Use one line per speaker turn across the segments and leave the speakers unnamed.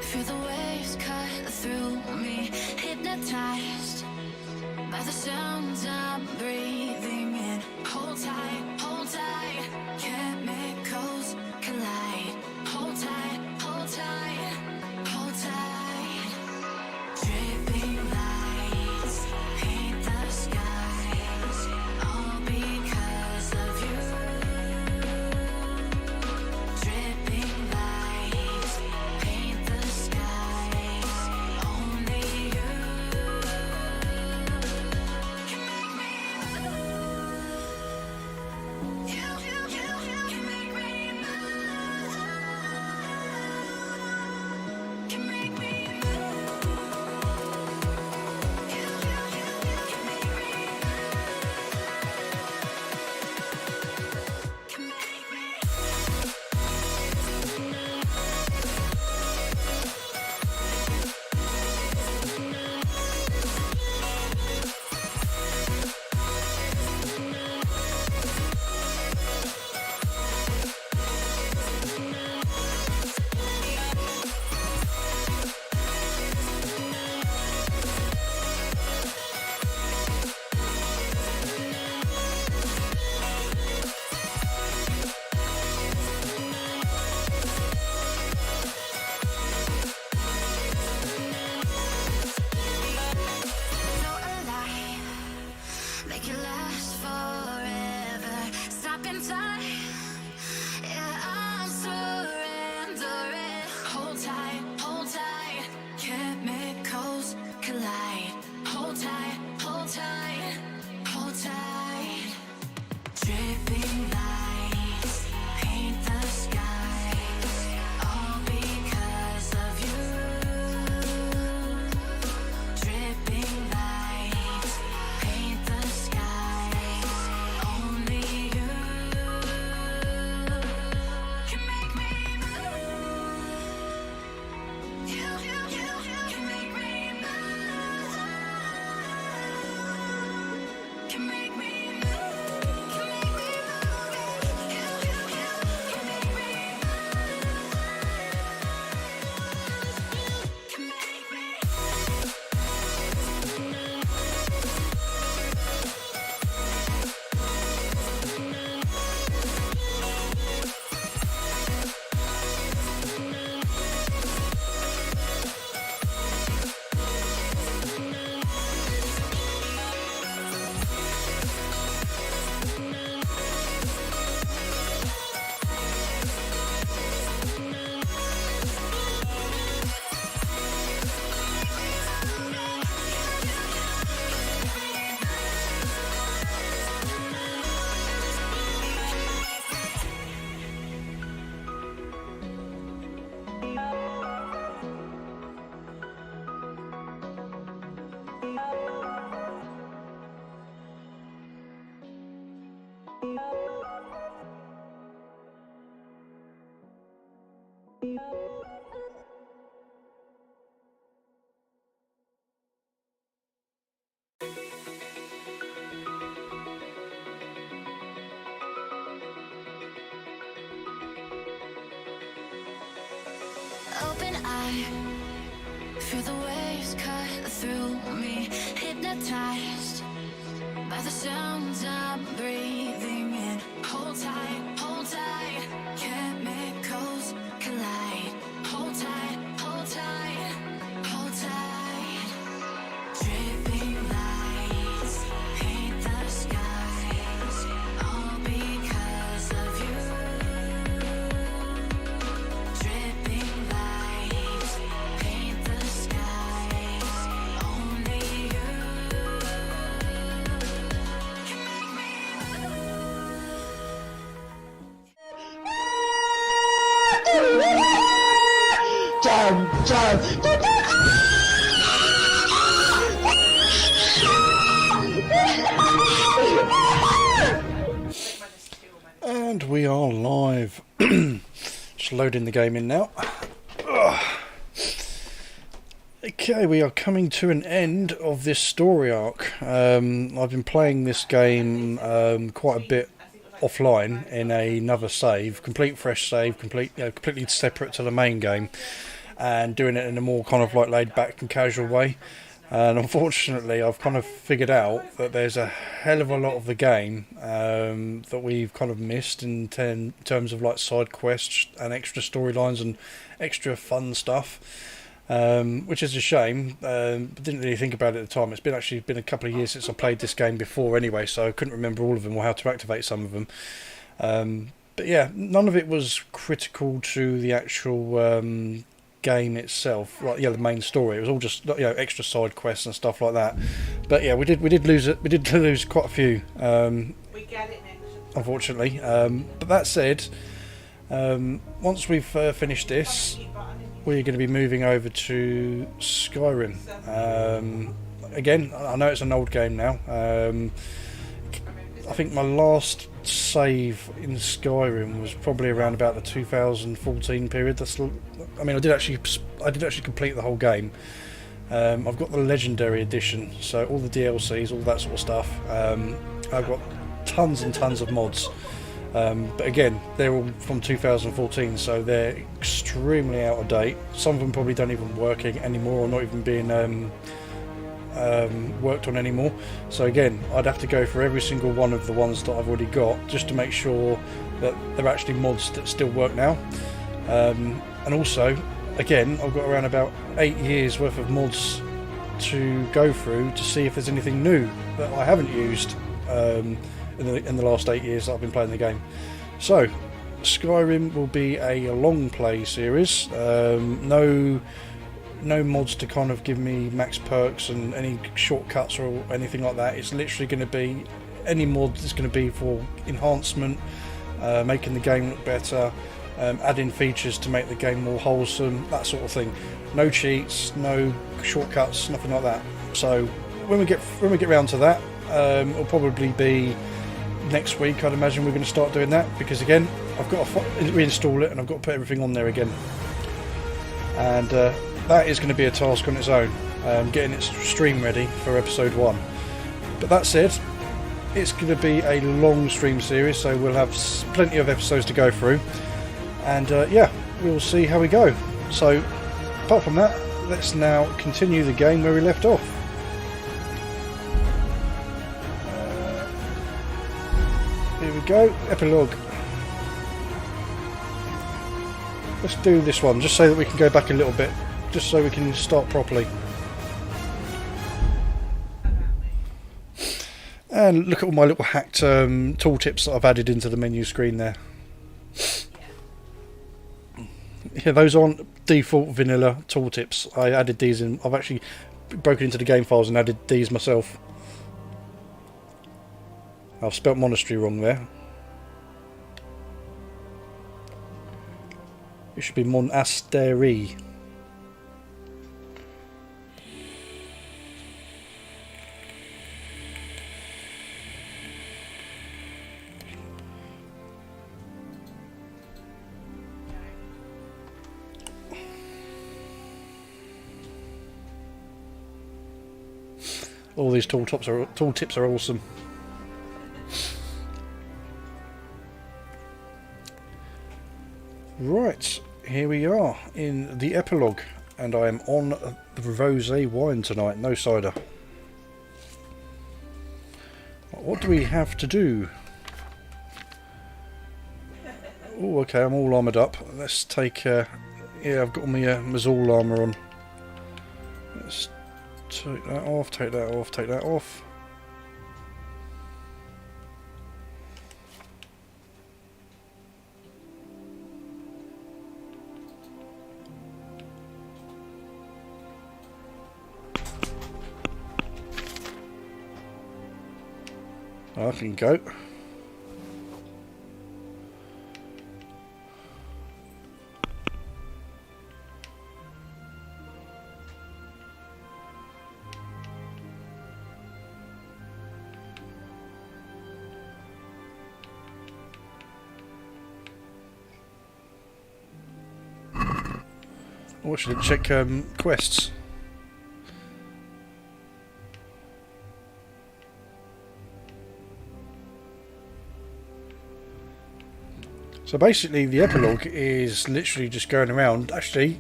Feel the waves cut through me, hypnotized by the sounds I'm breathing in. Hold tight, chemicals collide. Hold tight, hold tight, hold tight. Dripping lights paint the skies, all because of you. Dripping lights paint the skies, only you can make me move. You can make me move. Can make me move. You can make me move. Can make me. So alive, make it last forever. Stop in time, yeah, I'm surrendering. Hold tight, chemicals collide. Hold tight, hold tight, hold tight. Dripping lights paint the skies, all because of you. Dripping lights paint the skies, only you can make me move. You can make me move. Can make me move. Can make me move. You can make me move. Can make me. Open eye, feel the waves cut through me, hypnotized by the sounds I'm breathing in. Hold tight, chemicals collide. Hold tight, hold tight, hold tight. Dripping lights paint the skies, all because of you. Dripping lights paint the skies, only you can make me move.
Jump.
And we are live. Just loading the game in now. Okay, we are coming to an end of this story arc. I've been playing this game quite a bit offline in another save, complete fresh save, completely separate to the main game. and doing it in a more kind of like laid back and casual way. And unfortunately, I've kind of figured out that there's a hell of a lot of the game that we've kind of missed in terms of like side quests and extra storylines and extra fun stuff, which is a shame. But didn't really think about it at the time. It's been a couple of years since I played this game before anyway, so I couldn't remember all of them or how to activate some of them. But yeah, none of it was critical to the actual game itself, like the main story. It was all just extra side quests and stuff like that. But yeah, we did lose quite a few, unfortunately. But that said, once we've finished this, we're going to be moving over to Skyrim. Again, I know it's an old game now. I think my last save in Skyrim was probably around about the 2014 period. I did actually complete the whole game. I've got the Legendary Edition, so all the DLCs, all that sort of stuff. I've got tons and tons of mods. But again, they're all from 2014, so they're extremely out of date. Some of them probably don't even work anymore, or not even being worked on anymore. So again, I'd have to go for every single one of the ones that I've already got just to make sure that they're actually mods that still work now. And also, again, I've got around about 8 years worth of mods to go through to see if there's anything new that I haven't used in the last 8 years that I've been playing the game. So Skyrim will be a long play series. No mods to kind of give me max perks and any shortcuts or anything like that. It's literally going to be any mod that's going to be for enhancement, making the game look better, adding features to make the game more wholesome, that sort of thing. No cheats, no shortcuts, nothing like that. So when we get round to that, it'll probably be next week. I'd imagine we're going to start doing that, because again, I've got to reinstall it and I've got to put everything on there again. And that is going to be a task on its own, getting its stream ready for episode 1. But that said, it's going to be a long stream series, so we'll have plenty of episodes to go through. And yeah, we'll see how we go. So apart from that, let's now continue the game where we left off. Here we go, Epilogue. Let's do this one, just so that we can go back a little bit, just so we can start properly. And look at all my little hacked tooltips that I've added into the menu screen there. Yeah, those aren't default vanilla tooltips. I added these in. I've actually broken into the game files and added these myself. I've spelt monastery wrong there. It should be monastery. All these tooltips are awesome. Right, here we are in the epilogue, and I am on the rosé wine tonight, no cider. What do we have to do? Oh, okay, I'm all armoured up. Let's take... yeah, I've got my Mazul armour on. Let's take that off, take that off, take that off. I can go. Oh, I should check quests. So basically the epilogue is literally just going around. Actually,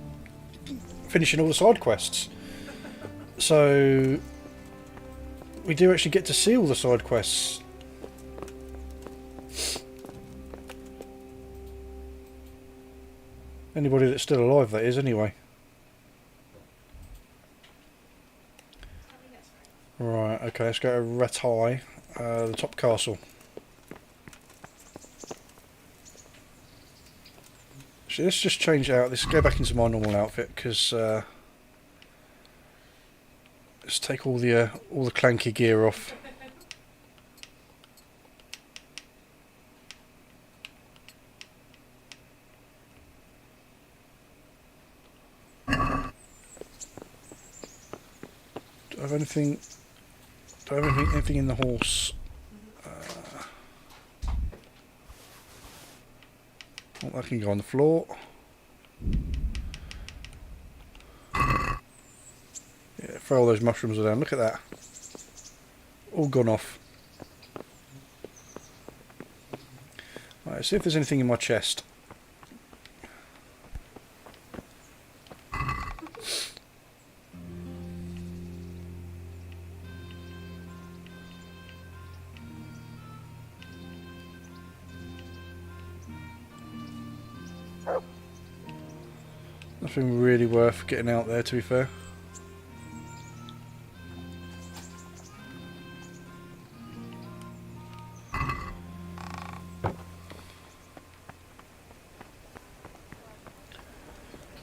finishing all the side quests. So we do actually get to see all the side quests. Anybody that's still alive, that is, anyway. Right, okay, let's go to Ratai, the top castle. So let's just change out. Let's go back into my normal outfit because let's take all the clanky gear off. Do I have anything? Do I have anything in the horse? Oh, that can go on the floor. Yeah, throw all those mushrooms down. Look at that. All gone off. Right, let's see if there's anything in my chest. Nothing really worth getting out there, to be fair.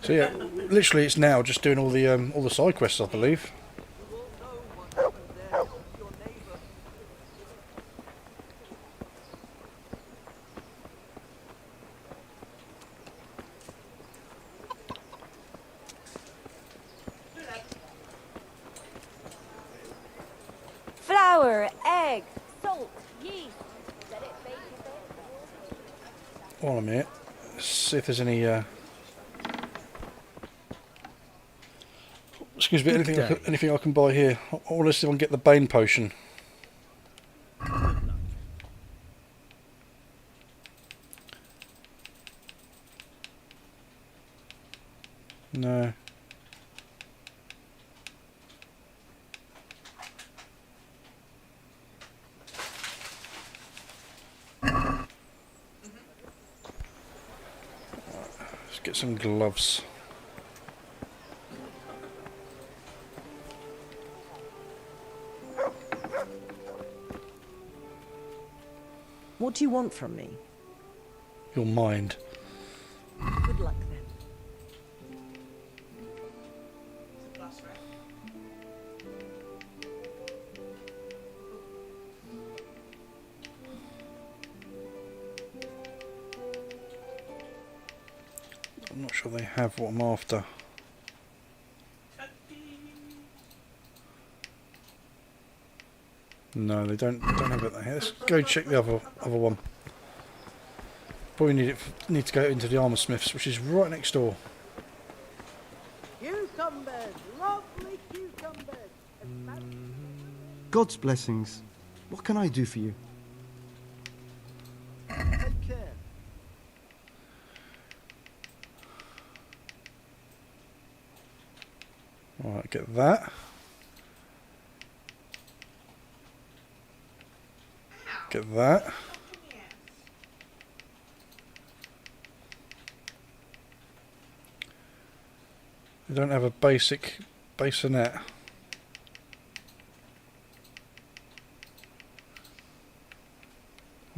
So yeah, literally it's now just doing all the side quests, I believe.
Flour, egg, salt, yeast. Let it bake a bit.
Hold on a minute. Let's see if there's any. Excuse me. Anything I can buy here? I want to see if I can get the Bane potion. No. Let's get some gloves.
What do you want from me?
Your mind.
Good luck then.
I'm not sure they have what I'm after. No, they don't have it there. Let's go check the other one. Probably need to go into the armour smiths, which is right next door.
Cucumbers! Lovely cucumbers!
God's blessings. What can I do for you?
Take care.
Alright, get that. Get that. We don't have a basic bassinet.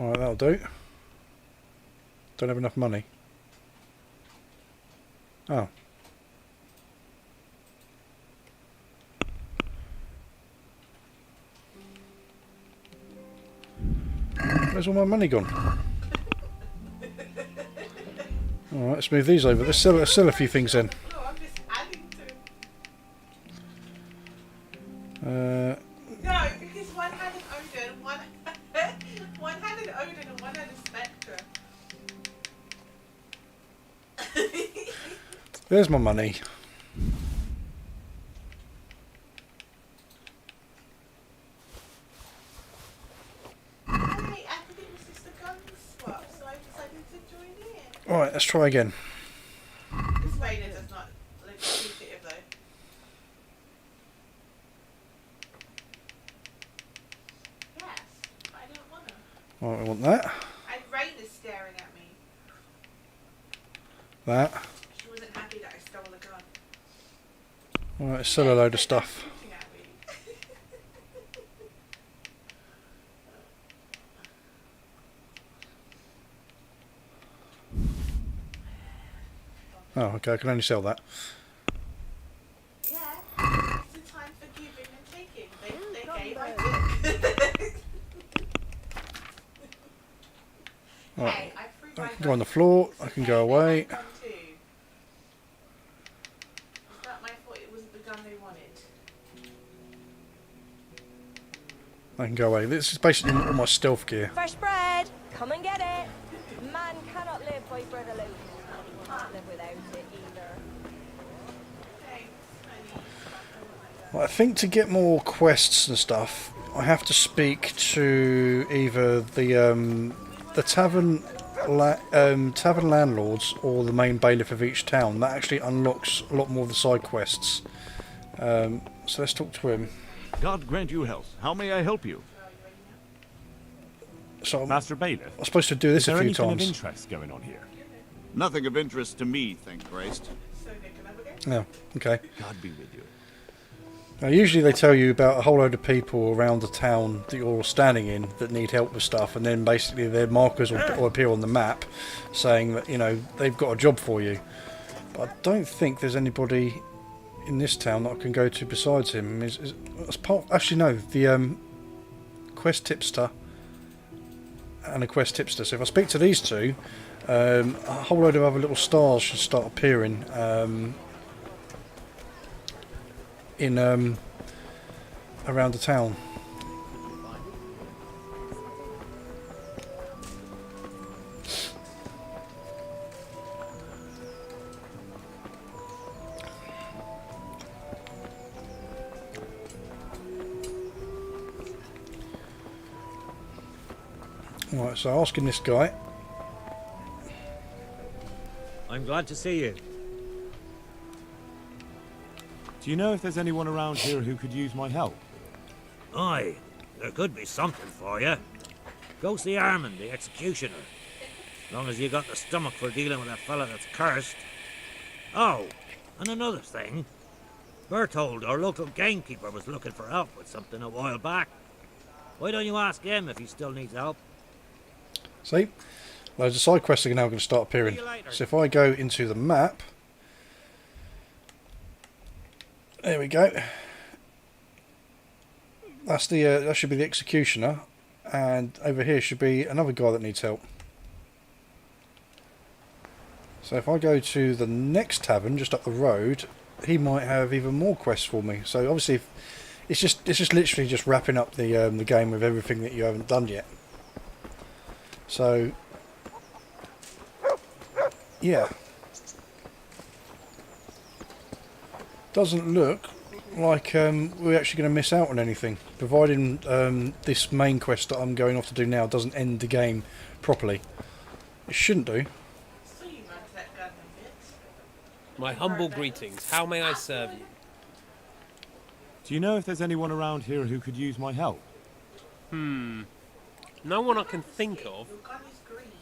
Alright, that'll do. Don't have enough money. Oh. Where's all my money gone? Alright, let's move these over. Let's sell a few things then.
No, I'm just adding to. No, because one had an Odin, one had an Odin and one had a Spectre.
There's my money.
Hey, I think it was just a gun swap, so I decided to join in.
Alright, let's try again.
This Vader does not look appreciative though. Yes, but I don't want to.
Right, we want that.
And Rain is staring at me.
That.
She wasn't happy that I stole a gun.
Right, sell a load of
She's
stuff.
shooting at me.
Oh, okay, I can only sell that.
Yeah, it's a time for giving and taking. They gave, I took.
Right.
Hey, I threw my
I can go on the floor, I can go away.
Is that my fault? It wasn't the gun they wanted.
I can go away. This is basically all my stealth gear.
Fresh bread! Come and get it! Man cannot live by bread alone. Can't live without it either.
Thanks, honey.
Well, I think to get more quests and stuff, I have to speak to either the tavern landlords or the main bailiff of each town. That actually unlocks a lot more of the side quests. So let's talk to him.
God grant you health. How may I help you?
So I'm
Master Bailiff,
supposed to do this
is
a
there
few
anything of
times.
interest going on here?
Nothing of interest to me, thank Christ.
So they can have a go?
Oh, okay.
God be with you.
Now, usually they tell you about a whole load of people around the town that you're standing in that need help with stuff, and then basically their markers will appear on the map saying that, you know, they've got a job for you. But I don't think there's anybody in this town that I can go to besides him. Actually, no, the quest tipster and a quest tipster. So if I speak to these two, a whole load of other little stars should start appearing in around the town. Right, so asking this guy.
I'm glad to see you.
Do you know if there's anyone around here who could use my help?
Aye, there could be something for you. Go see Armand, the executioner. As long as you got the stomach for dealing with a fella that's cursed. Oh, and another thing. Berthold, our local gamekeeper, was looking for help with something a while back. Why don't you ask him if he still needs help?
See? Loads of side quests are now going to start appearing.
See you later.
So if I go into the map, there we go. That's the that should be the executioner, and over here should be another guy that needs help. So if I go to the next tavern just up the road, he might have even more quests for me. So obviously, it's just literally just wrapping up the game with everything that you haven't done yet. So yeah, doesn't look like we're actually going to miss out on anything, providing this main quest that I'm going off to do now doesn't end the game properly. It shouldn't do.
So you run to that gun a bit.
My humble greetings. How may I serve you?
Do you know if there's anyone around here who could use my help?
No one I can think of.
Your gun is green.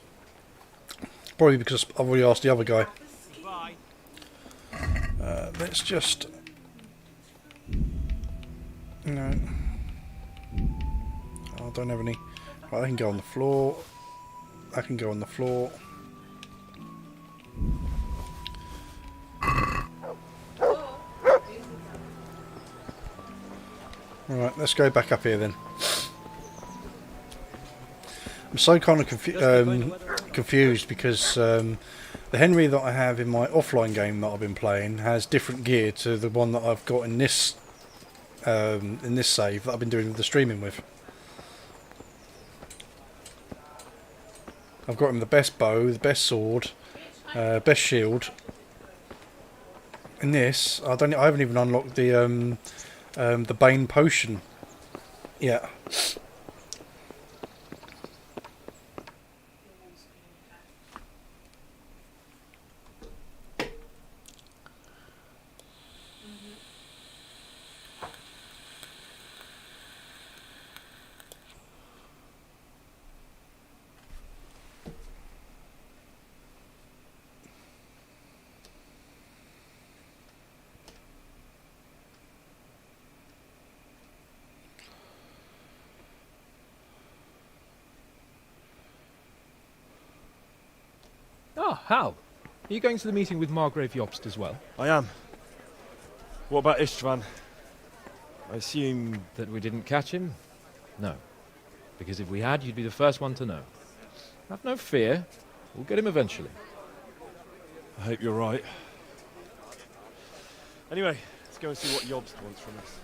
Probably because I've already asked the other guy.
Bye.
Let's just... No. I don't have any... Right, I can go on the floor. I can go on the floor. Right, let's go back up here then. I'm so kind of confused because the Henry that I have in my offline game that I've been playing has different gear to the one that I've got in this save that I've been doing the streaming with. I've got him the best bow, the best sword, best shield. In this, I haven't even unlocked the Bane potion yet.
How? Are you going to the meeting with Margrave Jobst as well?
I am. What about Istvan? I assume...
That we didn't catch him? No. Because if we had, you'd be the first one to know. Have no fear. We'll get him eventually.
I hope you're right. Anyway, let's go and see what Jobst wants from us.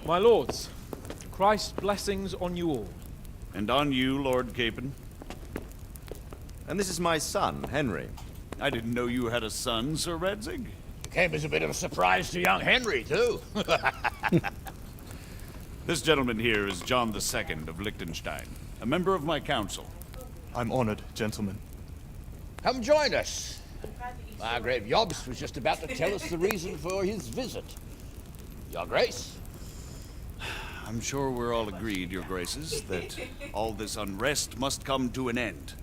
My lords, Christ's blessings on you all.
And on you, Lord Capon.
And this is my son, Henry.
I didn't know you had a son, Sir Redzig.
Came as a bit of a surprise to young Henry, too.
This gentleman here is John II of Liechtenstein, a member of my council.
I'm honored, gentlemen.
Come join us. Margrave Jobst was just about to tell us the reason for his visit. Your Grace?
I'm sure we're all agreed, Your Graces, that all this unrest must come to an end.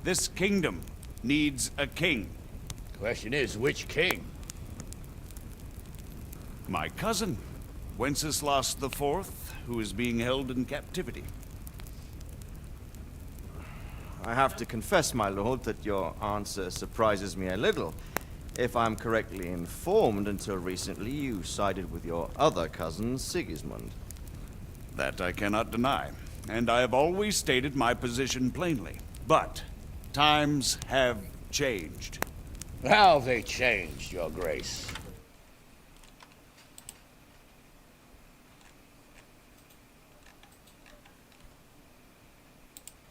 This kingdom needs a king.
Question is, which king?
My cousin, Wenceslas IV, who is being held in captivity.
I have to confess, my lord, that your answer surprises me a little. If I'm correctly informed, until recently you sided with your other cousin, Sigismund.
That I cannot deny, and I have always stated my position plainly. But times have changed.
How have they changed, Your Grace?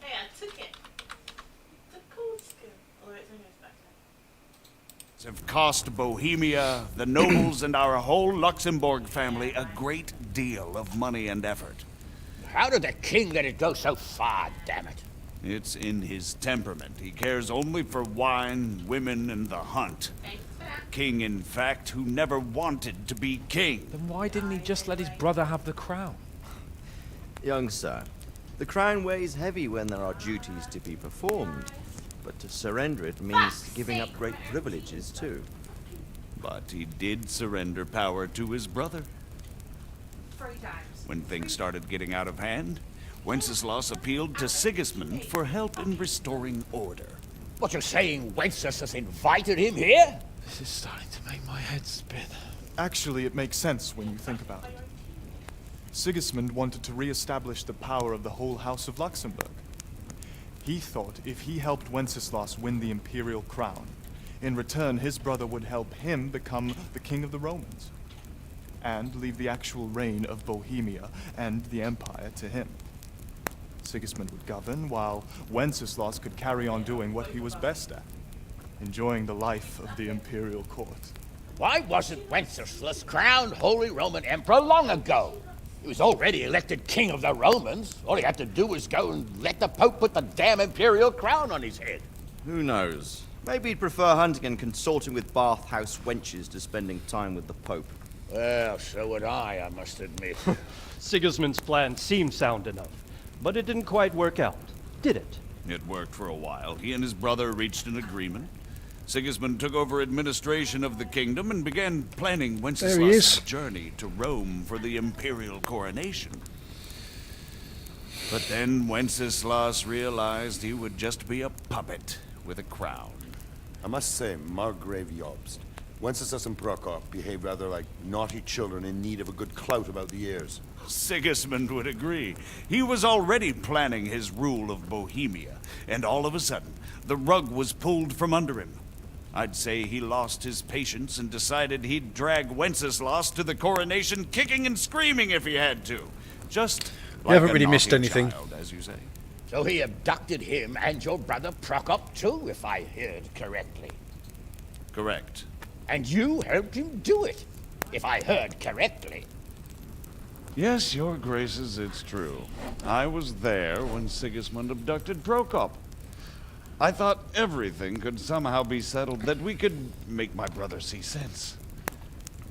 Hey, I took it. The cool skill. Oh, it's in his back.
Have cost Bohemia, the nobles, and our whole Luxembourg family a great deal of money and effort.
How did the king let it go so far, damn it?
It's in his temperament. He cares only for wine, women, and the hunt. King, in fact, who never wanted to be king.
Then why didn't he just let his brother have the crown?
Young sir, the crown weighs heavy when there are duties to be performed. But to surrender it means giving up great privileges, too.
But he did surrender power to his brother.
3 times.
When things started getting out of hand, Wenceslas appealed to Sigismund for help in restoring order.
What, you're saying Wenceslas invited him here?
This is starting to make my head spin.
Actually, it makes sense when you think about it. Sigismund wanted to re-establish the power of the whole House of Luxembourg. He thought if he helped Wenceslas win the imperial crown, in return his brother would help him become the king of the Romans, and leave the actual reign of Bohemia and the empire to him. Sigismund would govern, while Wenceslas could carry on doing what he was best at, enjoying the life of the imperial court.
Why wasn't Wenceslas crowned Holy Roman Emperor long ago? He was already elected king of the Romans. All he had to do was go and let the Pope put the damn imperial crown on his head.
Who knows? Maybe he'd prefer hunting and consorting with bathhouse wenches to spending time with the Pope.
Well, so would I must admit.
Sigismund's plan seemed sound enough, but it didn't quite work out, did it?
It worked for a while. He and his brother reached an agreement. Sigismund took over administration of the kingdom and began planning Wenceslas' journey to Rome for the imperial coronation. But then Wenceslas realized he would just be a puppet with a crown.
I must say, Margrave Jobst, Wenceslas and Prokop behave rather like naughty children in need of a good clout about the ears.
Sigismund would agree. He was already planning his rule of Bohemia, and all of a sudden, the rug was pulled from under him. I'd say he lost his patience and decided he'd drag Wenceslas to the coronation kicking and screaming if he had to. Just like
haven't really missed anything.
Child, as you say.
So he abducted him and your brother Prokop too, if I heard correctly.
Correct.
And you helped him do it, if I heard correctly.
Yes, your graces, it's true. I was there when Sigismund abducted Prokop. I thought everything could somehow be settled, that we could make my brother see sense.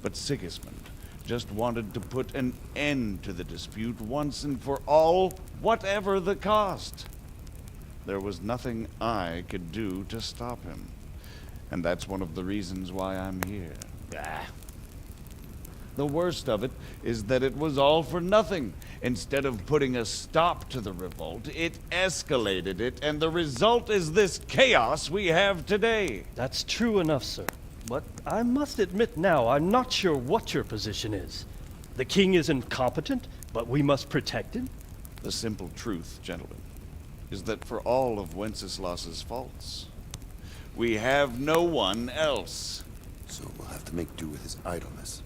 But Sigismund just wanted to put an end to the dispute once and for all, whatever the cost. There was nothing I could do to stop him. And that's one of the reasons why I'm here. The worst of it is that it was all for nothing. Instead of putting a stop to the revolt, it escalated it, and the result is this chaos we have today.
That's true enough, sir. But I must admit now, I'm not sure what your position is. The king is incompetent, but we must protect him?
The simple truth, gentlemen, is that for all of Wenceslas's faults, we have no one else.
So we'll have to make do with his idleness.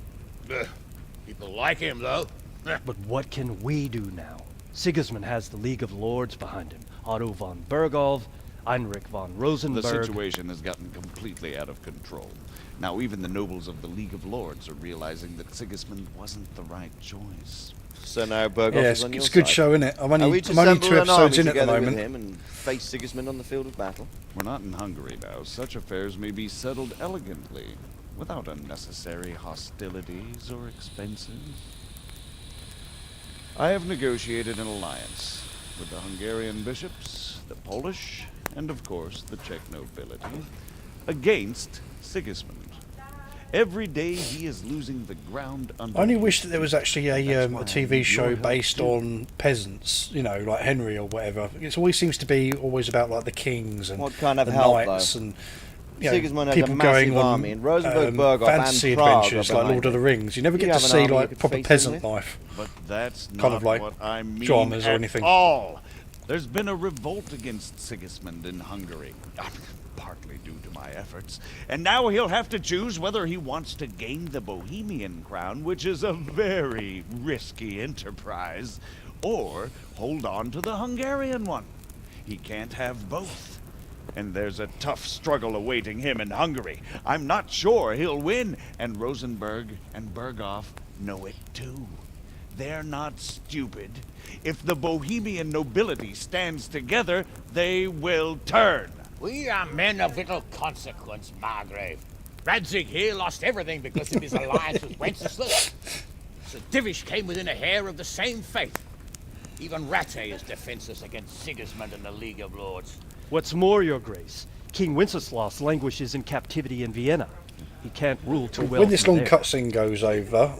People like him, though.
But what can we do now? Sigismund has the League of Lords behind him. Otto von Bergolf, Heinrich von Rosenberg.
The situation has gotten completely out of control. Now even the nobles of the League of Lords are realizing that Sigismund wasn't the right choice.
So now Bergolf
Yeah,
is on your
it's a good
side.
show, isn't it? I'm
Are we
only
to
2
assemble an
episodes
army
in at the
together with
moment.
him and face Sigismund on the field of battle?
We're not in Hungary now. Such affairs may be settled elegantly, without unnecessary hostilities or expenses. I have negotiated an alliance with the Hungarian bishops, the Polish, and of course the Czech nobility, against Sigismund. Every day he is losing the ground under.
I only wish that there was actually a TV show
your help
based
too.
on peasants, you know, like Henry or whatever. It always seems to be always about like the kings and
What kind of
the
help,
knights
though?
and you know,
Sigismund has a
people
massive
going on
army, and Rosenberg, Bergolf,
fantasy
and Prague
adventures
are
like
behind
Lord of the
him.
Rings. You never
You
get to
have an
see
army you
like
could
proper
face him
peasant
with?
life.
But that's
Kind
not
of like
what I mean
dramas or
at
anything.
all. There's been a revolt against Sigismund in Hungary, partly due to my efforts, and now he'll have to choose whether he wants to gain the Bohemian crown, which is a very risky enterprise, or hold on to the Hungarian one. He can't have both. And there's a tough struggle awaiting him in Hungary. I'm not sure he'll win, and Rosenberg and Bergolf know it too. They're not stupid. If the Bohemian nobility stands together, they will turn.
We are men of little consequence, Margrave. Radzig here lost everything because of his alliance with Wenceslas. Sir Divish came within a hair of the same fate. Even Rattay is defenseless against Sigismund and the League of Lords.
What's more, Your Grace, King Wenceslas languishes in captivity in Vienna. He can't rule too well.
When this
from
long
there.
cutscene goes over,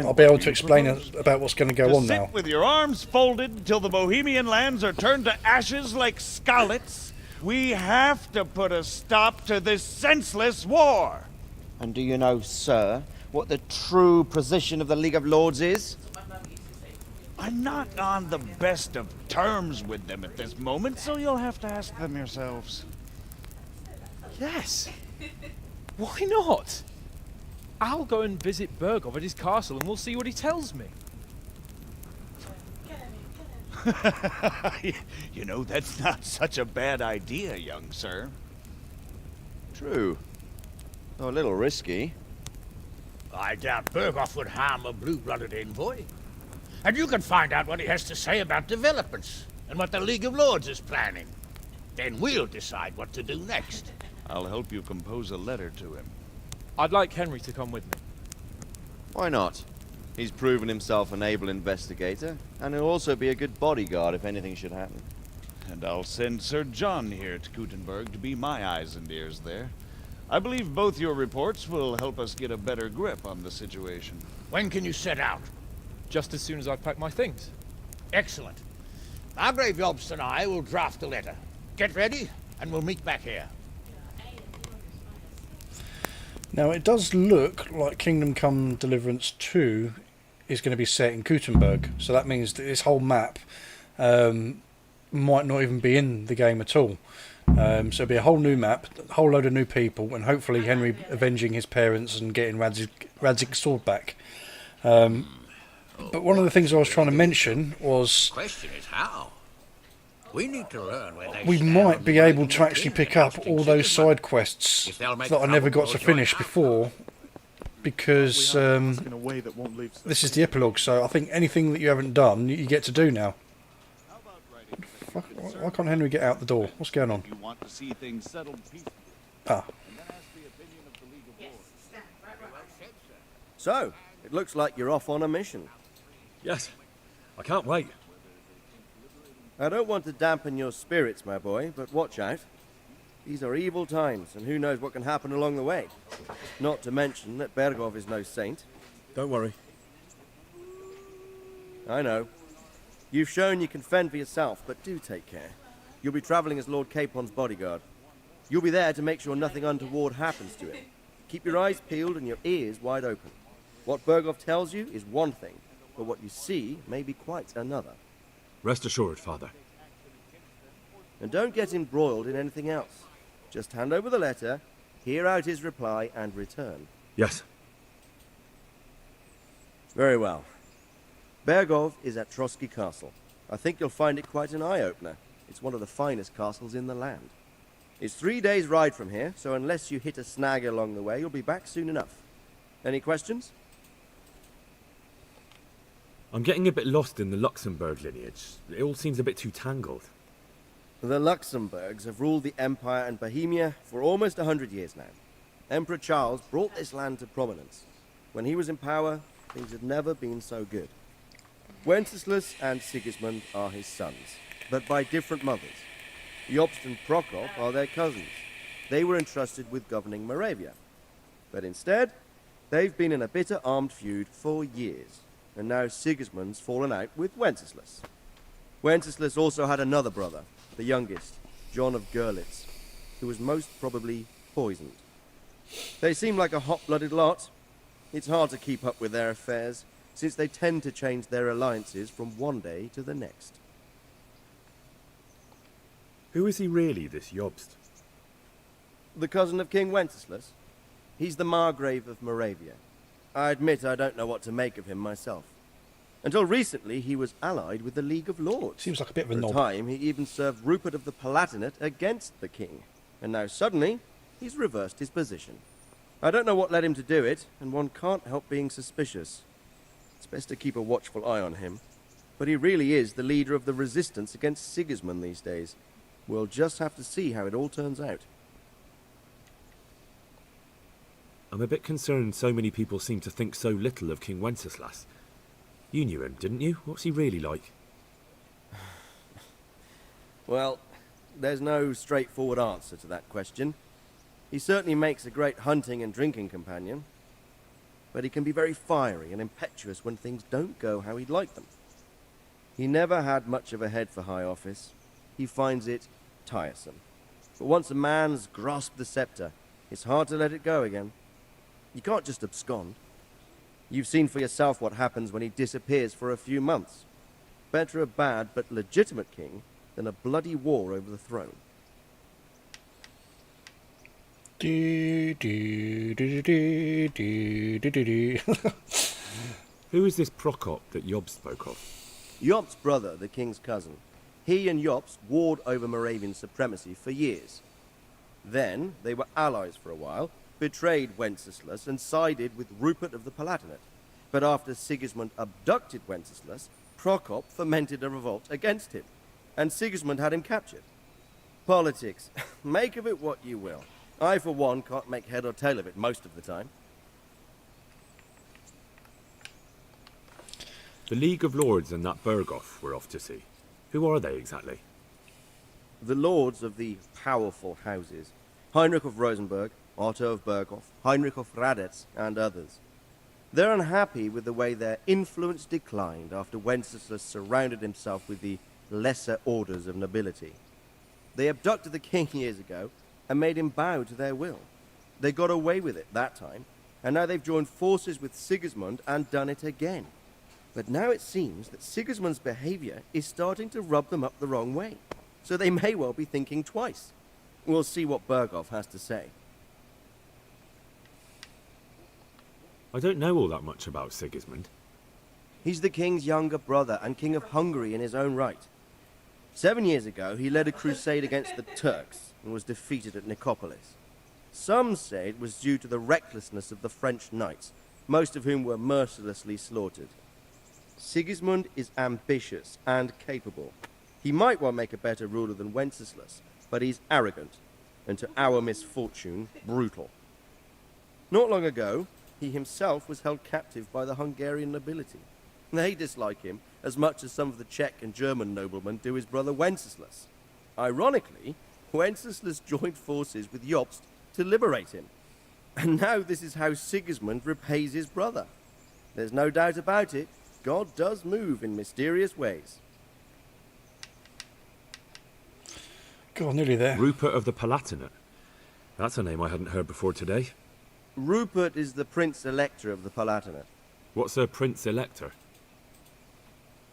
I'll be able to explain about what's going to go on
sit
now.
with your arms folded till the Bohemian lands are turned to ashes like scarlets. We have to put a stop to this senseless war.
And do you know, sir, what the true position of the League of Lords is?
I'm not on the best of terms with them at this moment, so you'll have to ask them yourselves.
Yes. Why not? I'll go and visit Bergov at his castle and we'll see what he tells me.
You know, that's not such a bad idea, young sir.
True. Though a little risky.
I doubt Bergolf would harm a blue-blooded envoy. And you can find out what he has to say about developments and what the League of Lords is planning. Then we'll decide what to do next.
I'll help you compose a letter to him.
I'd like Henry to come with me.
Why not? He's proven himself an able investigator, and he'll also be a good bodyguard if anything should happen.
And I'll send Sir John here to Gutenberg to be my eyes and ears there. I believe both your reports will help us get a better grip on the situation.
When can you set out?
Just as soon as I pack my things.
Excellent. Margrave Jobst and I will draft a letter. Get ready, and we'll meet back here.
Now it does look like Kingdom Come Deliverance 2 is going to be set in Gutenberg, so that means that this whole map might not even be in the game at all. So it'll be a whole new map, a whole load of new people, and hopefully Henry avenging his parents and getting Radzig's sword back. But one of the things I was trying to mention was
The question is how. We need to learn where they
we
stand
might
on
be
the
able
Bohemian
to actually
kingdom
pick up
hosting
all those
Sigismund.
side quests
If they'll make
that I never got
trouble,
to
we'll
finish
join up.
before, because
In a way that won't leave
this is the epilogue, so I think anything that you haven't done, you get to do now. Fuck, why can't Henry get out the door? What's going on?
You want to see things settled peacefully.
Ah.
And then ask the opinion of the League of Lords.
Stand right.
So, it looks like you're off on a mission.
Yes. I can't wait.
I don't want to dampen your spirits, my boy, but watch out. These are evil times, and who knows what can happen along the way. Not to mention that Bergov is no saint.
Don't worry.
I know. You've shown you can fend for yourself, but do take care. You'll be traveling as Lord Capon's bodyguard. You'll be there to make sure nothing untoward happens to him. Keep your eyes peeled and your ears wide open. What Bergov tells you is one thing, but what you see may be quite another.
Rest assured, Father.
And don't get embroiled in anything else. Just hand over the letter, hear out his reply, and return.
Yes.
Very well. Bergov is at Trotsky Castle. I think you'll find it quite an eye-opener. It's one of the finest castles in the land. It's 3 days' ride from here, so unless you hit a snag along the way, you'll be back soon enough. Any questions?
I'm getting a bit lost in the Luxembourg lineage. It all seems a bit too tangled.
The Luxembourgs have ruled the Empire and Bohemia for almost 100 years now. Emperor Charles brought this land to prominence. When he was in power, things had never been so good. Wenceslas and Sigismund are his sons, but by different mothers. Jobst and Prokop are their cousins. They were entrusted with governing Moravia. But instead, they've been in a bitter armed feud for years, and now Sigismund's fallen out with Wenceslas. Wenceslas also had another brother, the youngest, John of Görlitz, who was most probably poisoned. They seem like a hot-blooded lot. It's hard to keep up with their affairs, since they tend to change their alliances from one day to the next.
Who is he really, this Jobst?
The cousin of King Wenceslas. He's the Margrave of Moravia. I admit I don't know what to make of him myself. Until recently, he was allied with the League of Lords.
Seems like a bit of a
For
knob.
a time, he even served Rupert of the Palatinate against the king. And now suddenly, he's reversed his position. I don't know what led him to do it, and one can't help being suspicious. It's best to keep a watchful eye on him. But he really is the leader of the resistance against Sigismund these days. We'll just have to see how it all turns out.
I'm a bit concerned so many people seem to think so little of King Wenceslas. You knew him, didn't you? What's he really like?
Well, there's no straightforward answer to that question. He certainly makes a great hunting and drinking companion, but he can be very fiery and impetuous when things don't go how he'd like them. He never had much of a head for high office. He finds it tiresome. But once a man's grasped the scepter, it's hard to let it go again. You can't just abscond. You've seen for yourself what happens when he disappears for a few months. Better a bad but legitimate king than a bloody war over the throne.
Do, do, do, do, do, do, do, do.
Who is this Prokop that Job spoke of?
Jobst's brother, the king's cousin. He and Jobst warred over Moravian supremacy for years. Then they were allies for a while, betrayed Wenceslas and sided with Rupert of the Palatinate. But after Sigismund abducted Wenceslas, Prokop fomented a revolt against him, and Sigismund had him captured. Politics. Make of it what you will. I, for one, can't make head or tail of it most of the time.
The League of Lords and that Berghoff we're off to see. Who are they exactly?
The lords of the powerful houses. Heinrich of Rosenberg, Otto of Berghoff, Heinrich of Radetz, and others. They're unhappy with the way their influence declined after Wenceslas surrounded himself with the lesser orders of nobility. They abducted the king years ago and made him bow to their will. They got away with it that time, and now they've joined forces with Sigismund and done it again. But now it seems that Sigismund's behavior is starting to rub them up the wrong way, so they may well be thinking twice. We'll see what Berghoff has to say.
I don't know all that much about Sigismund.
He's the king's younger brother and king of Hungary in his own right. 7 years ago, he led a crusade against the Turks and was defeated at Nicopolis. Some say it was due to the recklessness of the French knights, most of whom were mercilessly slaughtered. Sigismund is ambitious and capable. He might well make a better ruler than Wenceslas, but he's arrogant, and to our misfortune, brutal. Not long ago, he himself was held captive by the Hungarian nobility. They dislike him as much as some of the Czech and German noblemen do his brother Wenceslas. Ironically, Wenceslas joined forces with Jobst to liberate him. And now this is how Sigismund repays his brother. There's no doubt about it, God does move in mysterious ways.
God, nearly there.
Rupert of the Palatinate. That's a name I hadn't heard before today.
Rupert is the Prince Elector of the Palatinate.
What's a Prince Elector?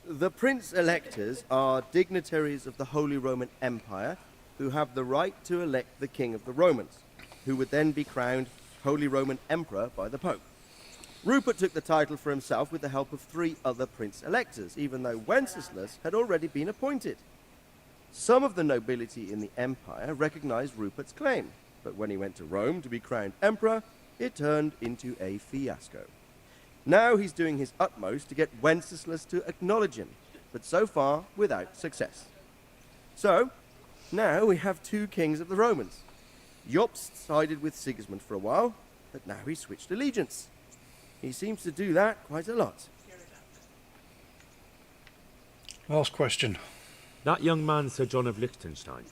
The Prince Electors are dignitaries of the Holy Roman Empire who have the right to elect the King of the Romans, who would then be crowned Holy Roman Emperor by the Pope. Rupert took the title for himself with the help of 3 other Prince Electors, even though Wenceslas had already been appointed. Some of the nobility in the empire recognized Rupert's claim, but when he went to Rome to be crowned emperor, it turned into a fiasco. Now he's doing his utmost to get Wenceslas to acknowledge him, but so far without success. So, now we have 2 kings of the Romans. Jobst sided with Sigismund for a while, but now he's switched allegiance. He seems to do that quite a lot.
Last question.
That young man, Sir John of Liechtenstein,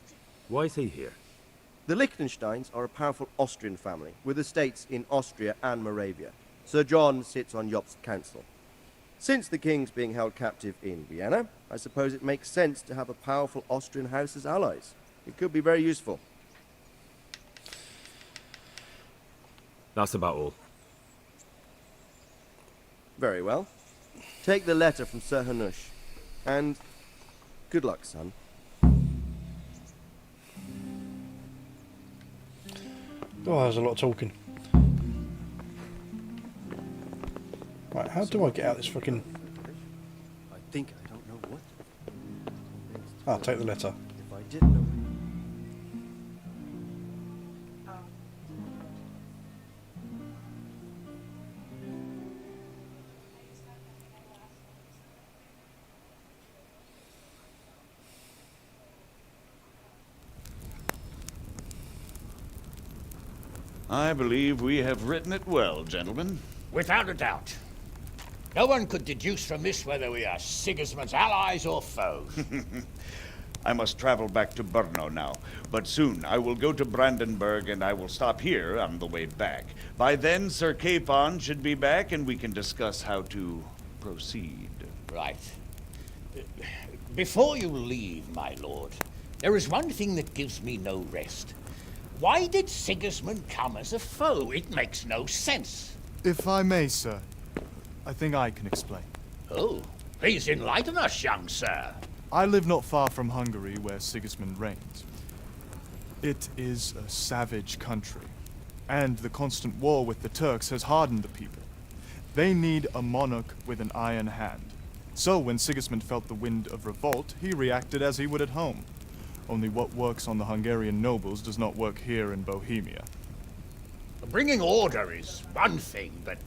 why is he here?
The Liechtensteins are a powerful Austrian family with estates in Austria and Moravia. Sir John sits on Jobst's council. Since the king's being held captive in Vienna, I suppose it makes sense to have a powerful Austrian house as allies. It could be very useful.
That's about all.
Very well. Take the letter from Sir Hanush. And good luck, son.
Oh, there's a lot of talking. Right, how do I get out this fucking...
I think I don't know what.
Ah, take the letter.
If I did know.
I believe we have written it well, gentlemen.
Without a doubt. No one could deduce from this whether we are Sigismund's allies or foes.
I must travel back to Brno now, but soon I will go to Brandenburg and I will stop here on the way back. By then, Sir Capon should be back and we can discuss how to proceed.
Right. Before you leave, my lord, there is one thing that gives me no rest. Why did Sigismund come as a foe? It makes no sense.
If I may, sir, I think I can explain.
Oh, please enlighten us, young sir.
I live not far from Hungary, where Sigismund reigns. It is a savage country, and the constant war with the Turks has hardened the people. They need a monarch with an iron hand. So when Sigismund felt the wind of revolt, he reacted as he would at home. Only what works on the Hungarian nobles does not work here in Bohemia.
Bringing order is one thing, but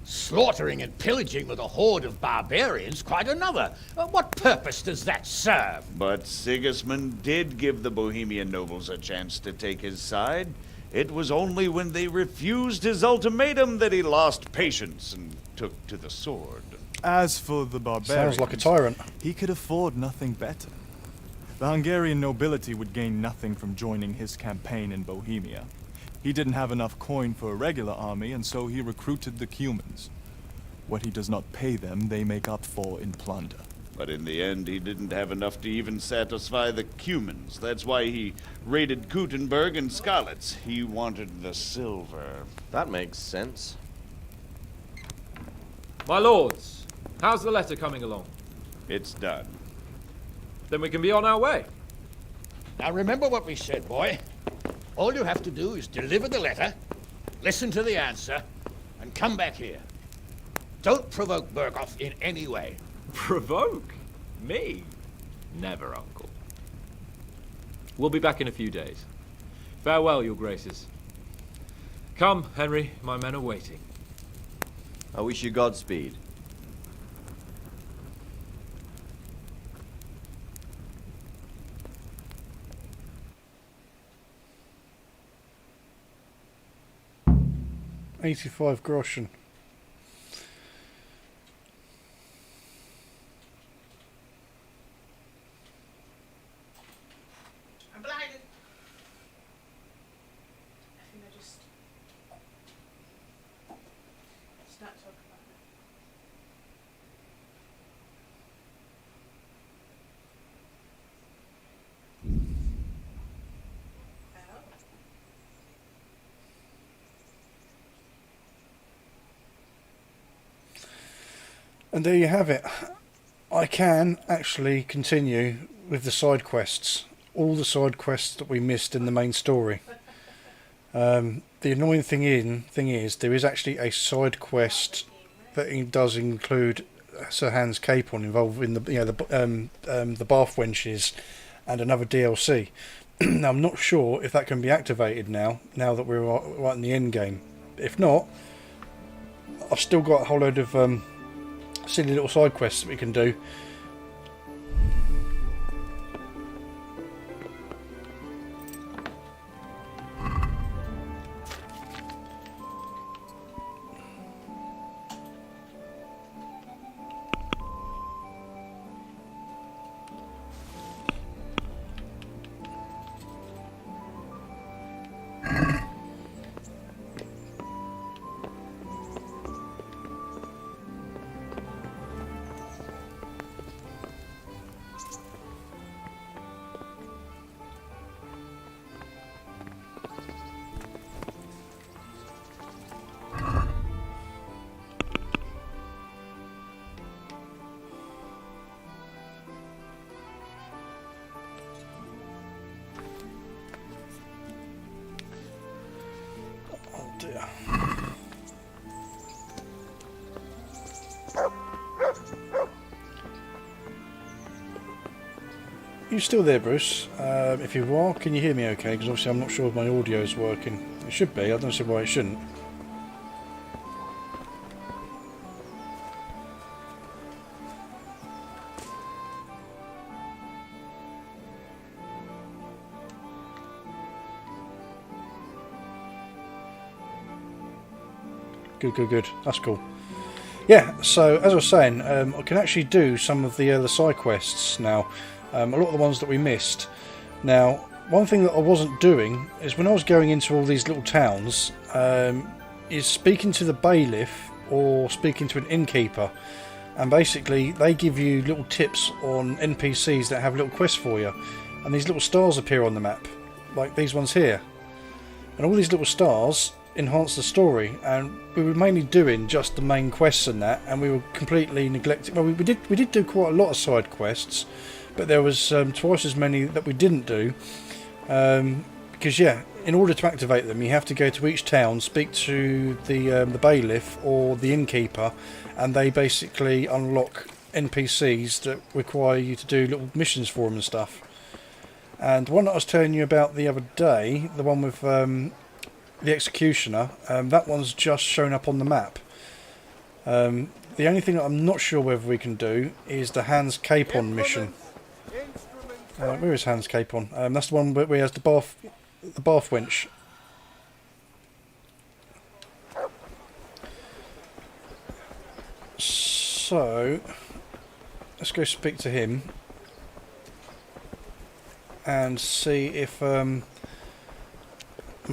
slaughtering and pillaging with a horde of barbarians quite another. What purpose does that serve?
But Sigismund did give the Bohemian nobles a chance to take his side. It was only when they refused his ultimatum that he lost patience and took to the sword.
As for the barbarians,
sounds like a tyrant.
He could afford nothing better. The Hungarian nobility would gain nothing from joining his campaign in Bohemia. He didn't have enough coin for a regular army, and so he recruited the Cumans. What he does not pay them, they make up for in plunder.
But in the end, he didn't have enough to even satisfy the Cumans. That's why he raided Kuttenberg and Skalitz. He wanted the silver.
That makes sense.
My lords, how's the letter coming along?
It's done.
Then we can be on our way.
Now remember what we said, boy. All you have to do is deliver the letter, listen to the answer, and come back here. Don't provoke Berghoff in any way.
Provoke? Me? Never, Uncle. We'll be back in a few days. Farewell, your graces. Come, Henry, my men are waiting.
I wish you Godspeed.
85 groschen.
I'm blinded. I think I just let's not talk about it.
And there you have it. I can actually continue with the side quests. All the side quests that we missed in the main story. The annoying thing is there is actually a side quest that does include Sir Hans Capon involved in the the bath wenches and another DLC. Now I'm not sure if that can be activated now that we're right in the end game. If not, I've still got a whole load of silly little side quests that we can do. You still there, Bruce? If you are, can you hear me okay? Because obviously I'm not sure if my audio is working. It should be, I don't see why it shouldn't. Good. That's cool. Yeah, so as I was saying, I can actually do some of the side quests now. A lot of the ones that we missed. Now, one thing that I wasn't doing is when I was going into all these little towns, is speaking to the bailiff or speaking to an innkeeper. And basically, they give you little tips on NPCs that have little quests for you. And these little stars appear on the map, like these ones here. And all these little stars enhance the story, and we were mainly doing just the main quests and that, and we were completely neglecting. Well, we did do quite a lot of side quests, but there was twice as many that we didn't do, because yeah, in order to activate them, you have to go to each town, speak to the bailiff or the innkeeper, and they basically unlock NPCs that require you to do little missions for them and stuff. And the one that I was telling you about the other day, the one with the executioner, that one's just shown up on the map. The only thing that I'm not sure whether we can do is the Hans Capon mission. Where is Hans Capon? That's the one where he has the bath wench. So let's go speak to him and see if I'm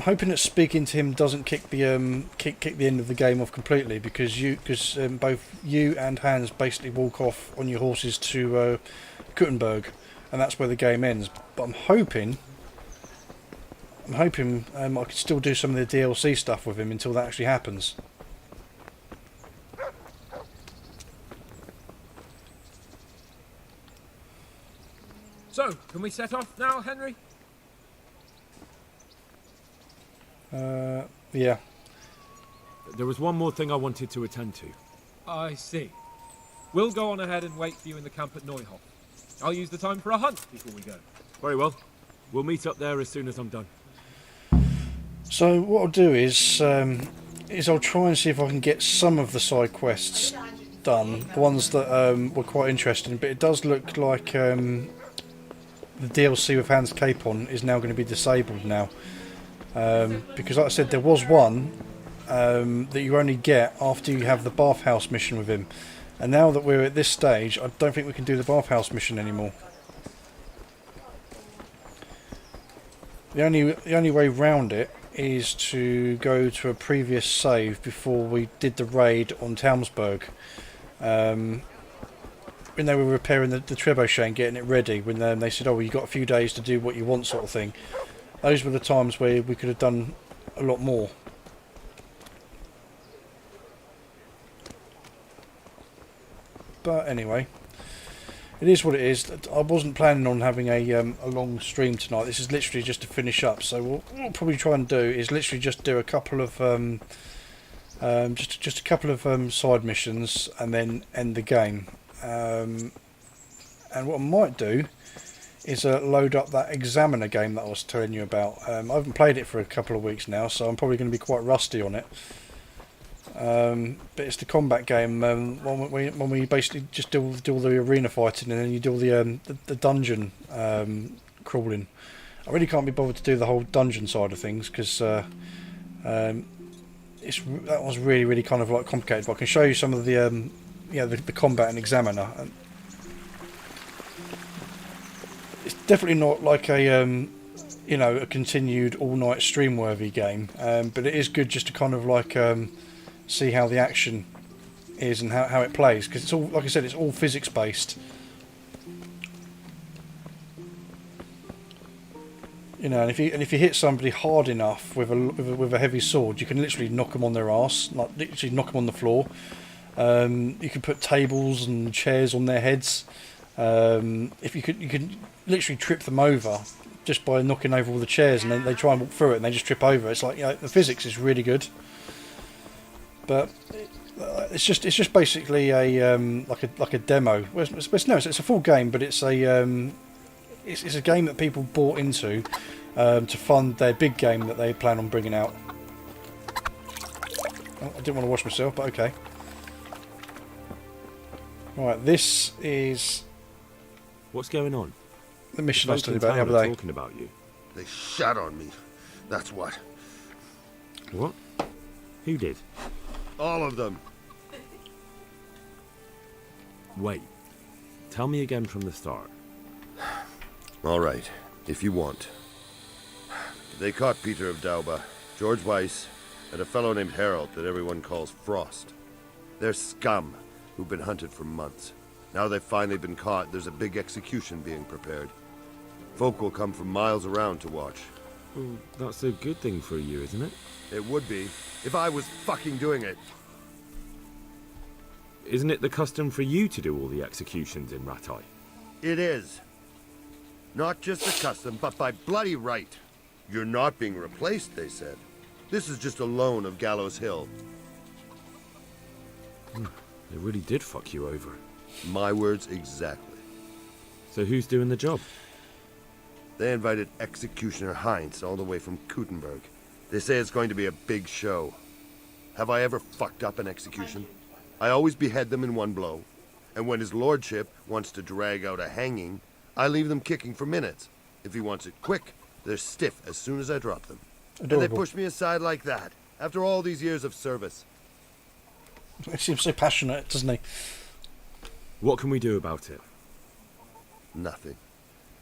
hoping that speaking to him doesn't kick the end of the game off completely, because both you and Hans basically walk off on your horses to Kuttenberg, and that's where the game ends. But I'm hoping I could still do some of the DLC stuff with him until that actually happens.
So, can we set off now, Henry?
Yeah.
There was one more thing I wanted to attend to. I see. We'll go on ahead and wait for you in the camp at Neuhof. I'll use the time for a hunt before we go. Very well. We'll meet up there as soon as I'm done.
So what I'll do is I'll try and see if I can get some of the side quests done, the ones that were quite interesting. But it does look like the DLC with Hans Capon is now going to be disabled now. Because like I said, there was one that you only get after you have the bathhouse mission with him. And now that we're at this stage, I don't think we can do the bathhouse mission anymore. The only way round it is to go to a previous save before we did the raid on Townsburg. When they were repairing the trebuchet and getting it ready, when they said, oh, you've got a few days to do what you want, sort of thing. Those were the times where we could have done a lot more. But anyway, it is what it is. I wasn't planning on having a long stream tonight. This is literally just to finish up. So what we'll probably try and do is literally just do a couple of just a couple of side missions and then end the game. And what I might do is load up that Examiner game that I was telling you about. I haven't played it for a couple of weeks now, so I'm probably going to be quite rusty on it. But it's the combat game when we basically just do all the arena fighting and then you do all the dungeon crawling. I really can't be bothered to do the whole dungeon side of things because that was really kind of like complicated. But I can show you some of the the combat and Examiner. It's definitely not like a a continued all-night stream-worthy game, but it is good just to kind of like see how the action is and how it plays, because it's all, like I said, it's all physics-based. You know, and if you hit somebody hard enough with a heavy sword, you can literally knock them on their arse, like literally knock them on the floor. You can put tables and chairs on their heads. If you can literally trip them over just by knocking over all the chairs, and then they try and walk through it and they just trip over. It's like, the physics is really good, but it's just basically a like a demo. It's a full game, but it's a game that people bought into to fund their big game that they plan on bringing out. Oh, I didn't want to wash myself, but okay. Right, this is...
What's going on?
The mission I was telling you about the other day.
Talking about you.
They shot on me. That's what.
What? Who did?
All of them.
Wait. Tell me again from the start.
All right, if you want. They caught Peter of Dauba, George Weiss, and a fellow named Harold that everyone calls Frost. They're scum who've been hunted for months. Now they've finally been caught, there's a big execution being prepared. Folk will come from miles around to watch.
Well, that's a good thing for you, isn't it?
It would be, if I was fucking doing it.
Isn't it the custom for you to do all the executions in Rattay?
It is. Not just a custom, but by bloody right. You're not being replaced, they said. This is just a loan of Gallows Hill.
They really did fuck you over.
My words exactly.
So who's doing the job?
They invited Executioner Heinz all the way from Kuttenberg. They say it's going to be a big show. Have I ever fucked up an execution? I always behead them in one blow. And when his lordship wants to drag out a hanging, I leave them kicking for minutes. If he wants it quick, they're stiff as soon as I drop them.
Adorable.
And they push me aside like that, after all these years of service.
He seems so passionate, doesn't he?
What can we do about it?
Nothing.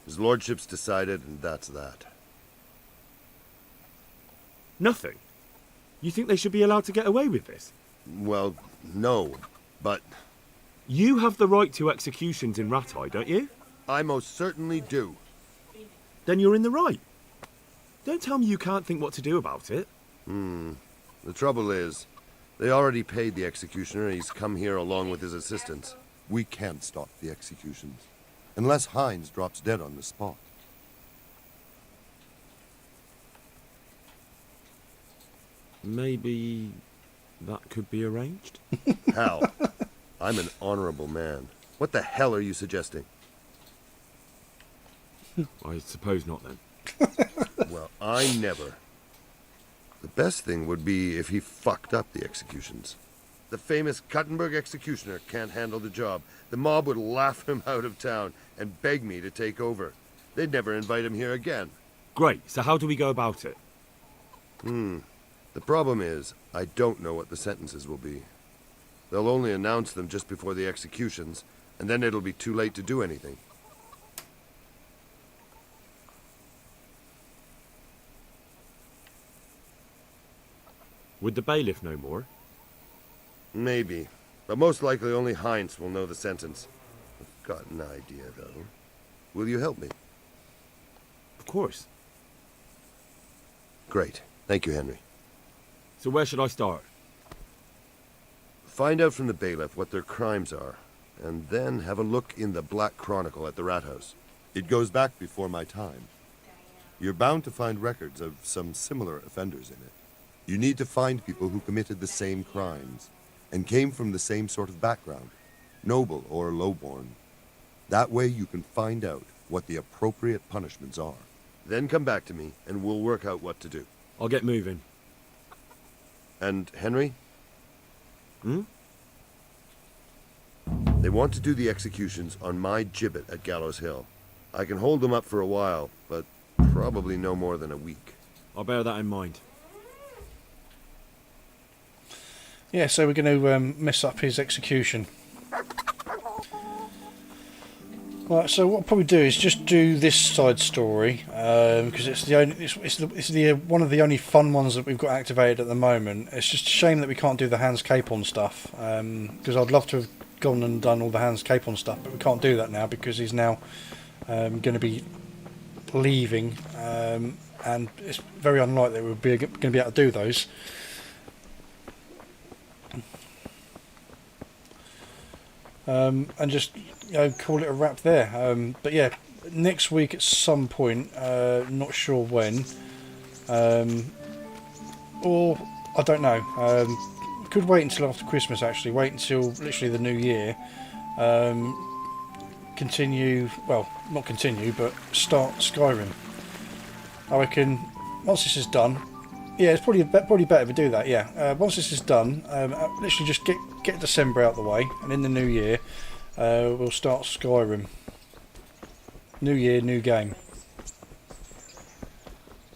His lordship's decided, and that's that.
Nothing? You think they should be allowed to get away with this?
Well, no, but...
You have the right to executions in Rattay, don't you?
I most certainly do.
Then you're in the right. Don't tell me you can't think what to do about it.
The trouble is, they already paid the executioner and he's come here along with his assistants. We can't stop the executions, unless Heinz drops dead on the spot.
Maybe that could be arranged?
How? I'm an honorable man. What the hell are you suggesting?
I suppose not, then.
Well, I never. The best thing would be if he fucked up the executions. The famous Kuttenberg executioner can't handle the job. The mob would laugh him out of town and beg me to take over. They'd never invite him here again.
Great, so how do we go about it?
The The problem is, I don't know what the sentences will be. They'll only announce them just before the executions, and then it'll be too late to do anything.
Would the bailiff know more?
Maybe, but most likely only Heinz will know the sentence. I've got an idea, though. Will you help me?
Of course.
Great. Thank you, Henry.
So where should I start?
Find out from the bailiff what their crimes are, and then have a look in the Black Chronicle at the Rat House. It goes back before my time. You're bound to find records of some similar offenders in it. You need to find people who committed the same crimes, and came from the same sort of background, noble or lowborn. That way you can find out what the appropriate punishments are. Then come back to me, and we'll work out what to do.
I'll get moving.
And Henry?
Hmm?
They want to do the executions on my gibbet at Gallows Hill. I can hold them up for a while, but probably no more than a week.
I'll bear that in mind.
Yeah, so we're going to mess up his execution. Right, so what I'll probably do is just do this side story because it's the only, it's the one of the only fun ones that we've got activated at the moment. It's just a shame that we can't do the Hans Capon stuff because I'd love to have gone and done all the Hans Capon stuff, but we can't do that now because he's now going to be leaving, and it's very unlikely that we're going to be able to do those. And just call it a wrap there. But yeah, next week at some point, not sure when, or I don't know. Could wait until after Christmas. Actually, wait until literally the new year. Continue. Well, not continue, but start Skyrim. I reckon once this is done. Yeah, it's probably better if we do that. Yeah, once this is done, literally just get December out of the way, and in the new year, we'll start Skyrim. New year, new game.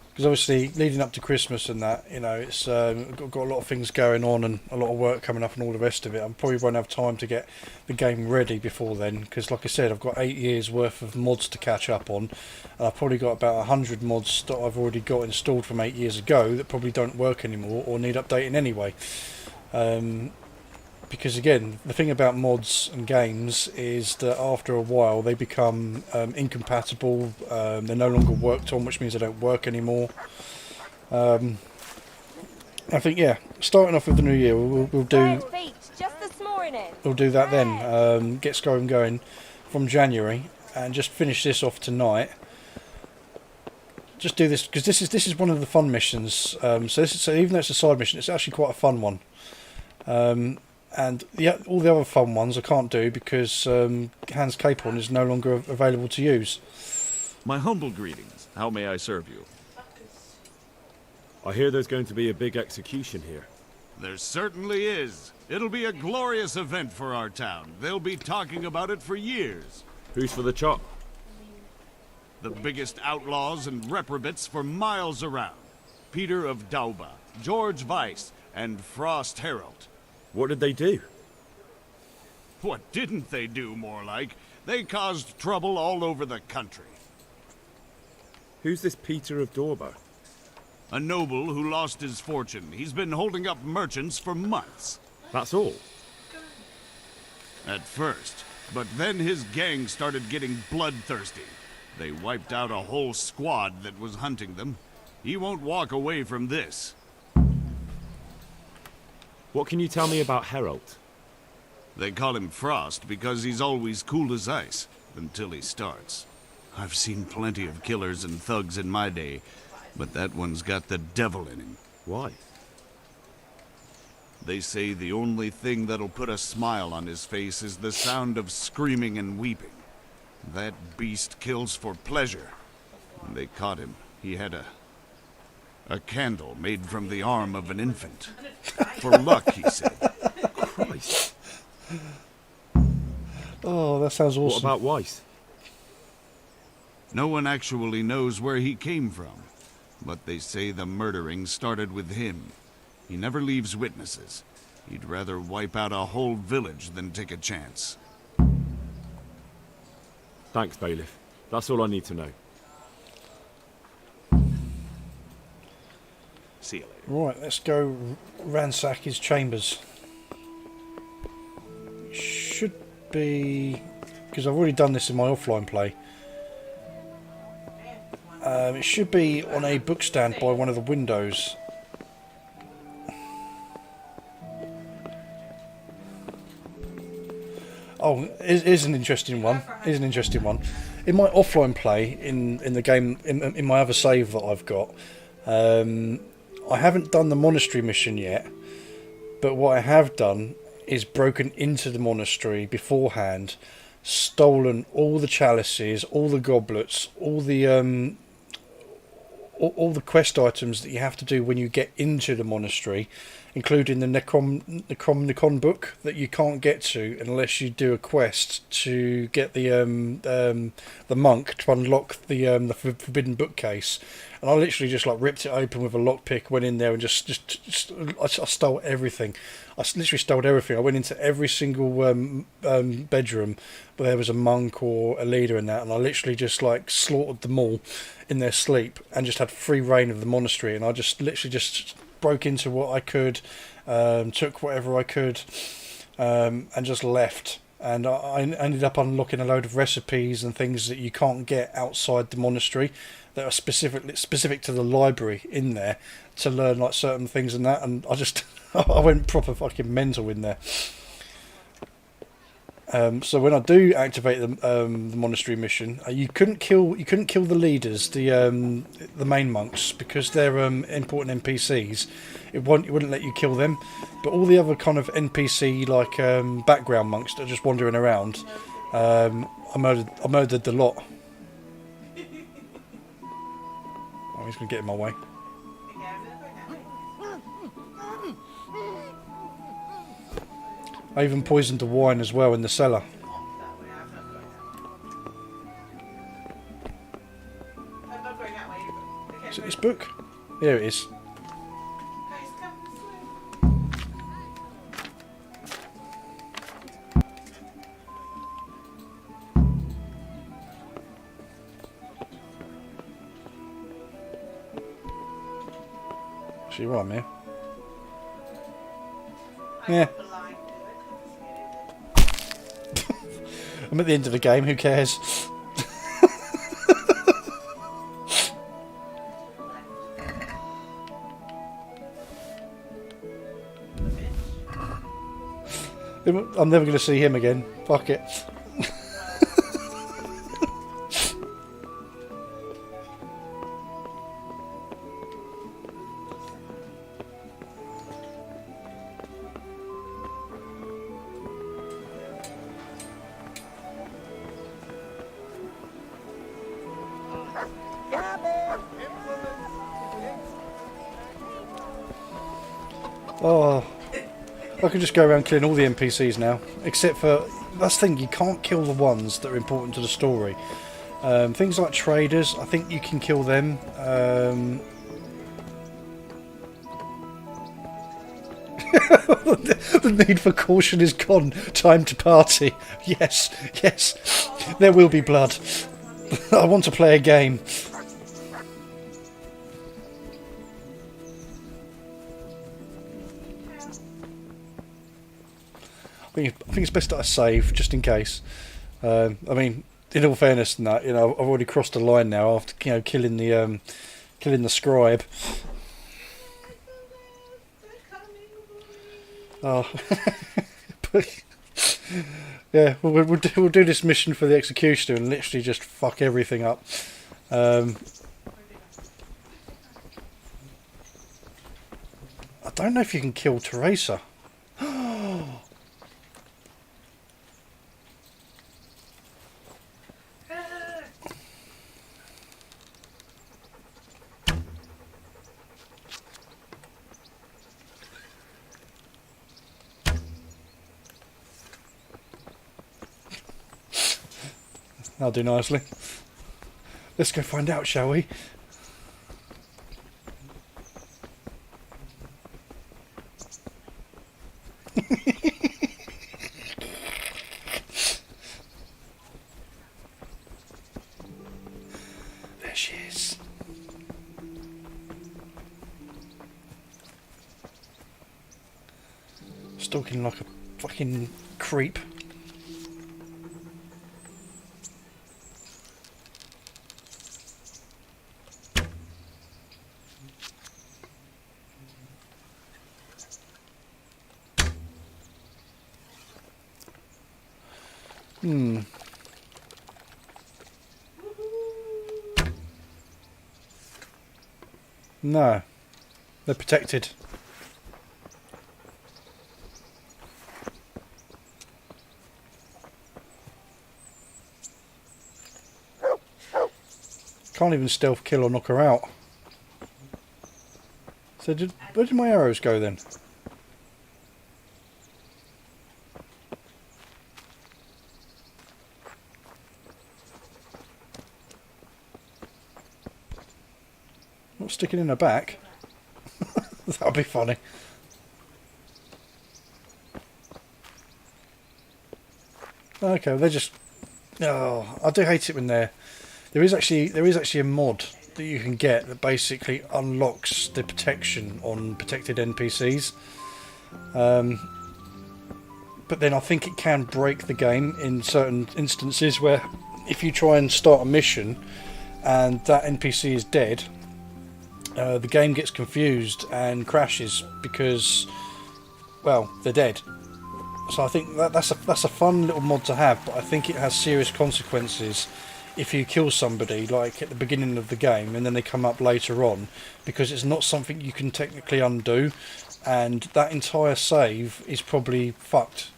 Because obviously, leading up to Christmas and that, you know, it's got a lot of things going on and a lot of work coming up and all the rest of it. I probably won't have time to get the game ready before then. Because, like I said, I've got 8 years worth of mods to catch up on. And I've probably got about 100 mods that I've already got installed from 8 years ago that probably don't work anymore or need updating anyway. Because again, the thing about mods and games is that after a while they become incompatible, they're no longer worked on, which means they don't work anymore. I think, yeah, starting off with the new year, we'll do
just this morning.
We'll do that then. Get Skyrim going from January and just finish this off tonight. Just do this because this is one of the fun missions. So even though it's a side mission, it's actually quite a fun one. And all the other fun ones I can't do because Hans Capon is no longer available to use.
My humble greetings. How may I serve you?
I hear there's going to be a big execution here.
There certainly is. It'll be a glorious event for our town. They'll be talking about it for years.
Who's for the chop?
The biggest outlaws and reprobates for miles around. Peter of Dauba, George Weiss, and Frost Herald.
What did they do?
What didn't they do, more like? They caused trouble all over the country.
Who's this Peter of Dauba?
A noble who lost his fortune. He's been holding up merchants for months.
That's all?
At first. But then his gang started getting bloodthirsty. They wiped out a whole squad that was hunting them. He won't walk away from this.
What can you tell me about Herald?
They call him Frost because he's always cool as ice, until he starts. I've seen plenty of killers and thugs in my day, but that one's got the devil in him.
Why?
They say the only thing that'll put a smile on his face is the sound of screaming and weeping. That beast kills for pleasure. When they caught him, he had a candle made from the arm of an infant. For luck, he said.
Christ.
Oh, that sounds awesome.
What about Weiss?
No one actually knows where he came from, but they say the murdering started with him. He never leaves witnesses. He'd rather wipe out a whole village than take a chance.
Thanks, Bailiff. That's all I need to know.
See you later.
Right, let's go ransack his chambers. Should be... because I've already done this in my offline play. It should be on a bookstand by one of the windows. Oh, here's an interesting one. Here's an interesting one. In my offline play, in the game, in my other save that I've got, I haven't done the monastery mission yet. But what I have done is broken into the monastery beforehand, stolen all the chalices, all the goblets, all the quest items that you have to do when you get into the monastery, including the Necron book that you can't get to unless you do a quest to get the monk to unlock the forbidden bookcase. And I literally just like ripped it open with a lockpick, went in there and I stole everything. I literally stole everything. I went into every single bedroom where there was a monk or a leader in that, and I literally just like slaughtered them all in their sleep and just had free reign of the monastery. And I just literally just broke into what I could, took whatever I could, and just left. And I ended up unlocking a load of recipes and things that you can't get outside the monastery that are specific to the library in there to learn like certain things and that. And I just I went proper fucking mental in there. So when I do activate the monastery mission, you couldn't kill the leaders, the main monks, because they're important NPCs. It wouldn't let you kill them, but all the other kind of NPC like background monks that are just wandering around, I murdered the lot. Oh, he's gonna get in my way. I even poisoned the wine as well in the cellar. Is it this book? There it is. See what I'm here. Yeah. I'm at the end of the game, who cares? I'm never going to see him again. Fuck it. Oh, I can just go around killing all the NPCs now, except for, that's the thing, you can't kill the ones that are important to the story. Things like traders, I think you can kill them. The need for caution is gone. Time to party. Yes, yes, there will be blood. I want to play a game. I think it's best that I save, just in case. I mean, in all fairness and that, you know, I've already crossed the line now after, you know, killing the scribe. Oh, yeah, we'll do this mission for the executioner and literally just fuck everything up. I don't know if you can kill Teresa. That'll do nicely. Let's go find out, shall we? Cheers. Stalking like a fucking creep. No. They're protected. Can't even stealth kill or knock her out. So where did my arrows go then? Not sticking in her back. That would be funny. Okay, they're just... Oh, I do hate it when they're... There is actually a mod that you can get that basically unlocks the protection on protected NPCs. But then I think it can break the game in certain instances where if you try and start a mission and that NPC is dead, the game gets confused and crashes because, well, they're dead. So I think that's a fun little mod to have, but I think it has serious consequences if you kill somebody like at the beginning of the game and then they come up later on, because it's not something you can technically undo, and that entire save is probably fucked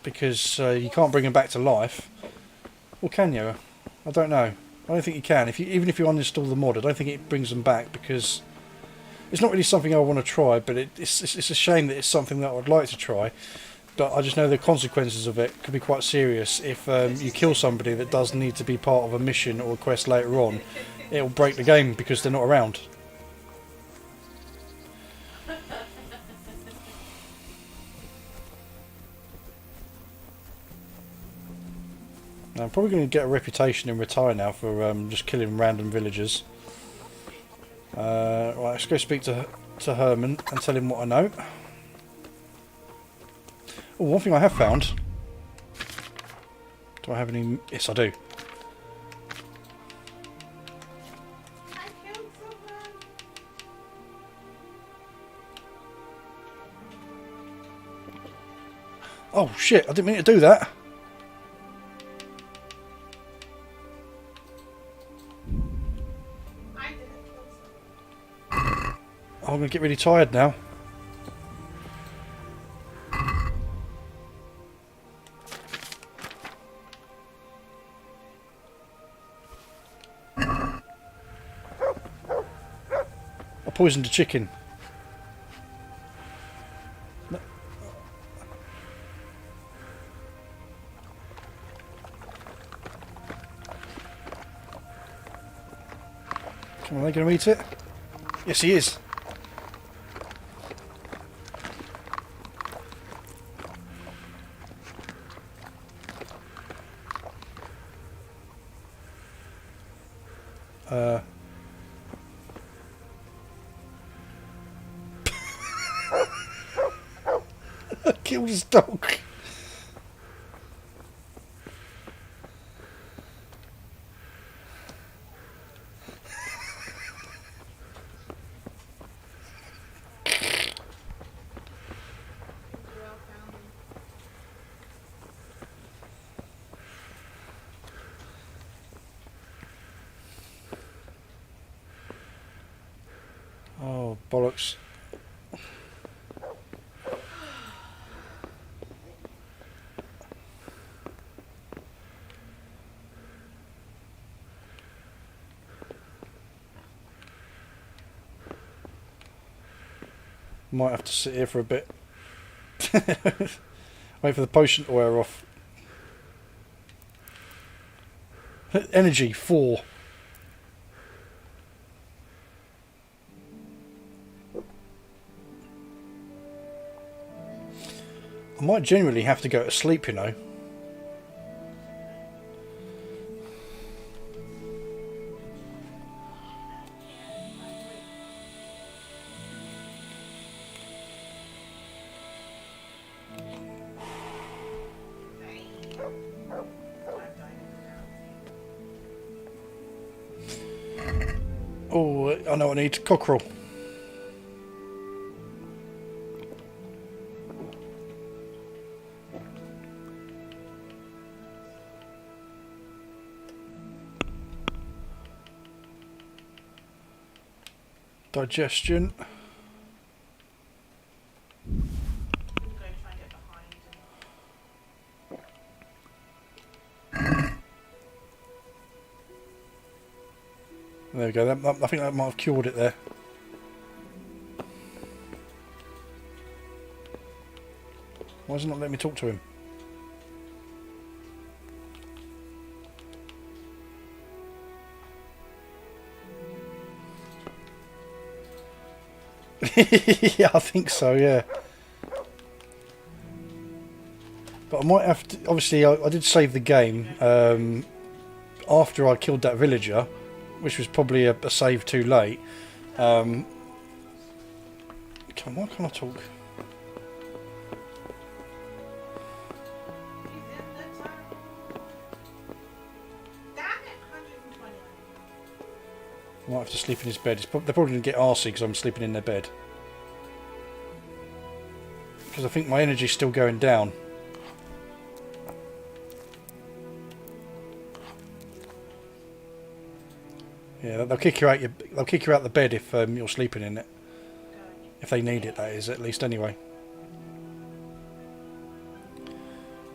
because you can't bring them back to life. Or can you? I don't know. I don't think you can. Even if you uninstall the mod, I don't think it brings them back, because it's not really something I want to try, but it's a shame that it's something that I would like to try. But I just know the consequences of it could be quite serious. If you kill somebody that does need to be part of a mission or a quest later on, it'll break the game because they're not around. Now, I'm probably going to get a reputation and retire now for just killing random villagers. Right, let's go speak to Herman and tell him what I know. Oh, one thing I have found. Do I have any? Yes, I do. Oh shit, I didn't mean to do that. I'm going to get really tired now. I poisoned a chicken. No. Come on, are they going to eat it? Yes, he is. Killed his dog. Oh, bollocks. Might have to sit here for a bit. Wait for the potion to wear off. Energy 4. I might genuinely have to go to sleep, you know. Oh, I know what I need. Cockerel. Digestion. There we go. I think that might have cured it there. Why is it not letting me talk to him? Yeah, I think so, yeah. But I might have to... Obviously, I did save the game after I killed that villager, which was probably a save too late. Why can't I talk? I might have to sleep in his bed. They're probably going to get arsey because I'm sleeping in their bed. Because I think my energy's still going down. Yeah, they'll kick you out. They'll kick you out the bed if you're sleeping in it. If they need it, that is, at least anyway.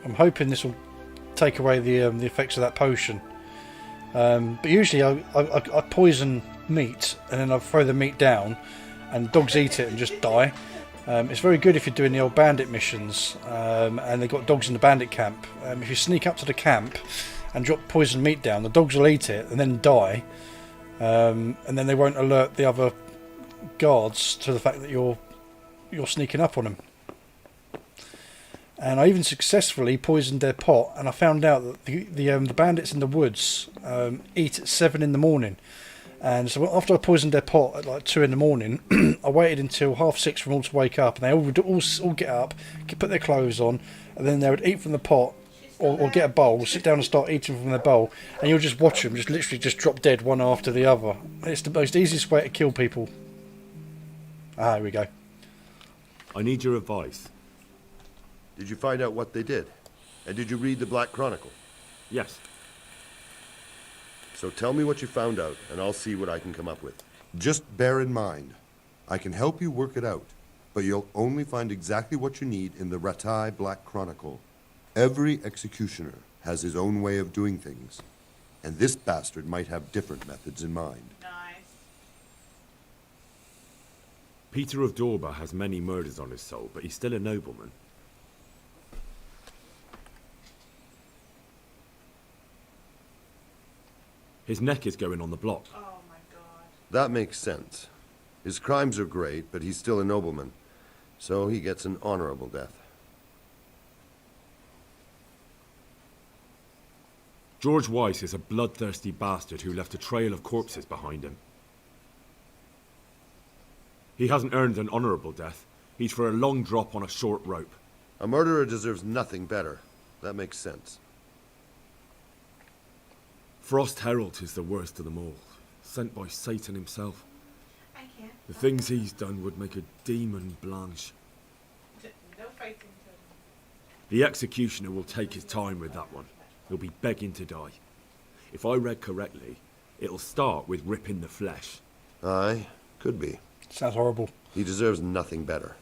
I'm hoping this will take away the effects of that potion. But usually I poison meat and then I throw the meat down, and dogs eat it and just die. It's very good if you're doing the old bandit missions, and they've got dogs in the bandit camp. If you sneak up to the camp and drop poisoned meat down, the dogs will eat it and then die. And then they won't alert the other guards to the fact that you're sneaking up on them. And I even successfully poisoned their pot, and I found out that the bandits in the woods eat at 7 in the morning. And so after I poisoned their pot at like 2 in the morning, I waited until 6:30 for them all to wake up, and they all get up, put their clothes on, and then they would eat from the pot, or get a bowl, sit down and start eating from their bowl, and you'll just watch them literally drop dead one after the other. It's the most easiest way to kill people. Ah, here we go.
I need your advice.
Did you find out what they did? And did you read the Black Chronicle?
Yes.
So tell me what you found out, and I'll see what I can come up with. Just bear in mind, I can help you work it out, but you'll only find exactly what you need in the Ratai Black Chronicle. Every executioner has his own way of doing things, and this bastard might have different methods in mind.
Peter of Dorba has many murders on his soul, but he's still a nobleman. His neck is going on the block.
Oh my god.
That makes sense. His crimes are great, but he's still a nobleman, so he gets an honorable death.
George Weiss is a bloodthirsty bastard who left a trail of corpses behind him. He hasn't earned an honorable death. He's for a long drop on a short rope.
A murderer deserves nothing better. That makes sense.
Frost Herald is the worst of them all, sent by Satan himself. The things he's done would make a demon blanch.
No fighting.
The executioner will take his time with that one. He'll be begging to die. If I read correctly, it'll start with ripping the flesh.
Aye, could be.
Sounds horrible.
He deserves nothing better.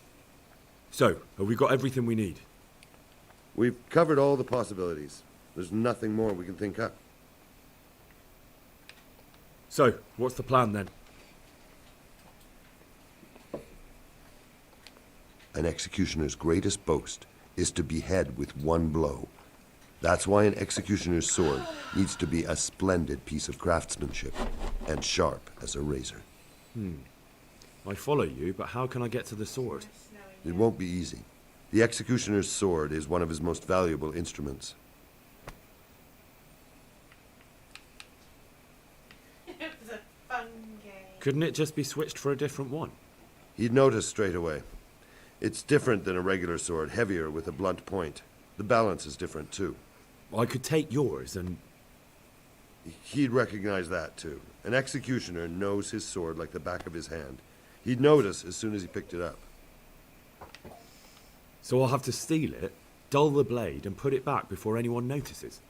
So, have we got everything we need?
We've covered all the possibilities. There's nothing more we can think up.
So, what's the plan then?
An executioner's greatest boast is to behead with one blow. That's why an executioner's sword needs to be a splendid piece of craftsmanship and sharp as a razor.
I follow you, but how can I get to the sword?
It won't be easy. The executioner's sword is one of his most valuable instruments.
It was a fun game.
Couldn't it just be switched for a different one?
He'd notice straight away. It's different than a regular sword, heavier with a blunt point. The balance is different too.
I could take yours and...
He'd recognize that, too. An executioner knows his sword like the back of his hand. He'd notice as soon as he picked it up.
So I'll have to steal it, dull the blade, and put it back before anyone notices?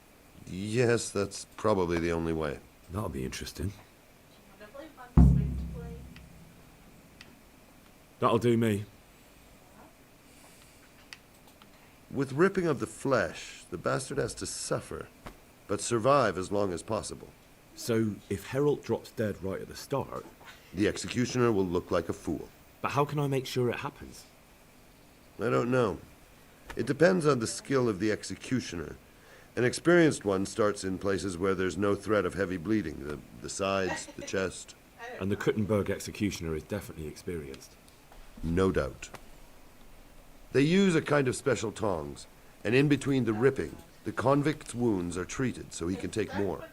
Yes, that's probably the only way.
That'll be interesting. That'll do me.
With ripping of the flesh, the bastard has to suffer, but survive as long as possible.
So, if Herald drops dead right at the start...
The executioner will look like a fool.
But how can I make sure it happens?
I don't know. It depends on the skill of the executioner. An experienced one starts in places where there's no threat of heavy bleeding. The sides, the chest.
And the Kuttenberg executioner is definitely experienced.
No doubt. They use a kind of special tongs, and in between the ripping, the convict's wounds are treated so he can take more.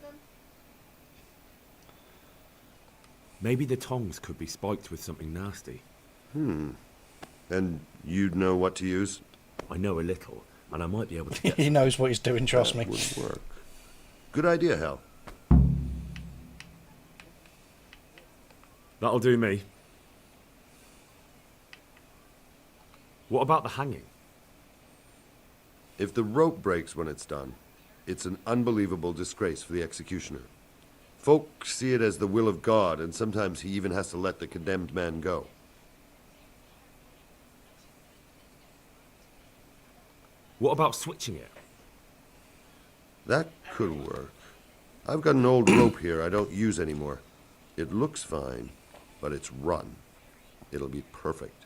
Maybe the tongs could be spiked with something nasty.
And you'd know what to use?
I know a little, and I might be able to get...
He knows what he's doing, trust me.
That would work. Good idea, Hal.
That'll do me. What about the hanging?
If the rope breaks when it's done, it's an unbelievable disgrace for the executioner. Folk see it as the will of God, and sometimes he even has to let the condemned man go.
What about switching it?
That could work. I've got an old rope here I don't use anymore. It looks fine, but it's run. It'll be perfect.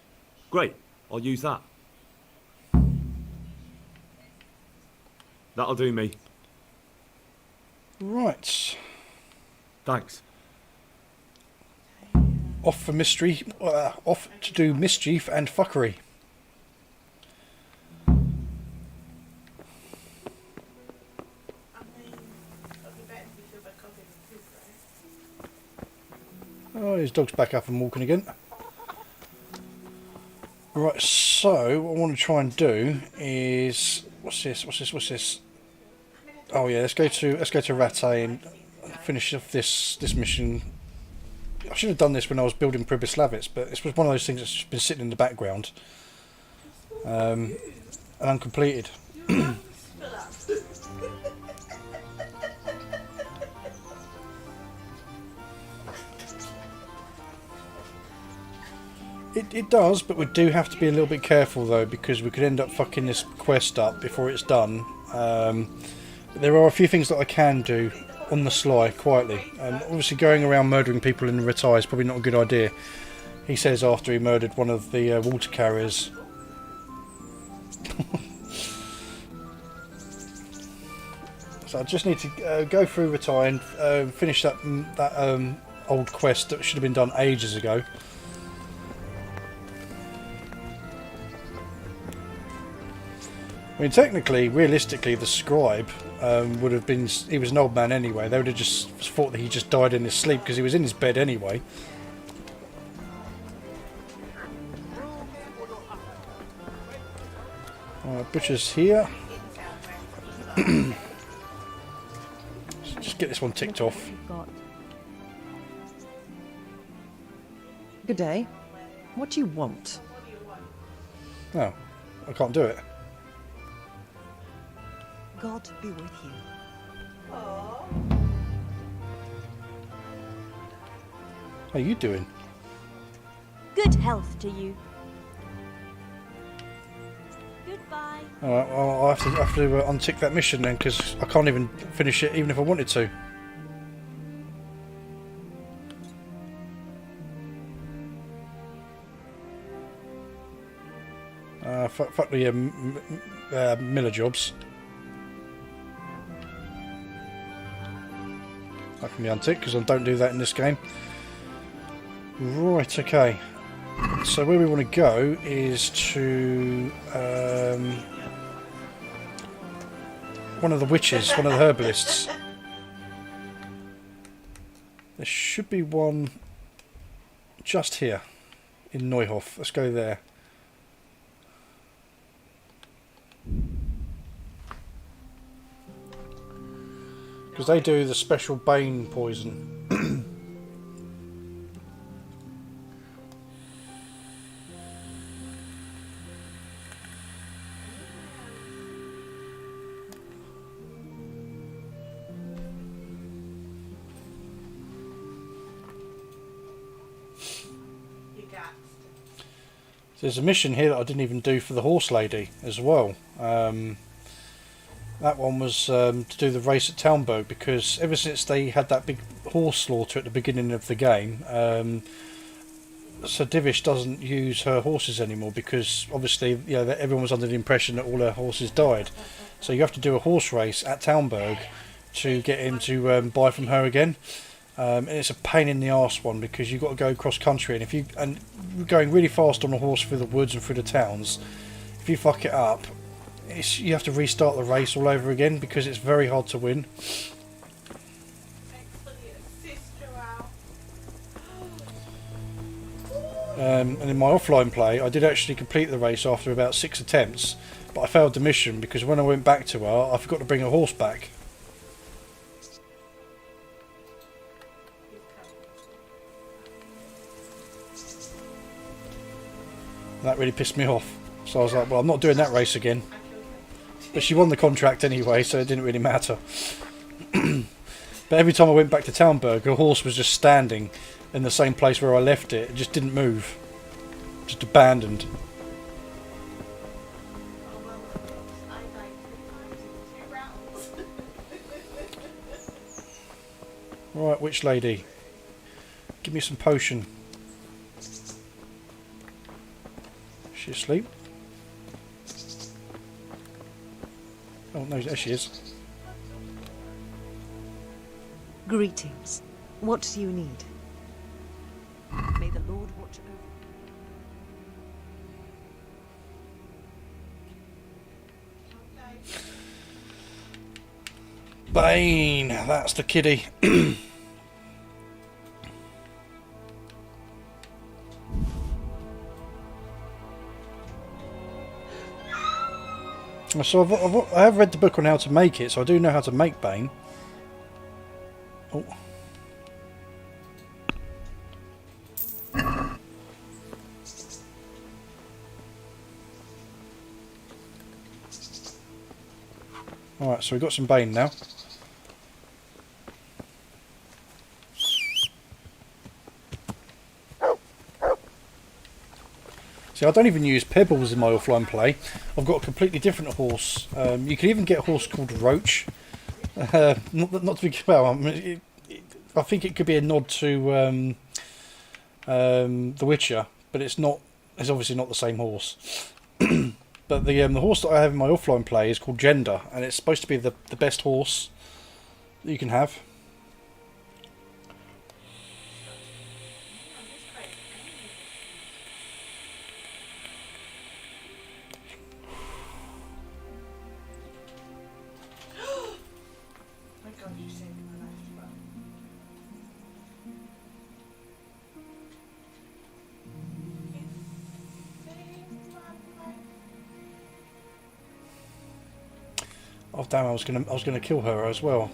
Great. I'll use that. That'll do me.
Right.
Thanks.
Off for mystery. Off to do mischief and fuckery. Oh, his dog's back up and walking again. Right, so what I want to try and do is what's this? Oh yeah, let's go to Rattay and finish off this mission. I should have done this when I was building Pribyslavitz, but this was one of those things that's just been sitting in the background and uncompleted. It does, but we do have to be a little bit careful though, because we could end up fucking this quest up before it's done. But there are a few things that I can do on the sly, quietly. Obviously going around murdering people in Rattay is probably not a good idea. He says after he murdered one of the water carriers. So I just need to go through Rattay and finish that old quest that should have been done ages ago. I mean, technically, realistically, the scribe would have been... He was an old man anyway. They would have just thought that he just died in his sleep because he was in his bed anyway. Alright, butcher's here. Just get this one ticked off.
Good day. What do you want?
No, I can't do it.
God be with you.
How are you doing?
Good health to you. Goodbye.
Alright, well, I'll have to untick that mission then, because I can't even finish it even if I wanted to. Fuck the miller jobs. That can be unticked because I don't do that in this game. Right, okay. So where we want to go is to one of the witches, one of the herbalists. There should be one just here in Neuhof. Let's go there. Because they do the special bane poison. There's a mission here that I didn't even do for the horse lady as well. That one was to do the race at Talmberg, because ever since they had that big horse slaughter at the beginning of the game, Sir Divish doesn't use her horses anymore, because obviously, you know, everyone was under the impression that all her horses died. So you have to do a horse race at Talmberg to get him to buy from her again. And it's a pain in the arse one, because you've got to go cross country, and you're going really fast on a horse through the woods and through the towns. If you fuck it up, you have to restart the race all over again, because it's very hard to win. And in my offline play, I did actually complete the race after about 6 attempts, but I failed the mission because when I went back to her, I forgot to bring a horse back. That really pissed me off. So I was like, well, I'm not doing that race again. But she won the contract anyway, so it didn't really matter. But every time I went back to Talmberg, her horse was just standing in the same place where I left it. It just didn't move. Just abandoned. Right, witch lady. Give me some potion. Is she asleep? Oh no, there she is.
Greetings. What do you need? May the Lord watch over
you. Bane, that's the kiddie. So I have read the book on how to make it, so I do know how to make Bane. Oh. Alright, so we've got some Bane now. See, I don't even use pebbles in my offline play. I've got a completely different horse. You can even get a horse called Roach. Not to be well. I think it could be a nod to The Witcher, but it's not. It's obviously not the same horse. But the horse that I have in my offline play is called Gender, and it's supposed to be the best horse that you can have. Oh damn! I was gonna kill her as well.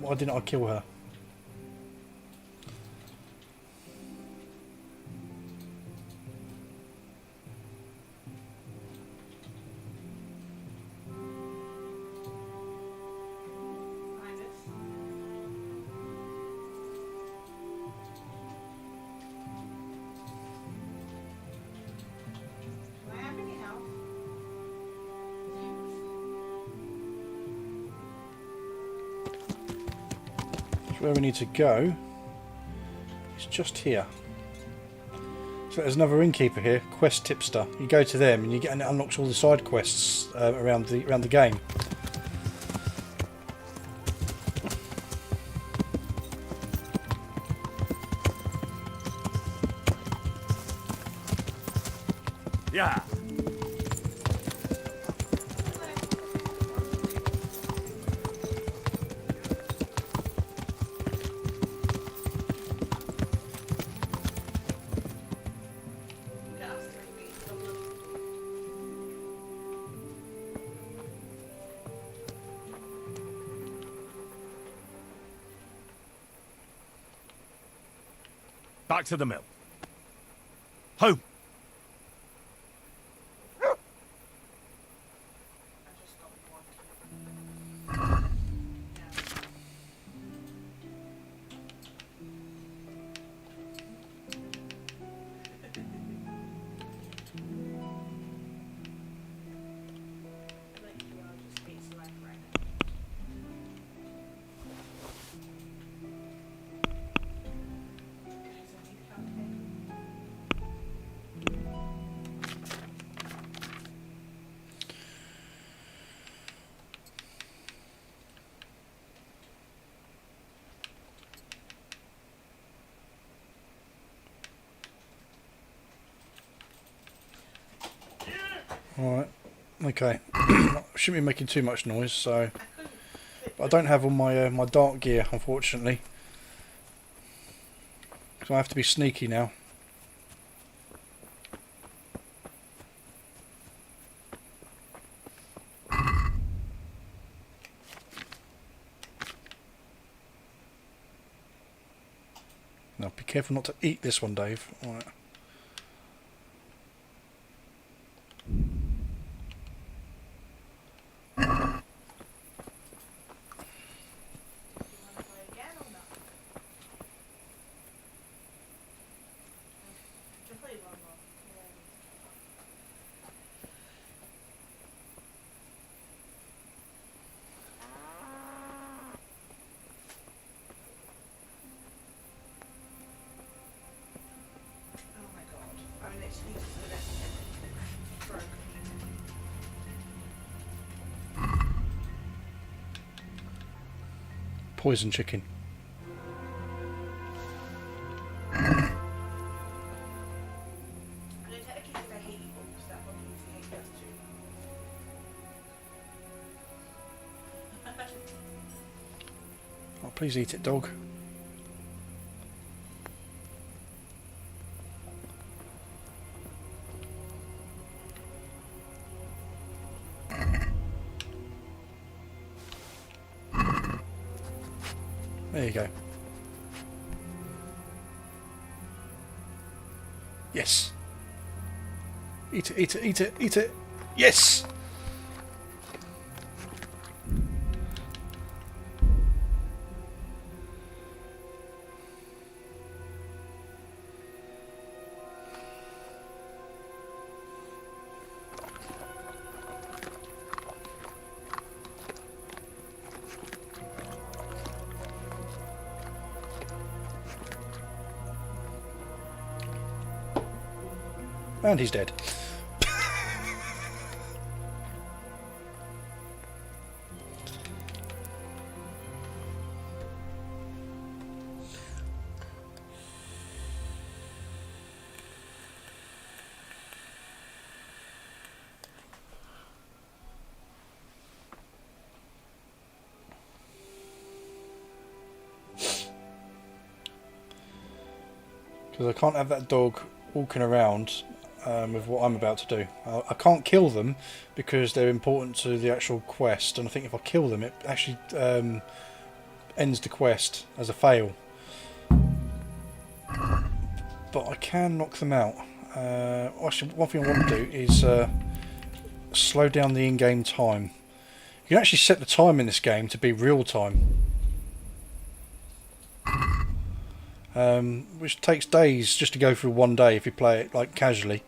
Why didn't I kill her? Where we need to go is just here. So there's another innkeeper here, Quest Tipster. You go to them and you get, and it unlocks all the side quests around the game.
Yeah. Back to the mill. Home.
Alright, okay. Shouldn't be making too much noise, so... But I don't have all my my dark gear, unfortunately. So I have to be sneaky now. Now be careful not to eat this one, Dave. Alright. Poison chicken. Oh, please eat it, dog. There you go. Yes. Eat it, eat it, eat it, eat it. Yes! And he's dead. Because I can't have that dog walking around with what I'm about to do. I can't kill them because they're important to the actual quest, and I think if I kill them it actually ends the quest as a fail. But I can knock them out. Actually, one thing I want to do is slow down the in-game time. You can actually set the time in this game to be real time. Which takes days just to go through one day if you play it like casually.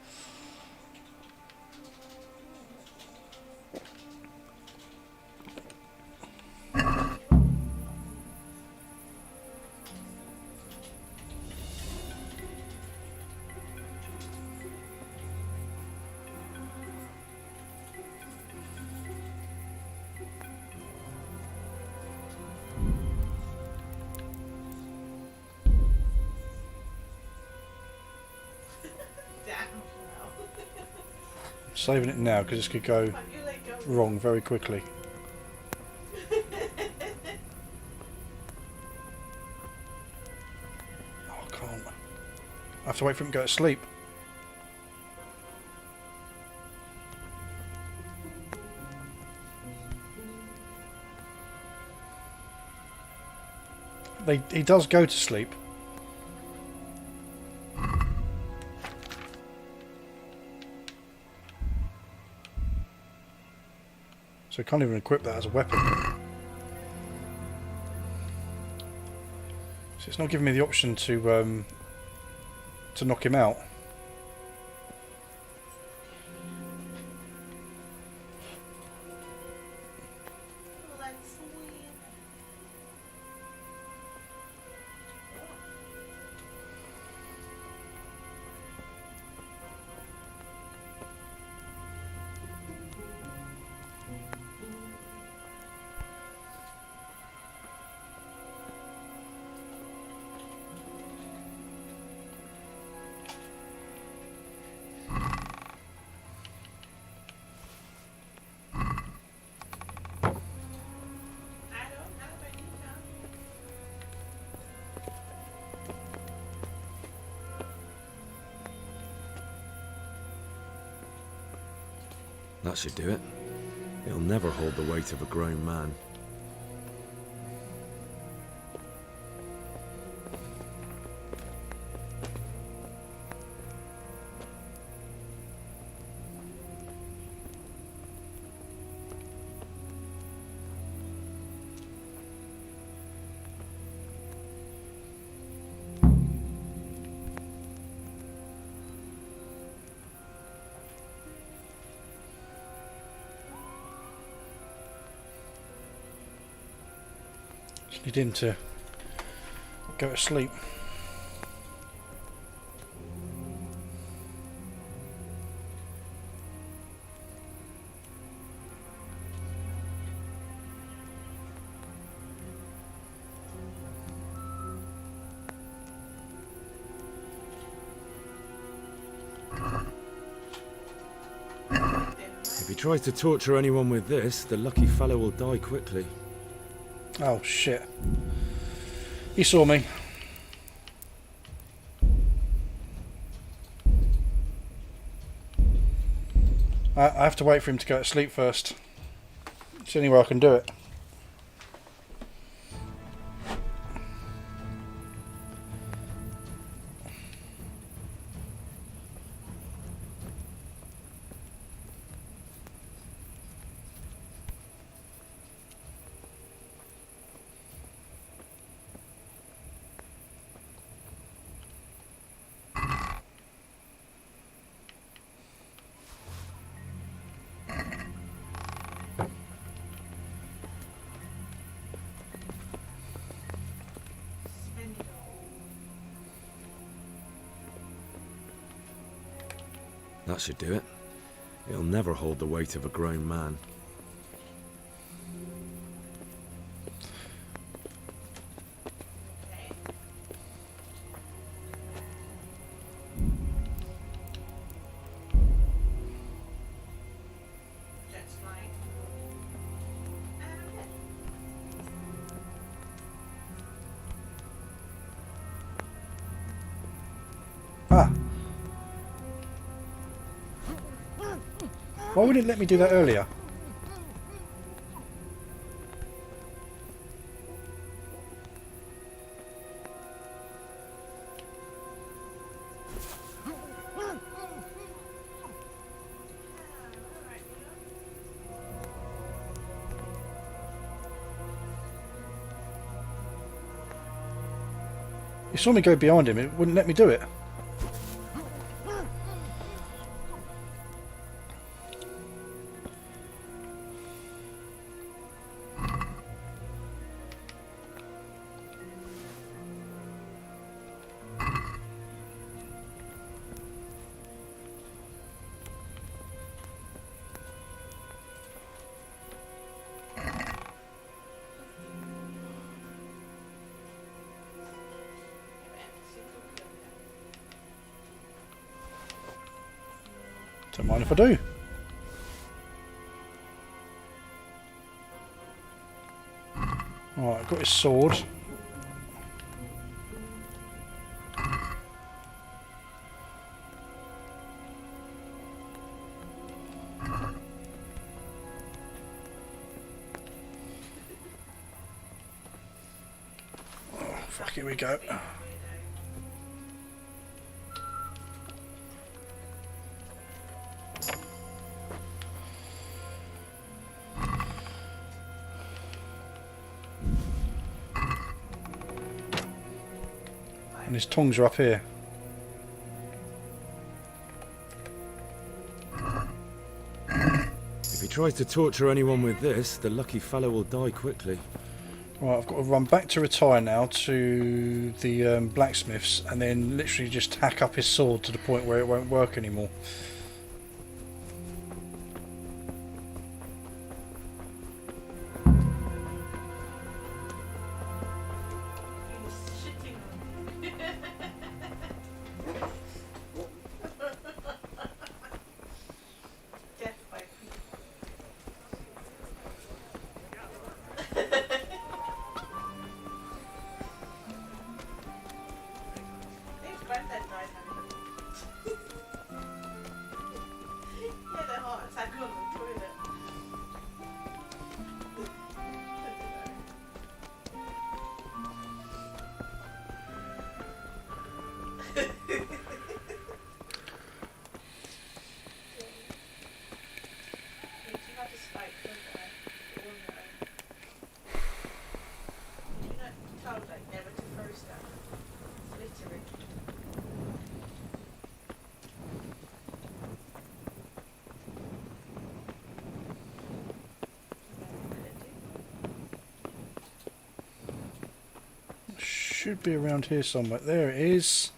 Saving it now because this could go wrong very quickly. Oh, I can't. I have to wait for him to go to sleep. He does go to sleep. So I can't even equip that as a weapon. So it's not giving me the option to knock him out.
That should do it. It'll never hold the weight of a grown man.
Just need him to go to sleep.
If he tries to torture anyone with this, the lucky fellow will die quickly.
Oh shit. He saw me. I have to wait for him to go to sleep first. It's the only way I can do it.
That should do it. It'll never hold the weight of a grown man.
Ah. Why wouldn't it let me do that earlier? You saw me go behind him, it wouldn't let me do it. Don't mind if I do. Alright, I've got his sword. Oh, fuck, here we go. And his tongs are up here.
If he tries to torture anyone with this, the lucky fellow will die quickly.
Right, I've got to run back to retire now to the blacksmith's and then literally just hack up his sword to the point where it won't work anymore. Should be around here somewhere. There it is.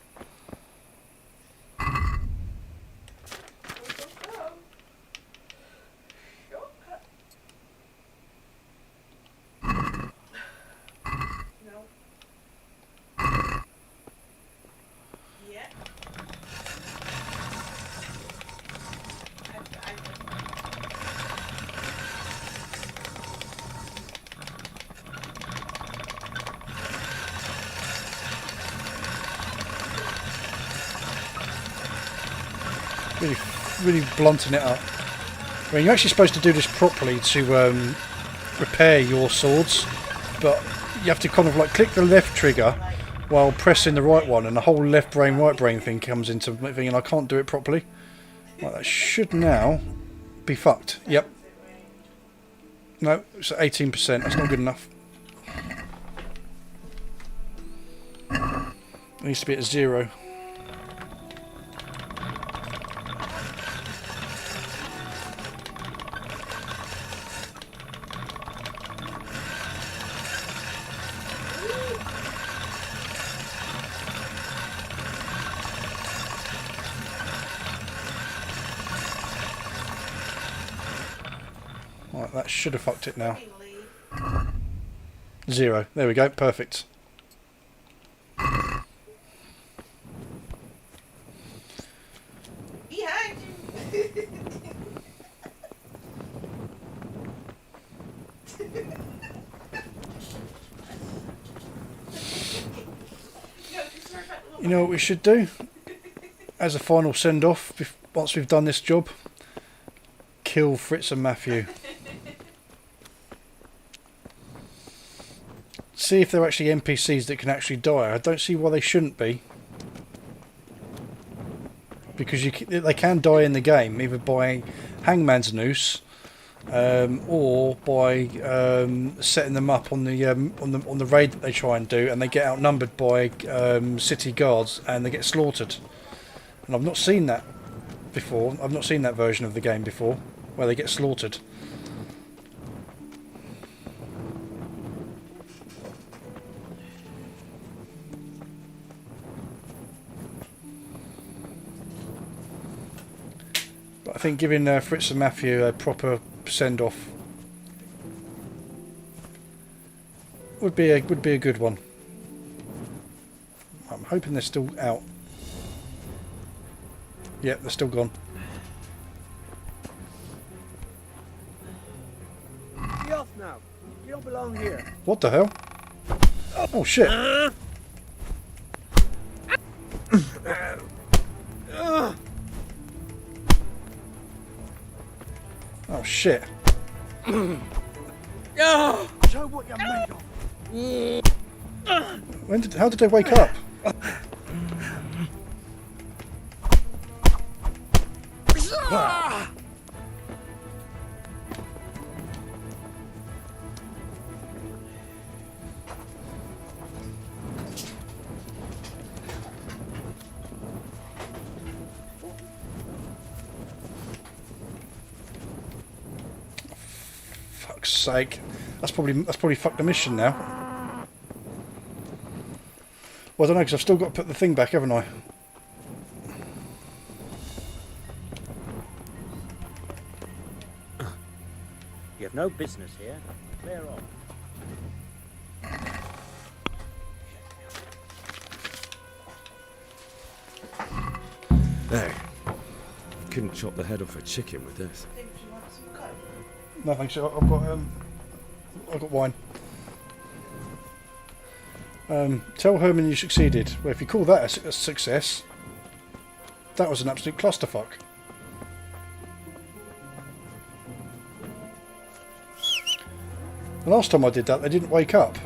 Really blunting it up. I mean, you're actually supposed to do this properly to repair your swords, but you have to kind of like click the left trigger while pressing the right one, and the whole left brain, right brain thing comes into the thing, and I can't do it properly. Right, that should now be fucked. Yep. No, it's at 18%. That's not good enough. It needs to be at 0. Right, that should have fucked it now. 0. There we go. Perfect. You know what we should do? As a final send-off, once we've done this job, kill Fritz and Matthew. See if they're actually NPCs that can actually die. I don't see why they shouldn't be. Because they can die in the game, either by hangman's noose, or by setting them up on the raid that they try and do, and they get outnumbered by city guards and they get slaughtered. And I've not seen that before. I've not seen that version of the game before, where they get slaughtered. But I think giving Fritz and Matthew a proper send-off would be a good one. I'm hoping they're still out. Yep, they're still gone.
Be off now. You don't belong here.
What the hell? Oh shit! Oh shit!
Show what you're made of.
How did they wake up? fuck's sake. That's probably fucked the mission now. Well, I don't know, because I've still got to put the thing back, haven't I?
You have no business here. Clear off.
There. Couldn't chop the head off a chicken with this.
No, thanks. I've got wine. Tell Herman you succeeded. Well, if you call that a success, that was an absolute clusterfuck. The last time I did that, they didn't wake up.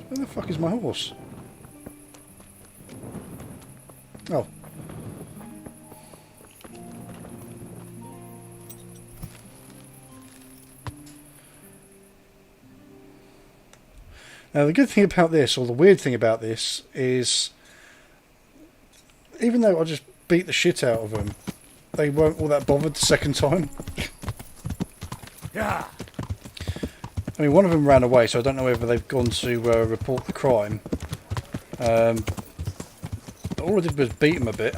Where the fuck is my horse? Oh. Now the good thing about this, or the weird thing about this, is even though I just beat the shit out of them, they weren't all that bothered the second time.
Yeah.
I mean, one of them ran away, so I don't know whether they've gone to report the crime. All I did was beat him a bit.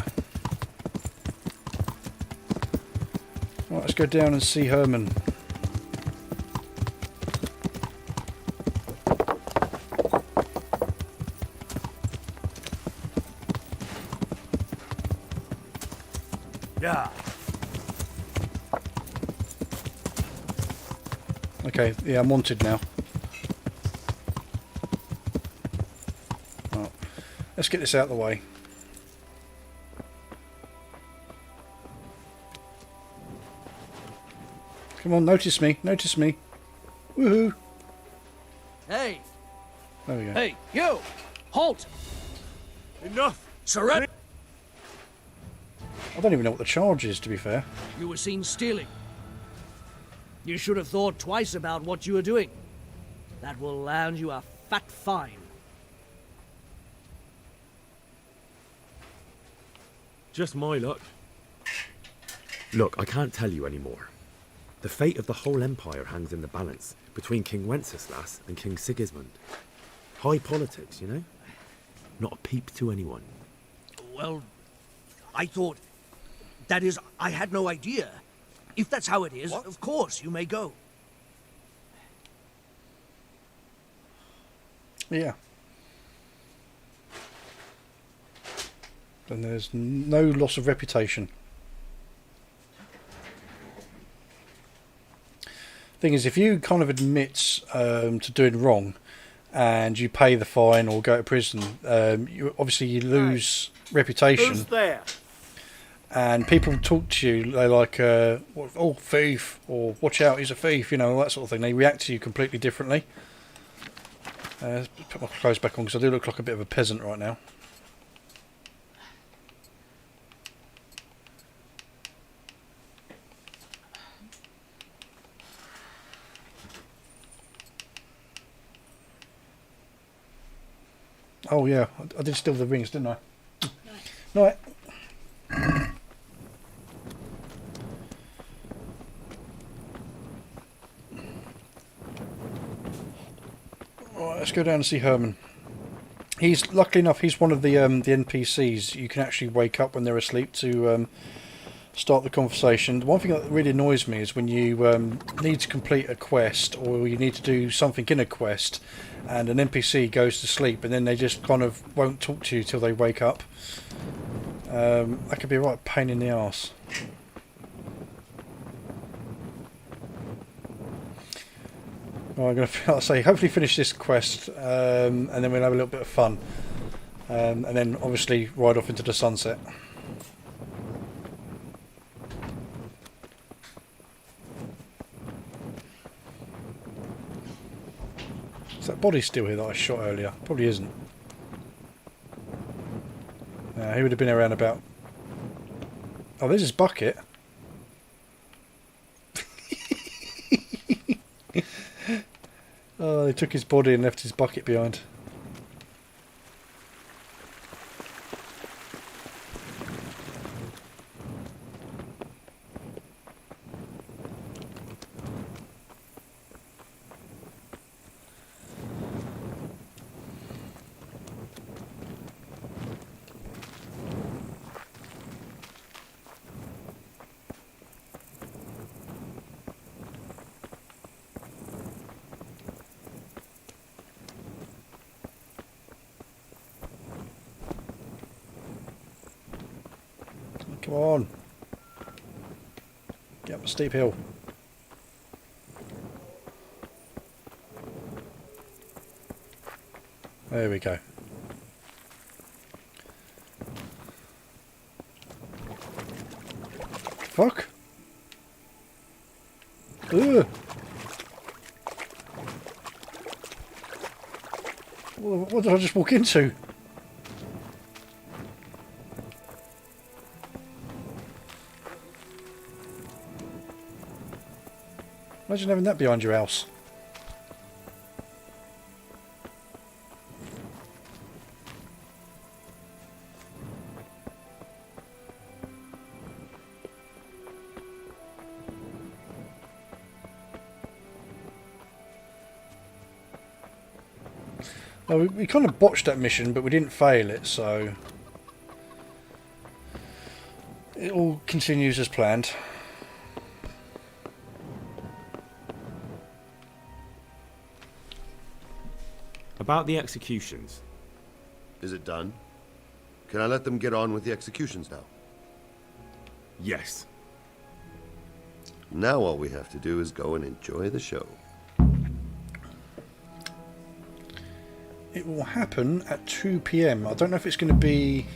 Right, let's go down and see Herman.
Yeah.
Okay, yeah, I'm wanted now. Right, let's get this out of the way. Come on, notice me, notice me. Woohoo!
Hey!
There we go.
Hey, you! Halt!
Enough!
Surrender!
I don't even know what the charge is, to be fair.
You were seen stealing. You should have thought twice about what you were doing. That will land you a fat fine.
Just my luck. Look, I can't tell you anymore. The fate of the whole empire hangs in the balance between King Wenceslas and King Sigismund. High politics, you know? Not a peep to anyone.
Well, I thought... That is, I had no idea. If that's how it is, of course, you may go.
Yeah. Then there's no loss of reputation. Thing is, if you kind of admit to doing wrong and you pay the fine or go to prison, you lose reputation.
Who's there?
And people talk to you, they're like, oh, thief, or watch out, he's a thief, you know, all that sort of thing. They react to you completely differently. Let's put my clothes back on because I do look like a bit of a peasant right now. Oh yeah, I did steal the rings, didn't I? Night. Right, let's go down and see Herman. He's luckily enough, he's one of the NPCs. You can actually wake up when they're asleep to start the conversation. The one thing that really annoys me is when you need to complete a quest or you need to do something in a quest and an NPC goes to sleep and then they just kind of won't talk to you till they wake up. That could be a right pain in the arse. Well, I'm going to, like I say, hopefully finish this quest and then we'll have a little bit of fun. And then obviously ride off into the sunset. Is that that body still here that I shot earlier? Probably isn't. He would have been around about... Oh, there's his bucket. Oh, they took his body and left his bucket behind. Come on. Get up a steep hill. There we go. Fuck. Ugh. What did I just walk into? Imagine having that behind your house. Well, we kind of botched that mission, but we didn't fail it, so it all continues as planned.
About the executions.
Is it done? Can I let them get on with the executions now?
Yes.
Now all we have to do is go and enjoy the show.
It will happen at 2 PM. I don't know if it's going to be...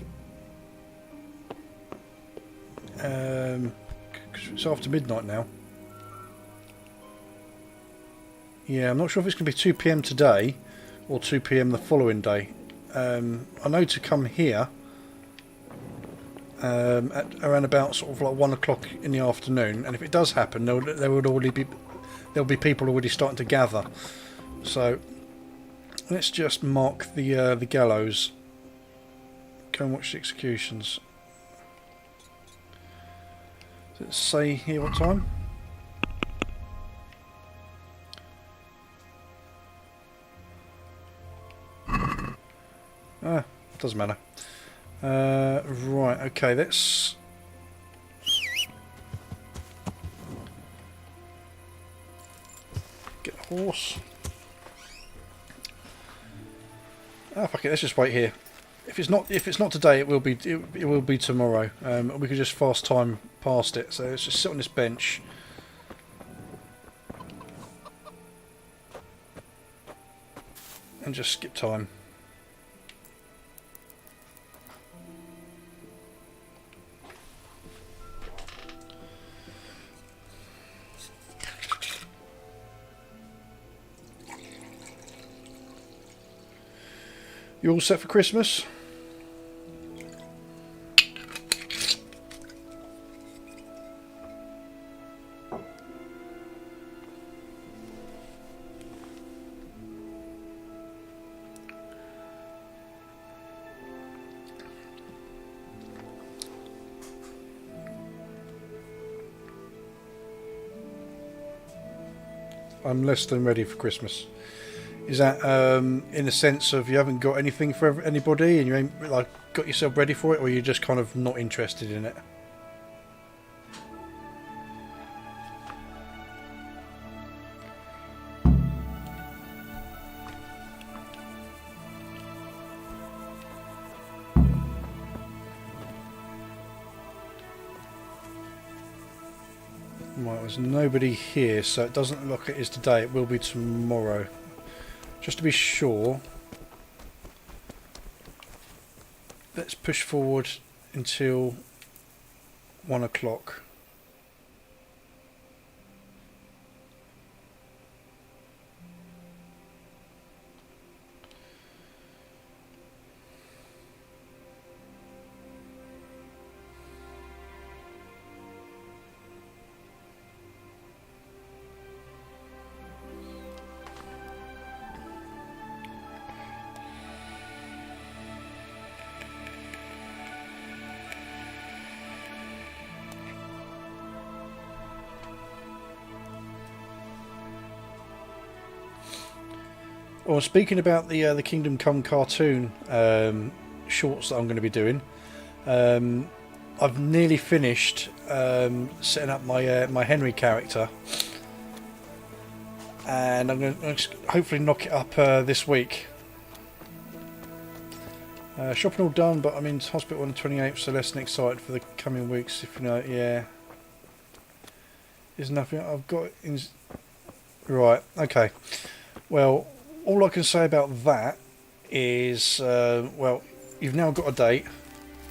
'cause it's after midnight now. Yeah, I'm not sure if it's going to be 2 PM today or 2 PM the following day. I know to come here at around about sort of like 1 o'clock in the afternoon, and if it does happen, there'll be people already starting to gather. So let's just mark the gallows. Go and watch the executions. Does it say here what time? Doesn't matter. Right, okay, let's... get a horse. Ah, fuck it, let's just wait here. If it's not today, it will be tomorrow. We could just fast time past it. So let's just sit on this bench. And just skip time. You all set for Christmas? I'm less than ready for Christmas. Is that in the sense of you haven't got anything for anybody and you ain't like got yourself ready for it, or you're just kind of not interested in it? Right, there's nobody here, so it doesn't look like it is today. It will be tomorrow. Just to be sure, let's push forward until 1 o'clock. Well, speaking about the Kingdom Come cartoon shorts that I'm going to be doing, I've nearly finished setting up my Henry character, and I'm going to hopefully knock it up this week. Shopping all done, but I'm in hospital on the 28th, so less than excited for the coming weeks. If you know, yeah, there's nothing I've got in. Right, okay. Well, all I can say about that is, well, you've now got a date.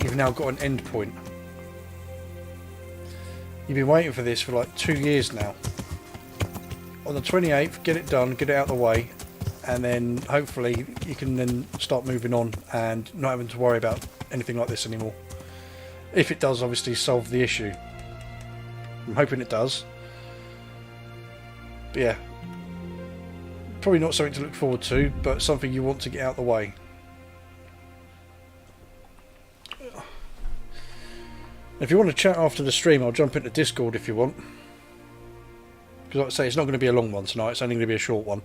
You've now got an end point. You've been waiting for this for like 2 years now. On the 28th, get it done, get it out of the way, and then hopefully you can then start moving on and not having to worry about anything like this anymore. If it does, obviously, solve the issue. I'm hoping it does. But yeah, probably not something to look forward to, but something you want to get out of the way. If you want to chat after the stream, I'll jump into Discord if you want. Because like I say, it's not going to be a long one tonight, it's only going to be a short one.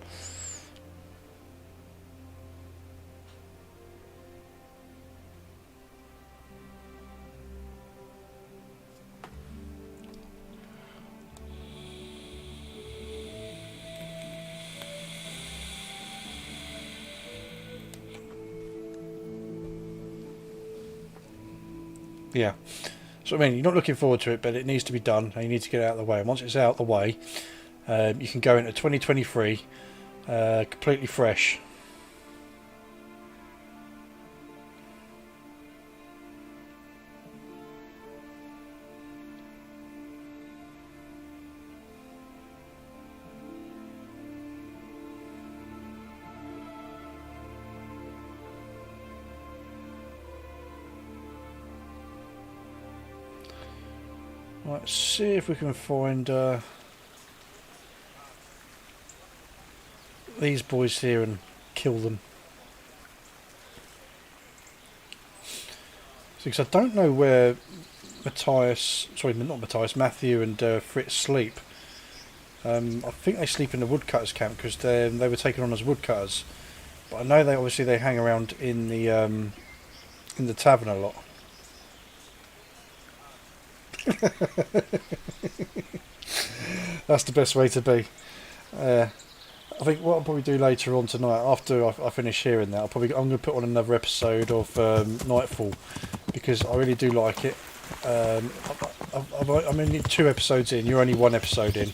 Yeah. So I mean, you're not looking forward to it, but it needs to be done, and you need to get it out of the way. And once it's out of the way, you can go into 2023 completely fresh. Let's see if we can find these boys here and kill them. Because I don't know where Matthew and Fritz sleep. I think they sleep in the woodcutters camp because they were taken on as woodcutters. But I know they hang around in the tavern a lot. That's the best way to be. I think what I'll probably do later on tonight, after I finish hearing that, I'm going to put on another episode of Nightfall, because I really do like it. I'm only 2 episodes in. You're only 1 episode in,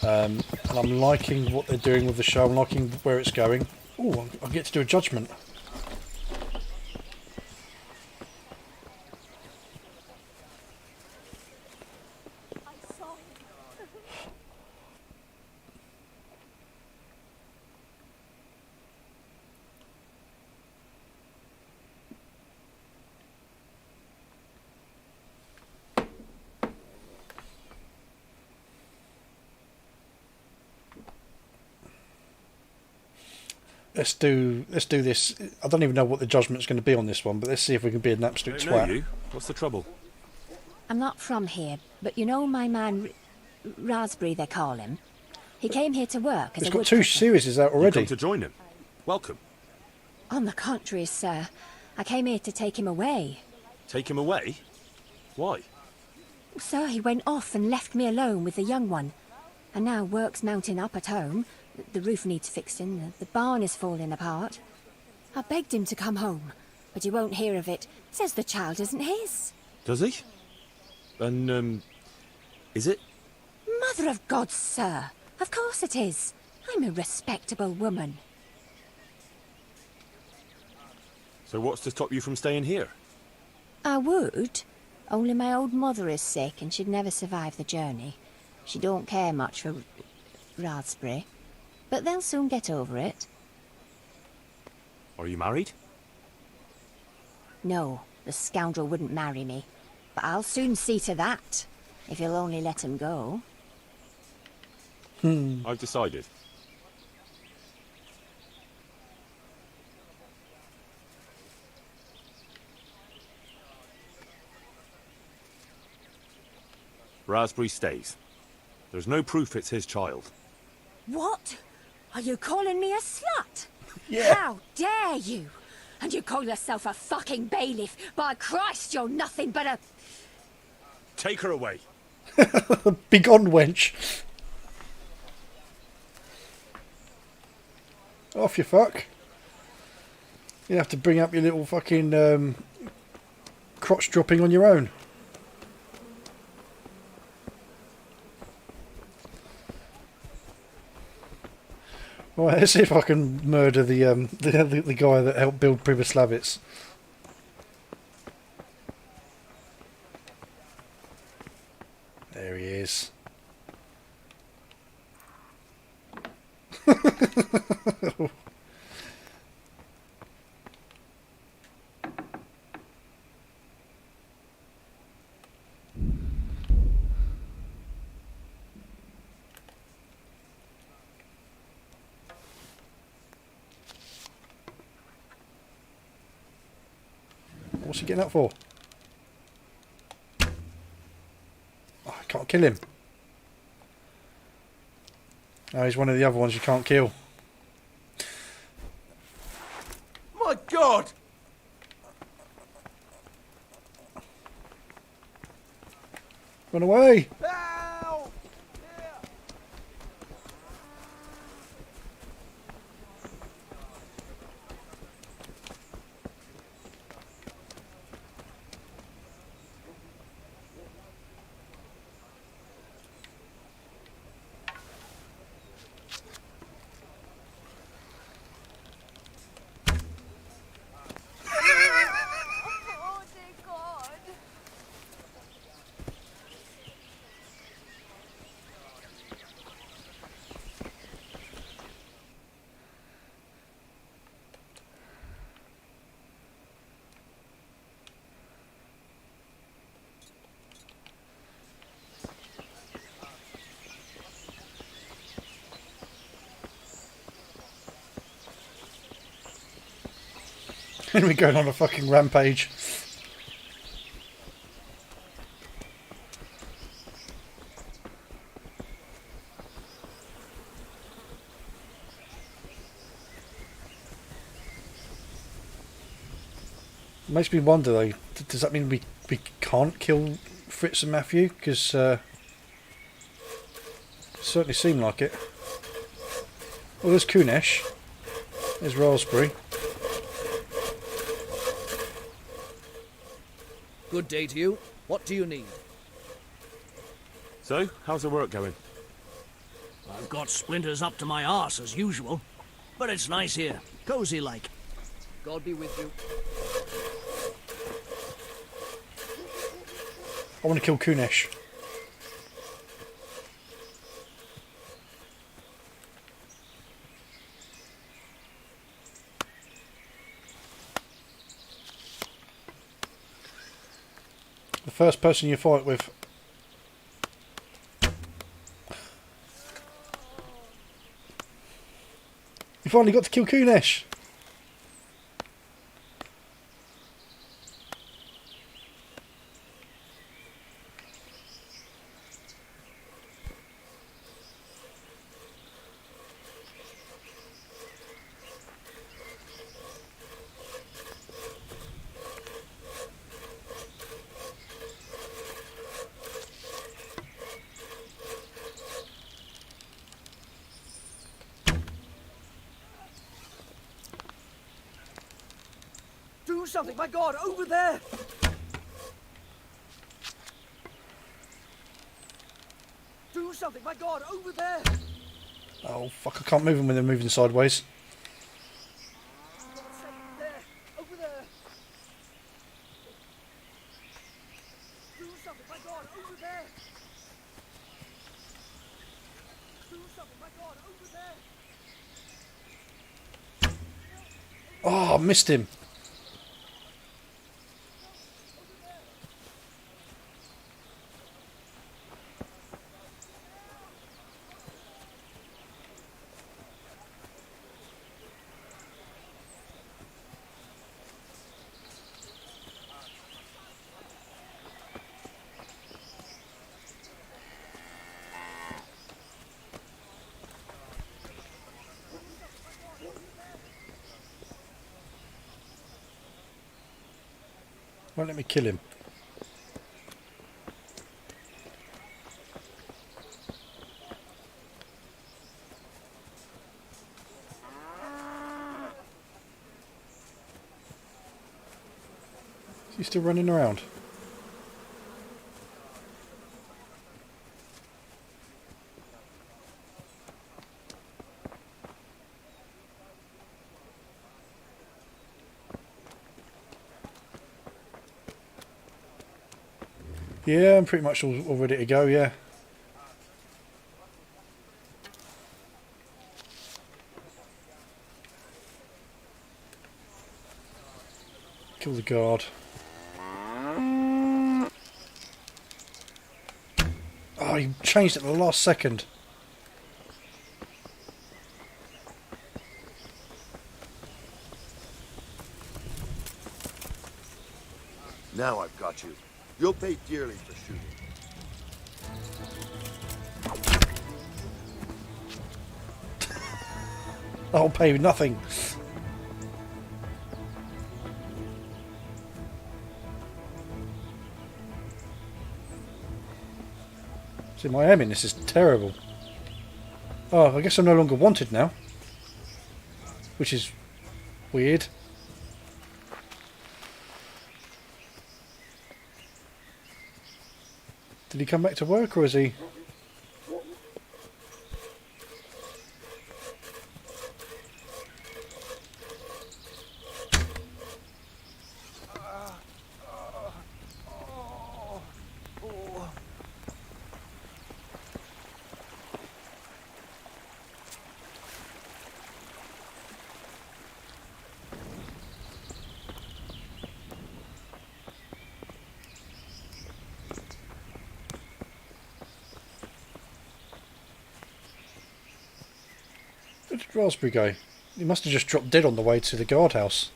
and I'm liking what they're doing with the show. I'm liking where it's going. Oh, I get to do a judgment. Let's do this. I don't even know what the judgment's going to be on this one, but let's see if we can be an absolute twat.
You? What's the trouble?
I'm not from here, but you know my man Raspberry, they call him. He came here to work as
It's
a
got 2 series out already.
You come to join him. Welcome.
On the contrary, sir. I came here to take him away.
Take him away? Why?
Sir, he went off and left me alone with the young one. And now work's mounting up at home. The roof needs fixing. The barn is falling apart. I begged him to come home, but he won't hear of it. Says the child isn't his.
Does he? And, is it?
Mother of God, sir. Of course it is. I'm a respectable woman.
So what's to stop you from staying here?
I would. Only my old mother is sick and she'd never survive the journey. She don't care much for Raspberry. But they'll soon get over it.
Are you married?
No, the scoundrel wouldn't marry me. But I'll soon see to that, if you'll only let him go.
I've decided. Raspberry stays. There's no proof it's his child.
What? Are you calling me a slut?
Yeah.
How dare you? And you call yourself a fucking bailiff? By Christ, you're nothing but a...
Take her away.
Begone, wench. Off you fuck. You have to bring up your little fucking crotch dropping on your own. Right, let's see if I can murder the the guy that helped build Pribyslavitz. There he is. What's he getting up for? Oh, I can't kill him. Oh, he's one of the other ones you can't kill.
My God!
Run away! And we're going on a fucking rampage. Makes me wonder though, does that mean we can't kill Fritz and Matthew? Because certainly seem like it. Well, there's Kunesh. There's Raspberry.
Good day to you. What do you need?
So, how's the work going?
I've got splinters up to my arse as usual, but it's nice here, cozy like. God be with you.
I want to kill Kunesh. The first person you fight with. You finally got to kill Kunesh.
Do something, my God, over there! Do something, my God, over there!
Oh fuck, I can't move them when they're moving sideways.
There, over there! Do something, my God, over there! Do something, my God, over there!
Oh, I missed him. Won't let me kill him. Is he still running around? Yeah, I'm pretty much all ready to go, yeah. Kill the guard. Oh, he changed it at the last second.
Now I've got you. You'll pay dearly for shooting.
I'll pay you nothing. See, my aim in this is terrible. Oh, I guess I'm no longer wanted now. Which is weird. Did he come back to work, or is he... Where did Raspberry go? He must have just dropped dead on the way to the guardhouse.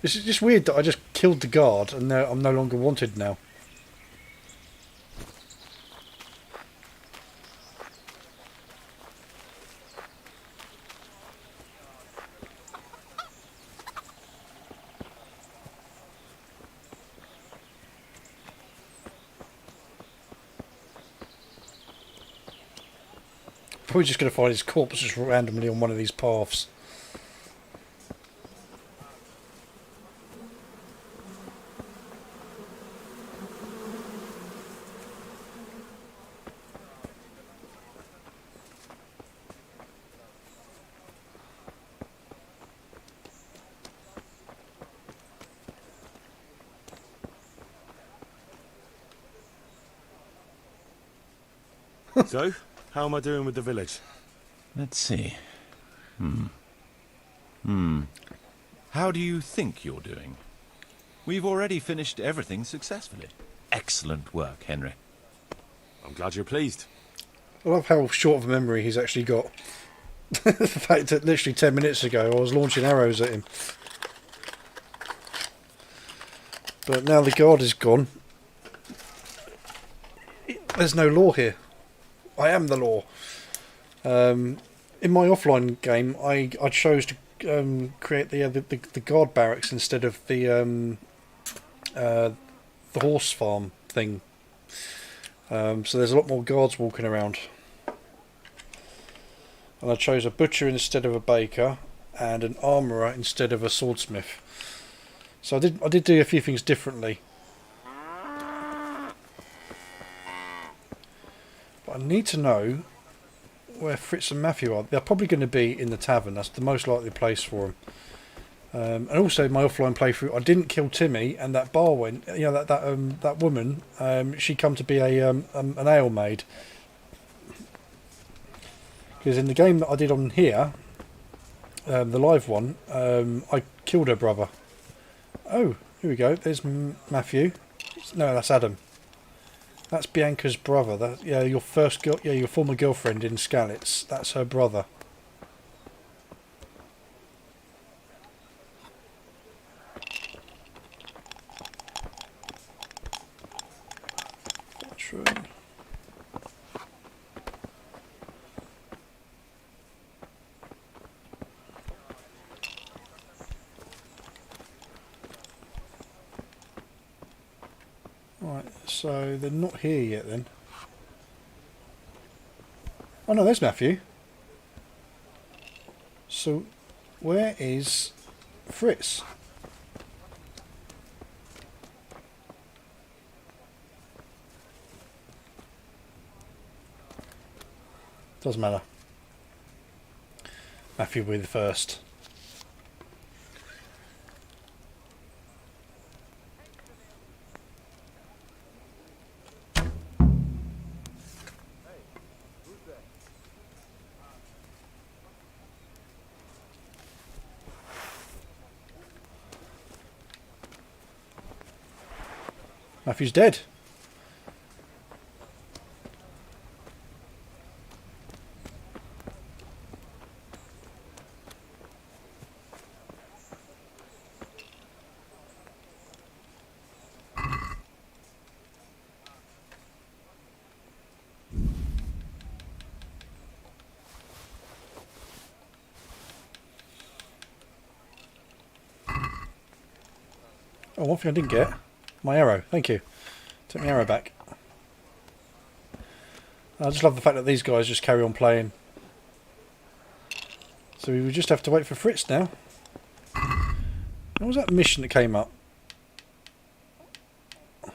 This is just weird that I just killed the guard and now I'm no longer wanted now. Probably just going to find his corpse just randomly on one of these paths.
So, how am I doing with the village?
Let's see. How do you think you're doing? We've already finished everything successfully. Excellent work, Henry.
I'm glad you're pleased.
I love how short of a memory he's actually got. The fact that literally 10 minutes ago I was launching arrows at him. But now the guard is gone. There's no law here. I am the law. In my offline game, I chose to create the guard barracks instead of the horse farm thing. So there's a lot more guards walking around. And I chose a butcher instead of a baker, and an armourer instead of a swordsmith. So I did do a few things differently. But I need to know where Fritz and Matthew are. They're probably going to be in the tavern. That's the most likely place for them. And also, my offline playthrough, I didn't kill Timmy, and that bar went. You know, that woman. She come to be an ale maid. Because in the game that I did on here, the live one, I killed her brother. Oh, here we go. There's Matthew. No, that's Adam. That's Bianca's brother. Yeah, your former girlfriend in Skalitz. That's her brother. True. Right, so they're not here yet then. Oh no, there's Matthew. So, where is Fritz? Doesn't matter. Matthew will be the first. Matthew's dead. Oh, one thing I didn't get. My arrow. Thank you. Take my arrow back. I just love the fact that these guys just carry on playing. So we would just have to wait for Fritz now. What was that mission that came up? I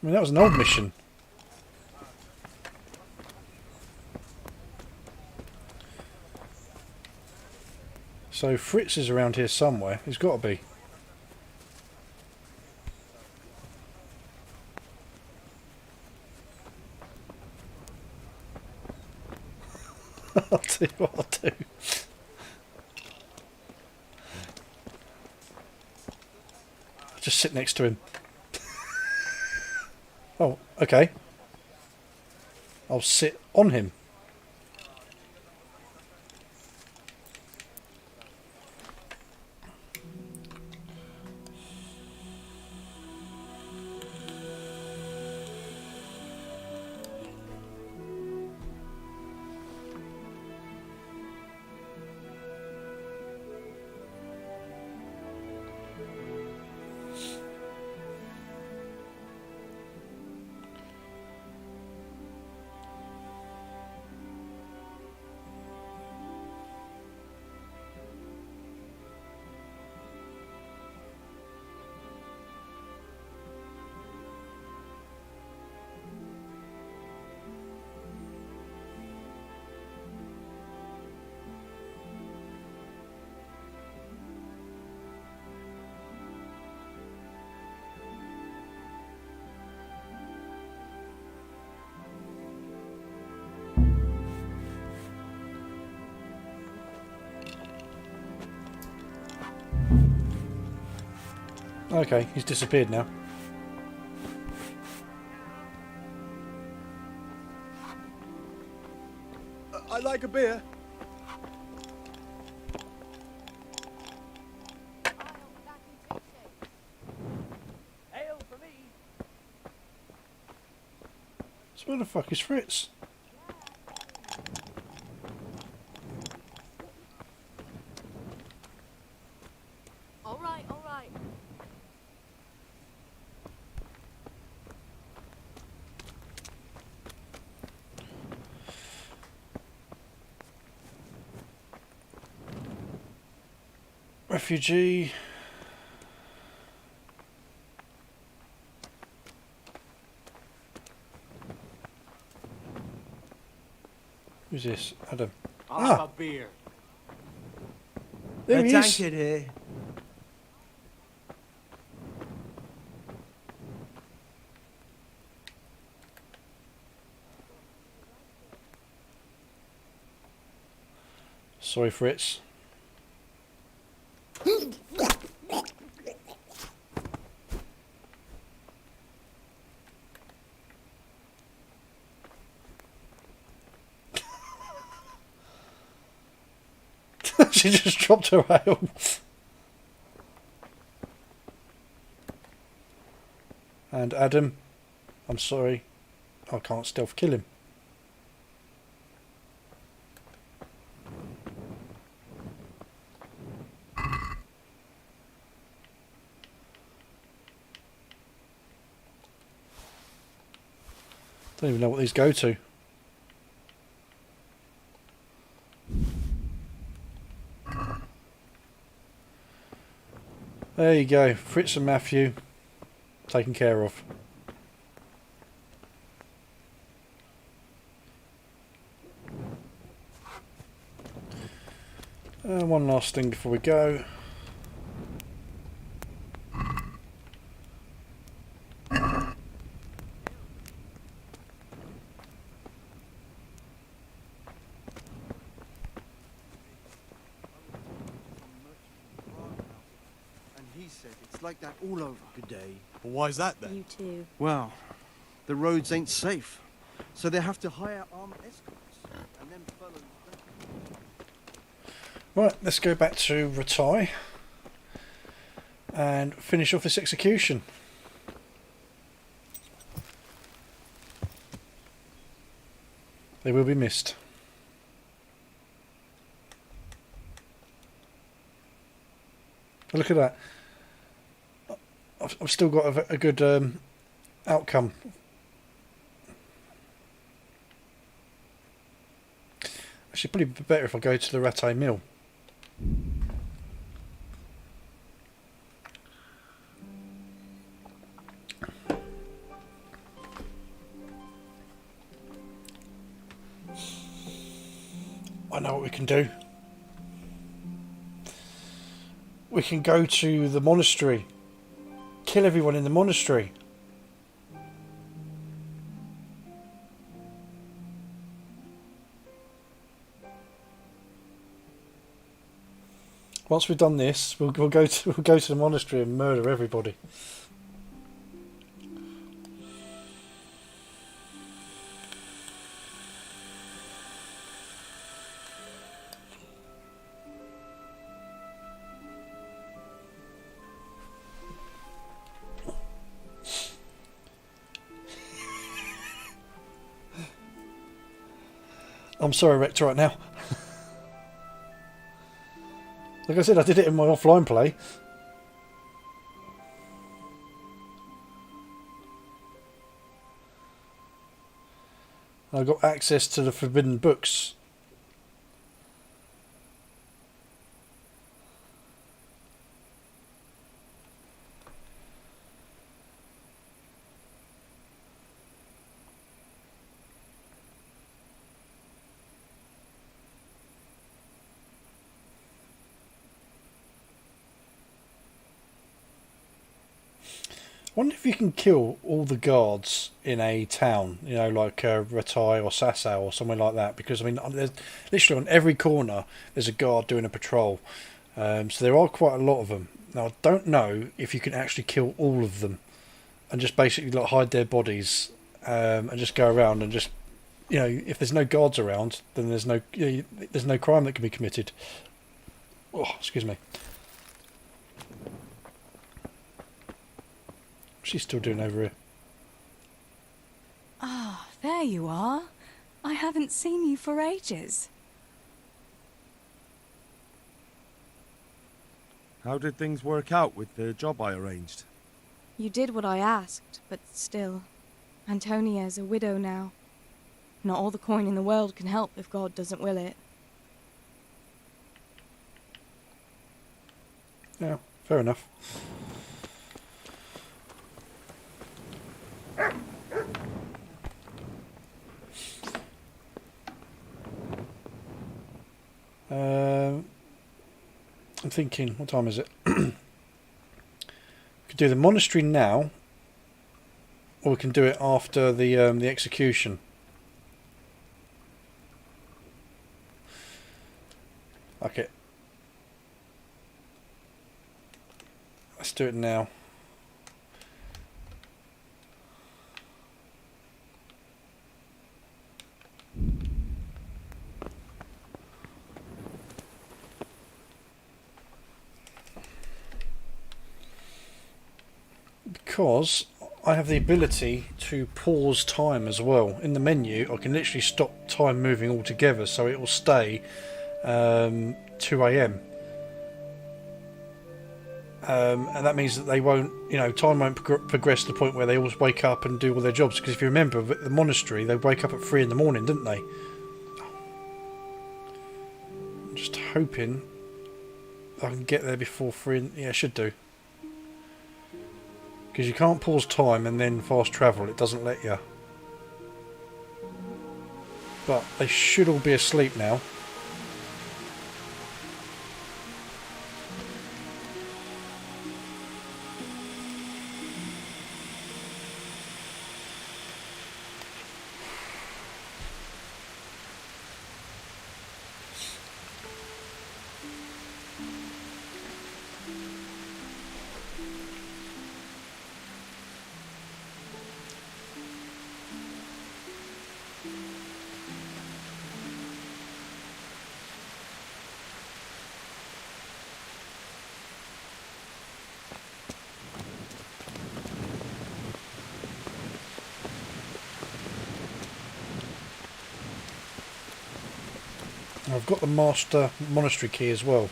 mean, that was an old mission. So Fritz is around here somewhere. He's got to be. I'll tell you what I'll do. I'll just sit next to him. Oh, okay. I'll sit on him. Okay, he's disappeared now.
I'd like a beer.
Ale for me.
So where the fuck is Fritz?
All right, all right.
Refugee. Who's this? Adam.
I'll have a beer.
There he is.
Tankard here.
Sorry, Fritz. She just dropped her ale. And Adam, I'm sorry, I can't stealth kill him. Don't even know what these go to. There you go, Fritz and Matthew taken care of. One last thing before we go.
It's like that all over.
Good day.
Well, why is that then?
You too.
Well, the roads ain't safe, so they have to hire armed escorts and then fellows.
Right, let's go back to Ratai and finish off this execution. They will be missed. Look at that. I've still got a good outcome. Actually, probably be better if I go to the Rattay Mill. I know what we can do. We can go to the monastery. Kill everyone in the monastery. Once we've done this, we'll go to the monastery and murder everybody. I'm sorry, Rector, right now. Like I said, I did it in my offline play. I got access to the forbidden books. I wonder if you can kill all the guards in a town, you know, like Ratai or Sasau or somewhere like that, because I mean, there's literally on every corner there's a guard doing a patrol, so there are quite a lot of them. Now I don't know if you can actually kill all of them and just basically like hide their bodies and just go around and just, you know, if there's no guards around, then there's no crime that can be committed. Oh, excuse me. She's still doing over here.
Ah, there you are. I haven't seen you for ages.
How did things work out with the job I arranged?
You did what I asked, but still. Antonia's a widow now. Not all the coin in the world can help if God doesn't will it.
Yeah, fair enough. I'm thinking, what time is it? We could do the monastery now, or we can do it after the execution. Okay. Let's do it now. Because I have the ability to pause time as well. In the menu, I can literally stop time moving altogether, so it will stay 2 AM. And that means that they won't, time won't progress to the point where they always wake up and do all their jobs. Because if you remember, at the monastery, they wake up at 3 in the morning, didn't they? I'm just hoping I can get there before 3. Yeah, I should do. Because you can't pause time and then fast travel. It doesn't let you. But they should all be asleep now. I've got the master monastery key as well.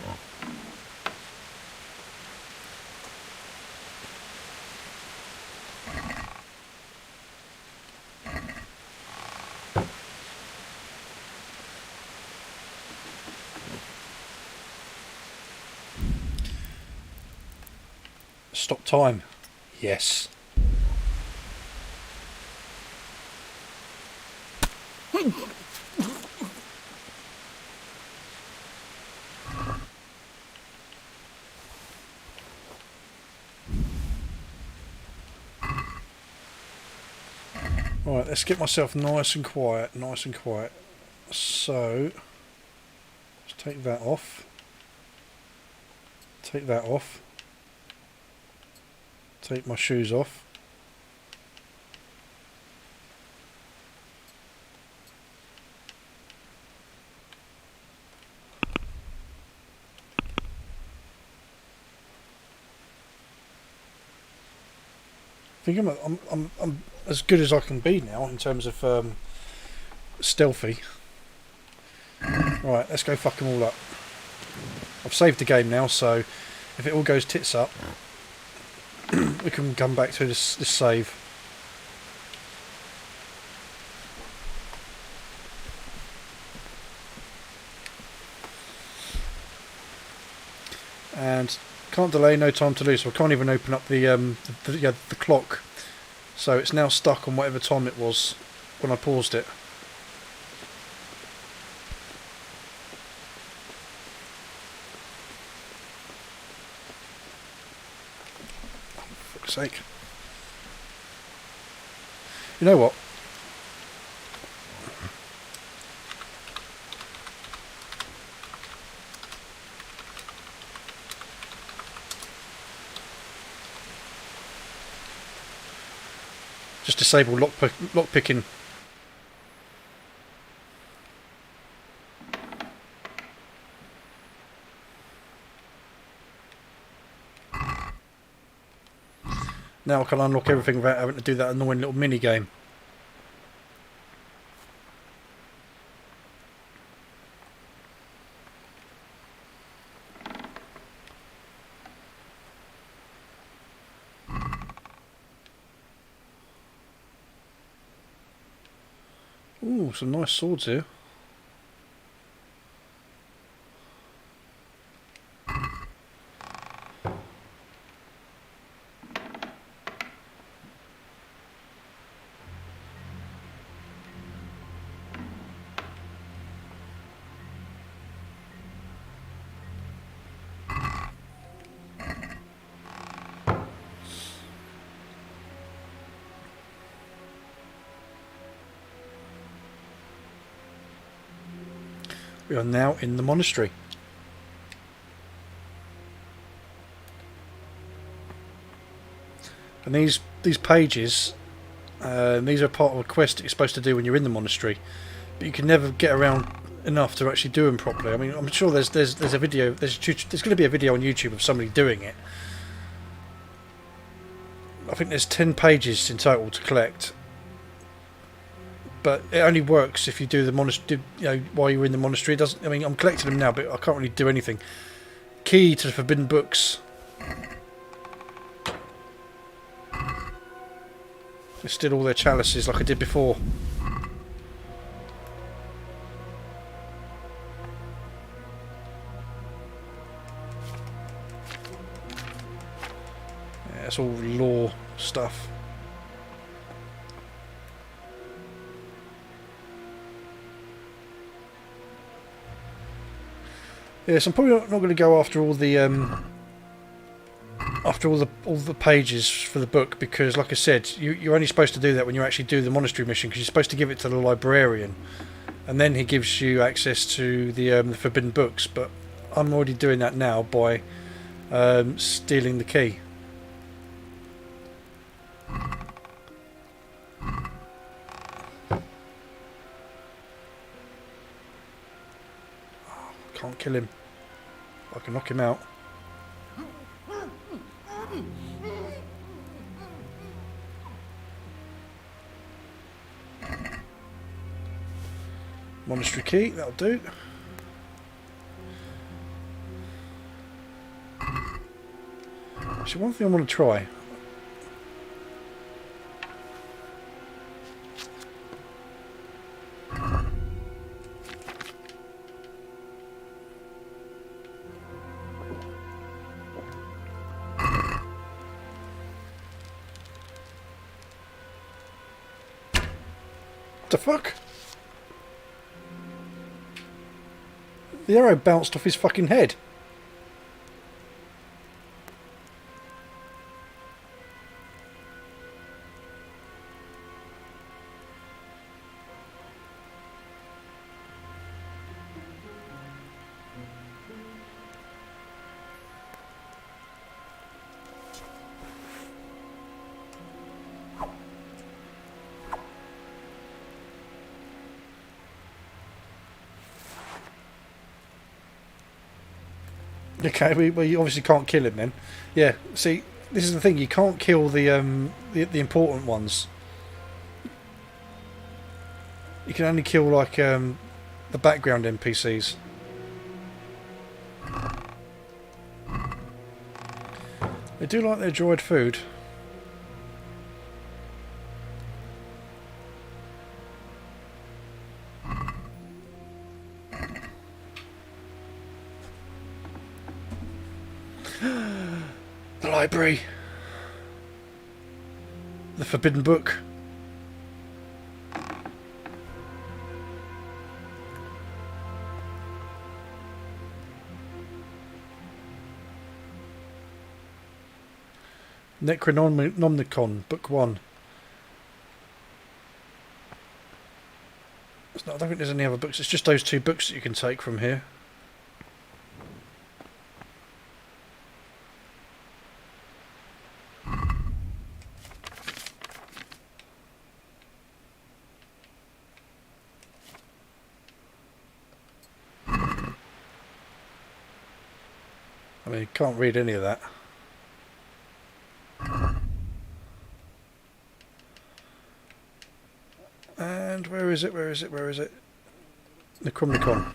Stop time. Yes. Right, let's get myself nice and quiet, So, let's take that off. Take that off. Take my shoes off. I think I'm as good as I can be now in terms of stealthy. Right, let's go fuck them all up. I've saved the game now, so if it all goes tits up, we can come back to this save. And can't delay, no time to lose. So I can't even open up the clock. So it's now stuck on whatever time it was when I paused it. For fuck's sake. You know what? Just disable lock picking. Now I can unlock everything without having to do that annoying little mini game. Ooh, some nice swords here. We are now in the monastery. And these pages, these are part of a quest that you're supposed to do when you're in the monastery, but you can never get around enough to actually do them properly. I mean, I'm sure there's a video, there's going to be a video on YouTube of somebody doing it. I think there's 10 pages in total to collect. But it only works if you do the monastery, while you're in the monastery. It doesn't. I mean, I'm collecting them now, but I can't really do anything. Key to the forbidden books. Still all their chalices like I did before. Yeah, it's all lore stuff. Yes, I'm probably not going to go after all the all the pages for the book, because, like I said, you're only supposed to do that when you actually do the monastery mission, because you're supposed to give it to the librarian, and then he gives you access to the forbidden books. But I'm already doing that now by stealing the key. Can't kill him. I can knock him out. Monastery key, that'll do. Actually, one thing I want to try. What the fuck? The arrow bounced off his fucking head. Okay, well, you obviously can't kill him then. Yeah, see, this is the thing, you can't kill the important ones. You can only kill, like, the background NPCs. They do like their dried food. The library. The forbidden book. Necronomicon, Book 1. I don't think there's any other books, it's just those two books that you can take from here. I mean, you can't read any of that. And where is it? Where is it? Where is it? Necronomicon.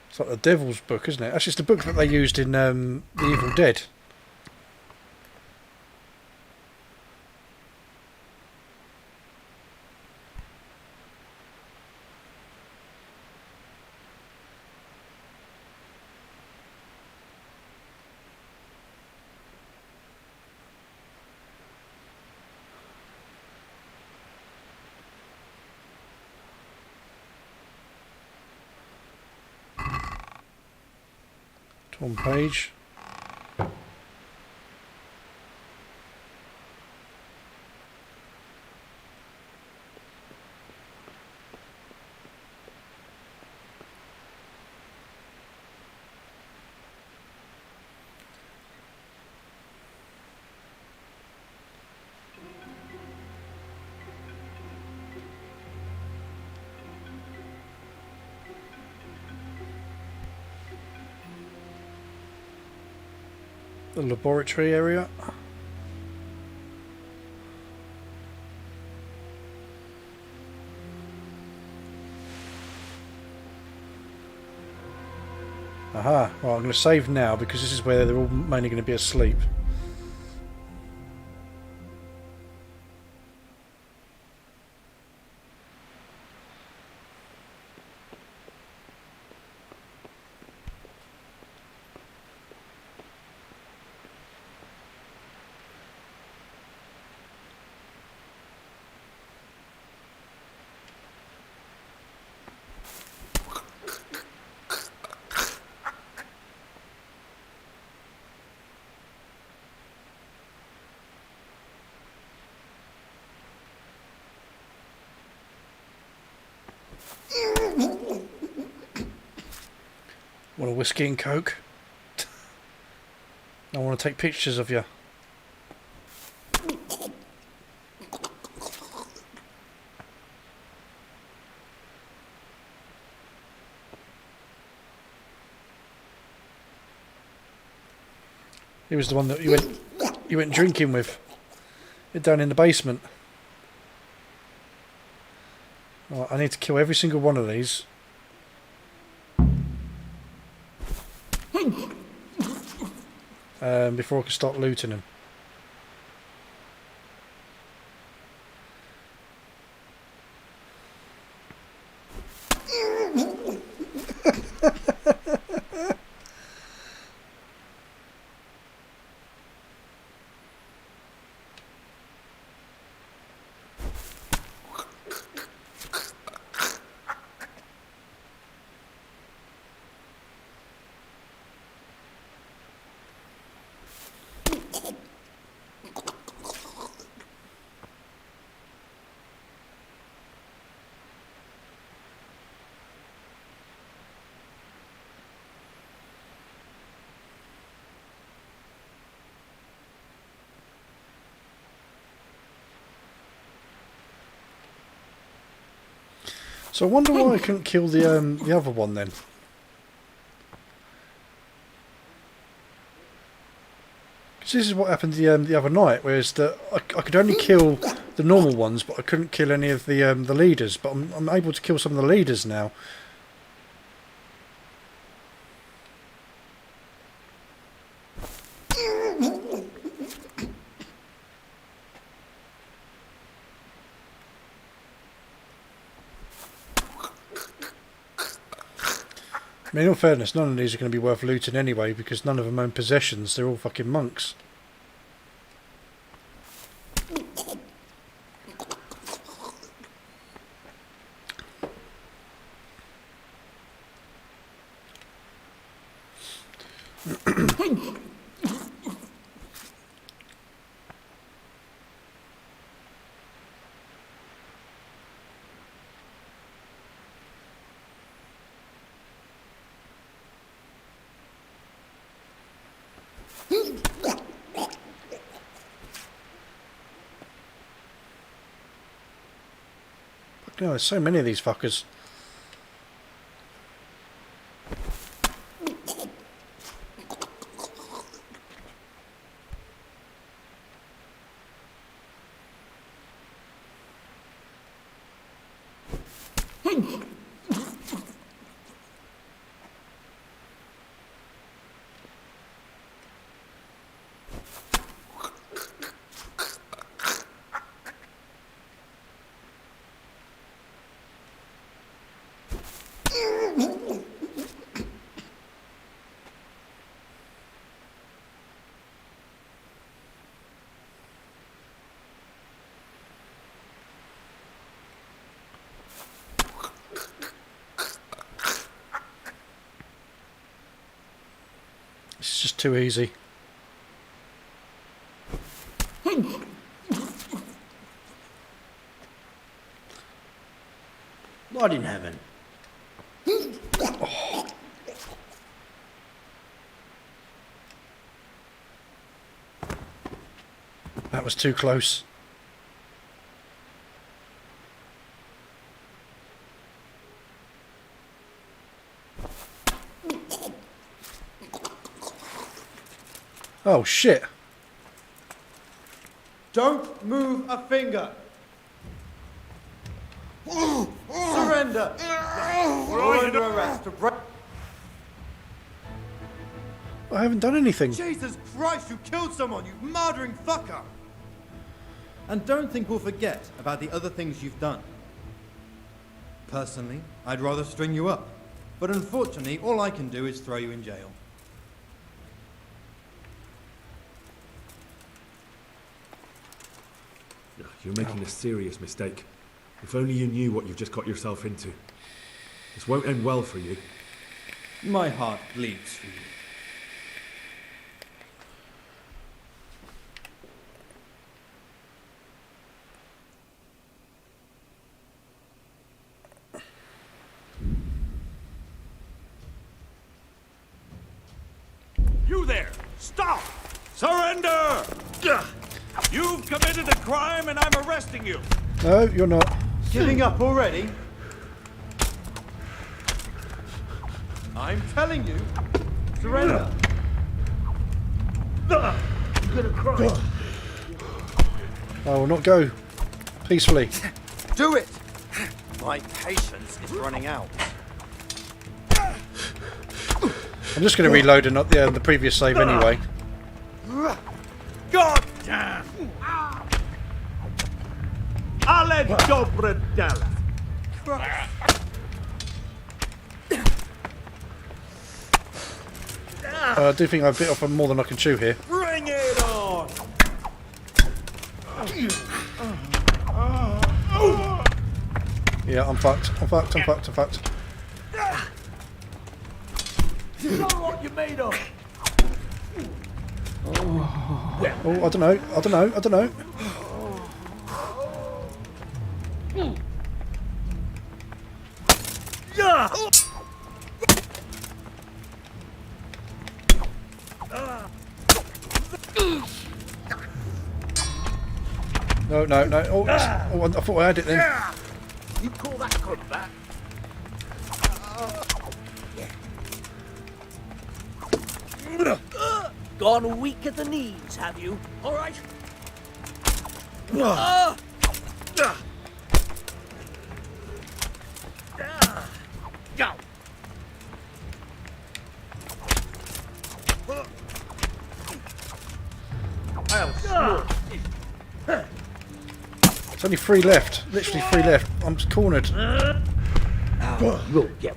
It's like the Devil's Book, isn't it? Actually, it's the book that they used in The Evil Dead. Torn page. The laboratory area. Aha, well, I'm going to save now because this is where they're all mainly going to be asleep. Want a whiskey and coke? I want to take pictures of you. He was the one that you went drinking with. Down in the basement. Right, I need to kill every single one of these. Before I can start looting them. So I wonder why I couldn't kill the other one then. Because this is what happened the other night, whereas I could only kill the normal ones, but I couldn't kill any of the leaders. But I'm able to kill some of the leaders now. I mean, in all fairness, none of these are going to be worth looting anyway, because none of them own possessions. They're all fucking monks. Oh, there's so many of these fuckers. It's just too easy.
What in heaven?
Oh. That was too close. Oh shit.
Don't move a finger. Surrender. We're under arrest.
I haven't done anything.
Jesus Christ, you killed someone, you murdering fucker! And don't think we'll forget about the other things you've done. Personally, I'd rather string you up. But unfortunately, all I can do is throw you in jail.
You're making a serious mistake. If only you knew what you've just got yourself into. This won't end well for you.
My heart bleeds for you.
You there! Stop! Surrender! You've committed a crime and I'm arresting you!
No, you're not.
Giving up already? I'm telling you, surrender.
You're gonna cry.
I will not go peacefully.
Do it! My patience is running out.
I'm just going to reload and not the previous save anyway.
God damn! Ale dobre dela!
I do think I've bit off more than I can chew here.
Bring it on!
Yeah, I'm fucked. I'm fucked. I'm fucked. I'm fucked.
Show what you're made of.
Oh, I don't know. I don't know. I don't know. No, no, no. Oh, I thought I had it then.
You call that comeback? Gone weak at the knees, have you? All right. Go.
There's only 3 left. Literally 3 left. I'm just cornered.
You'll get.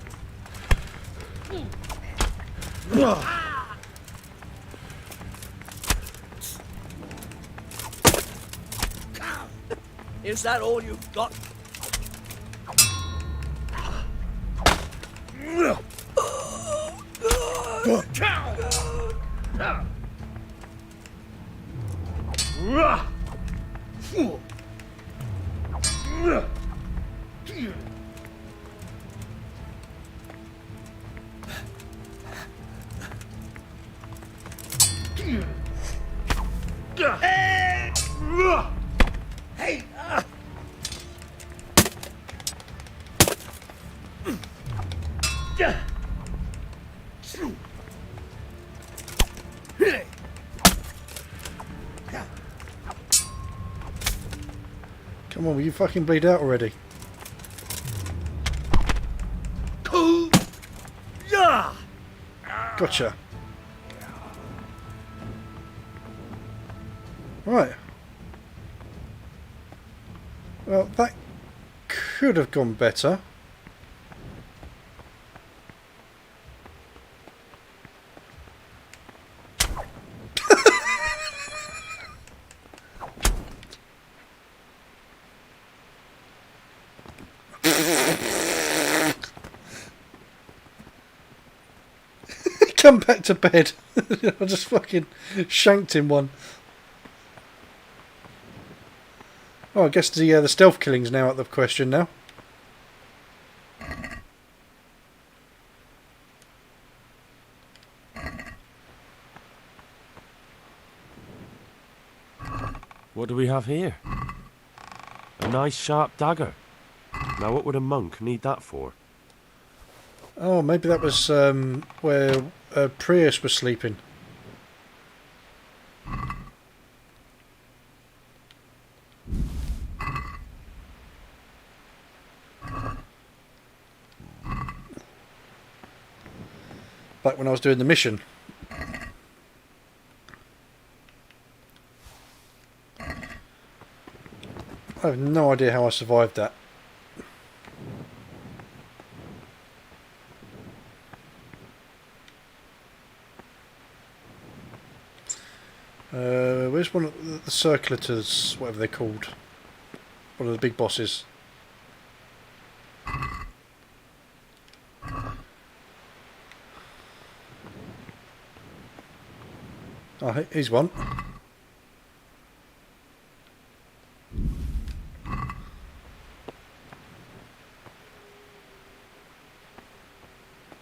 Is that all you've got? Hey!
Come on, will you fucking bleed out already? Gotcha. Right. Well, that could have gone better. Come back to bed. I just fucking shanked him one. Oh, I guess the stealth killing's now out of the question now.
What do we have here? A nice sharp dagger. Now what would a monk need that for?
Oh, maybe that was where Prius was sleeping. Back when I was doing the mission. I have no idea how I survived that. Where's one of the circulators, whatever they're called? One of the big bosses. Oh, here's one.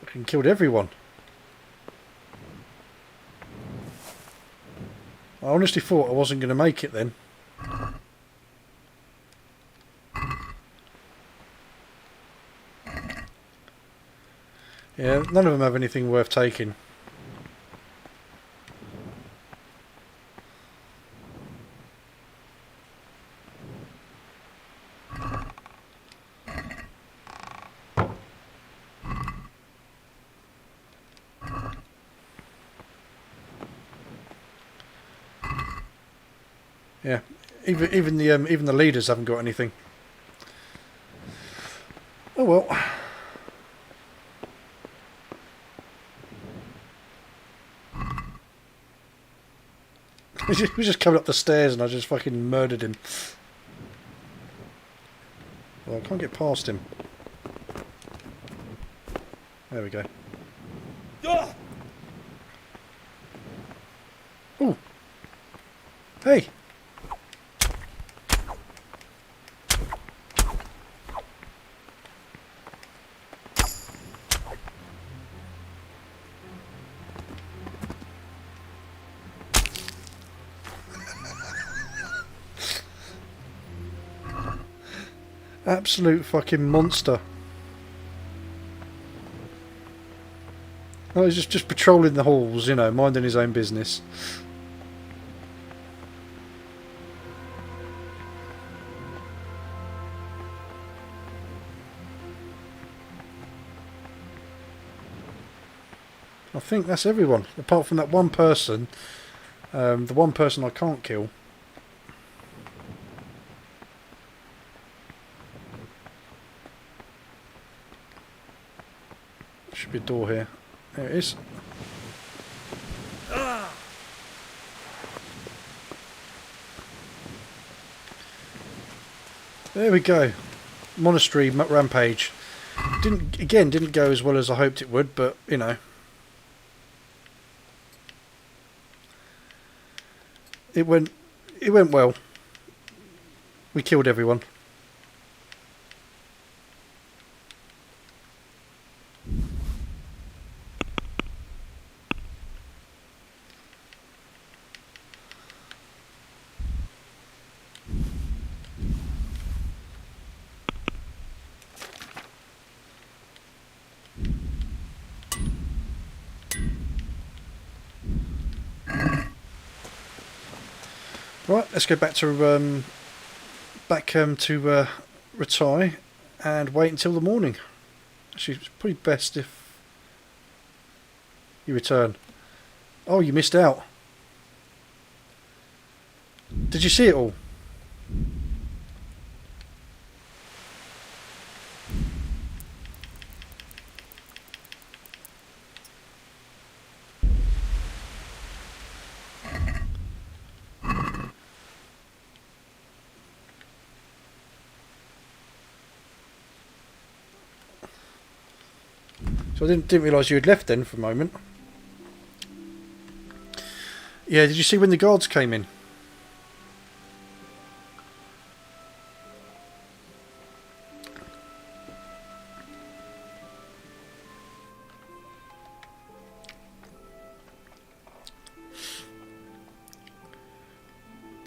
Fucking killed everyone. I honestly thought I wasn't going to make it then. Yeah, none of them have anything worth taking. Yeah, even the leaders haven't got anything. Oh well. He was just coming up the stairs and I just fucking murdered him. Well, I can't get past him. There we go. Ooh. Hey. Absolute fucking monster. Oh, he's just patrolling the halls, you know, minding his own business. I think that's everyone, apart from that one person. The one person I can't kill. Should be a door here. There it is. There we go. Monastery rampage. Didn't go as well as I hoped it would, but you know. It went well. We killed everyone. Right, let's go back to retire and wait until the morning. Actually, it's probably best if you return. Oh, you missed out. Did you see it all? So I didn't realise you had left then for a moment. Yeah, did you see when the guards came in?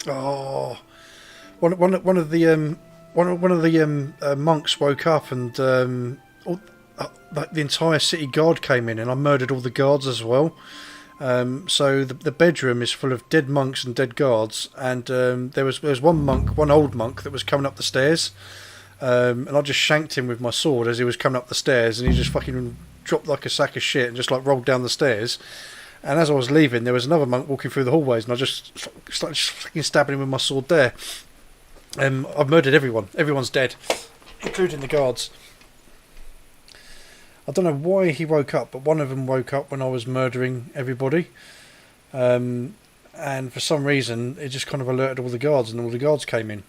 Oh, one of the monks woke up and the entire city guard came in, and I murdered all the guards as well. So the bedroom is full of dead monks and dead guards, and there was one old monk that was coming up the stairs, and I just shanked him with my sword as he was coming up the stairs, and he just fucking dropped like a sack of shit and just like rolled down the stairs. And as I was leaving, there was another monk walking through the hallways, and I just started fucking stabbing him with my sword there. I've murdered everyone. Everyone's dead, including the guards. I don't know why he woke up, but one of them woke up when I was murdering everybody. And for some reason, it just kind of alerted all the guards, and all the guards came in.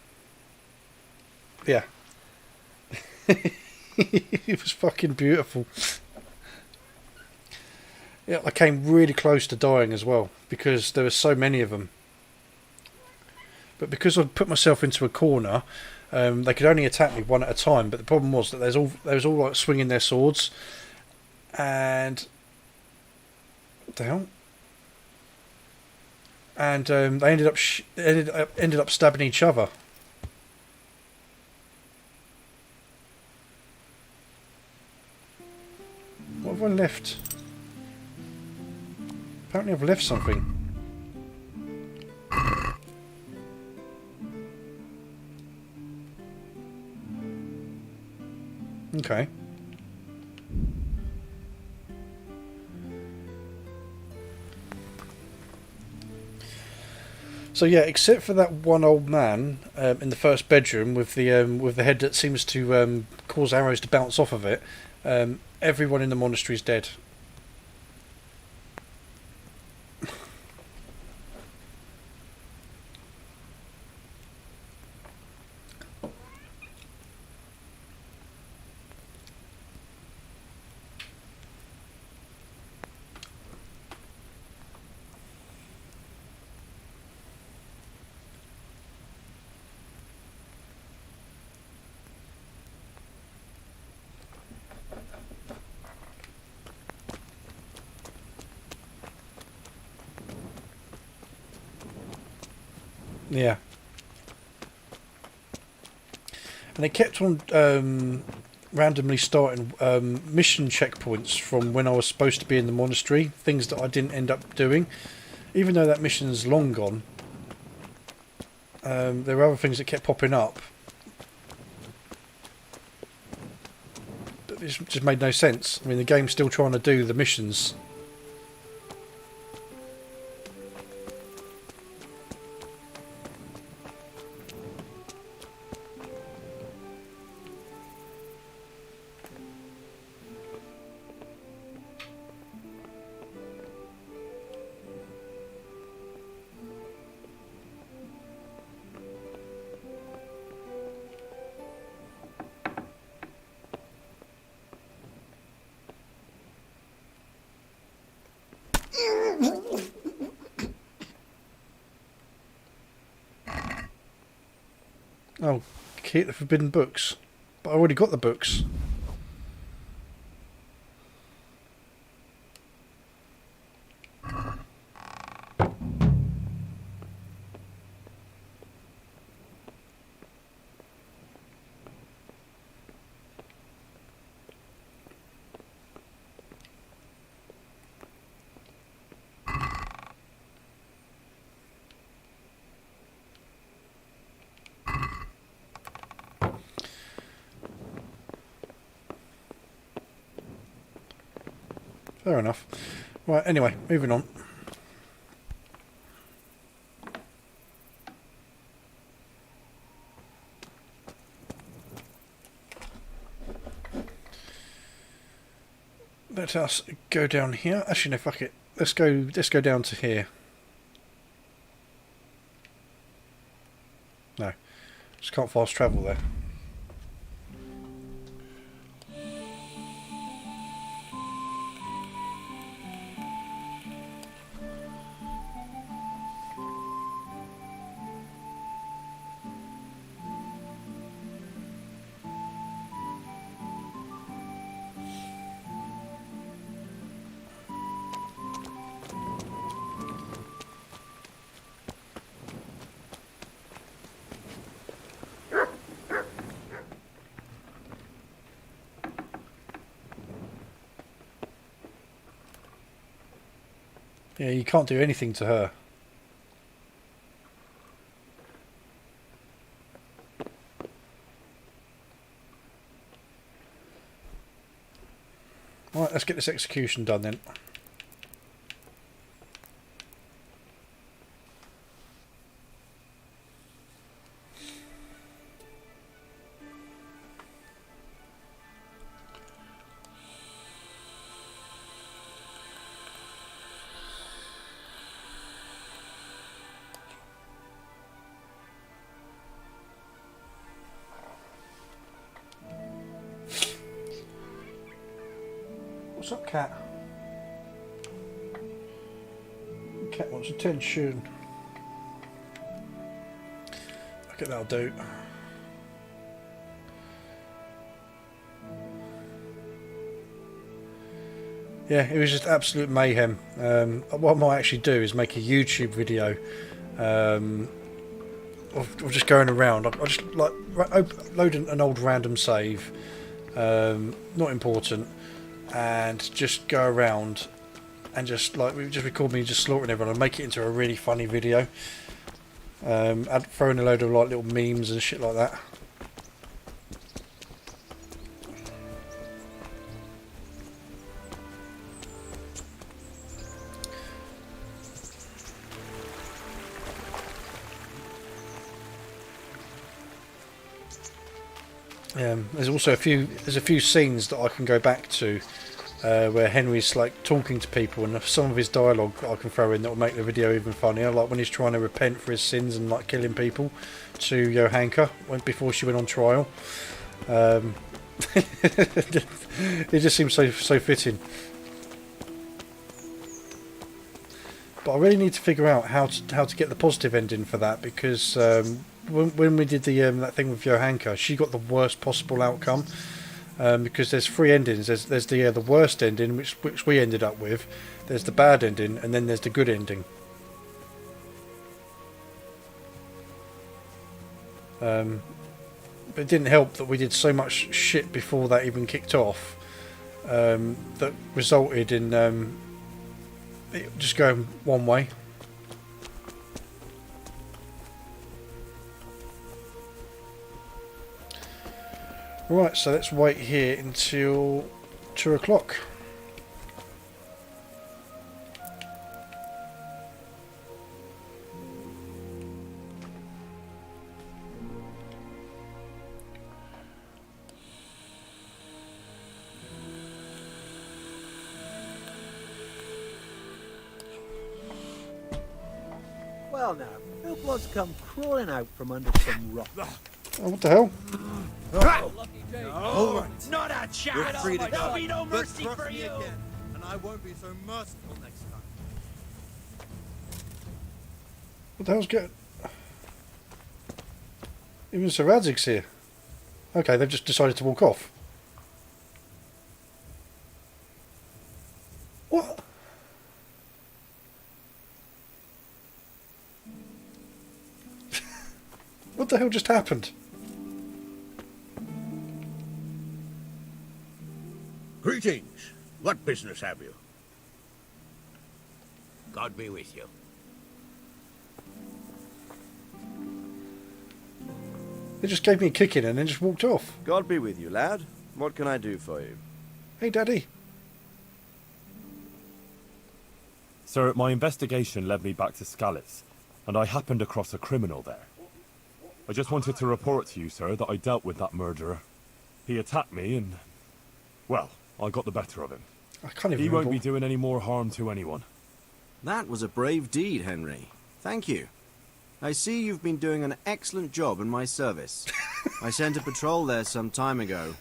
Yeah. It was fucking beautiful. Yeah, I came really close to dying as well, because there were so many of them. But because I'd put myself into a corner, they could only attack me one at a time. But the problem was that they was all like swinging their swords, and what the hell? and they ended up stabbing each other. What have I left? Apparently I've left something. Okay. So yeah, except for that one old man in the first bedroom with the head that seems to cause arrows to bounce off of it, everyone in the monastery is dead. Yeah. And they kept on randomly starting mission checkpoints from when I was supposed to be in the monastery, things that I didn't end up doing. Even though that mission's long gone, there were other things that kept popping up. But it just made no sense. I mean, the game's still trying to do the missions. Oh, keep the forbidden books. But I already got the books. Fair enough. Right, anyway, moving on. Let us go down here. Actually, no, fuck it. Let's go down to here. No. Just can't fast travel there. Yeah, you can't do anything to her. Right, let's get this execution done then. What's up, cat? Cat wants attention. Okay, that'll do. Yeah, it was just absolute mayhem. What I might actually do is make a YouTube video of just going around. I'll just like load an old random save, not important, and just go around and just record me just slaughtering everyone and make it into a really funny video. Throw in a load of like little memes and shit like that. There's also a few scenes that I can go back to where Henry's like talking to people, and some of his dialogue I can throw in that will make the video even funnier. Like when he's trying to repent for his sins and like killing people to Johanka before she went on trial. It just seems so fitting. But I really need to figure out how to get the positive ending for that, because when we did that thing with Johanka, she got the worst possible outcome. Because there's three endings. There's the worst ending, which we ended up with. There's the bad ending, and then there's the good ending. But it didn't help that we did so much shit before that even kicked off, that resulted in it just going one way. Right, so let's wait here until 2 o'clock.
Well now, who blood's come crawling out from under some rock?
Oh, what the hell?
All right.
Not a chance.
You're free to
There'll
go.
be no
But
mercy
trust
for
me
you.
again, and I won't be so merciful next time.
What the hell's going? Even Sir Radzig's here. Okay, they've just decided to walk off. What? What the hell just happened?
Greetings. What business have you? God be with you.
They just gave me a kick in and then just walked off.
God be with you, lad. What can I do for you?
Hey, Daddy.
Sir, my investigation led me back to Skalitz, and I happened across a criminal there. I just wanted to report to you, sir, that I dealt with that murderer. He attacked me and, well, I got the better of him.
I can't even
He
remember.
won't be doing any more harm to anyone.
That was a brave deed, Henry. Thank you. I see you've been doing an excellent job in my service. I sent a patrol there some time ago,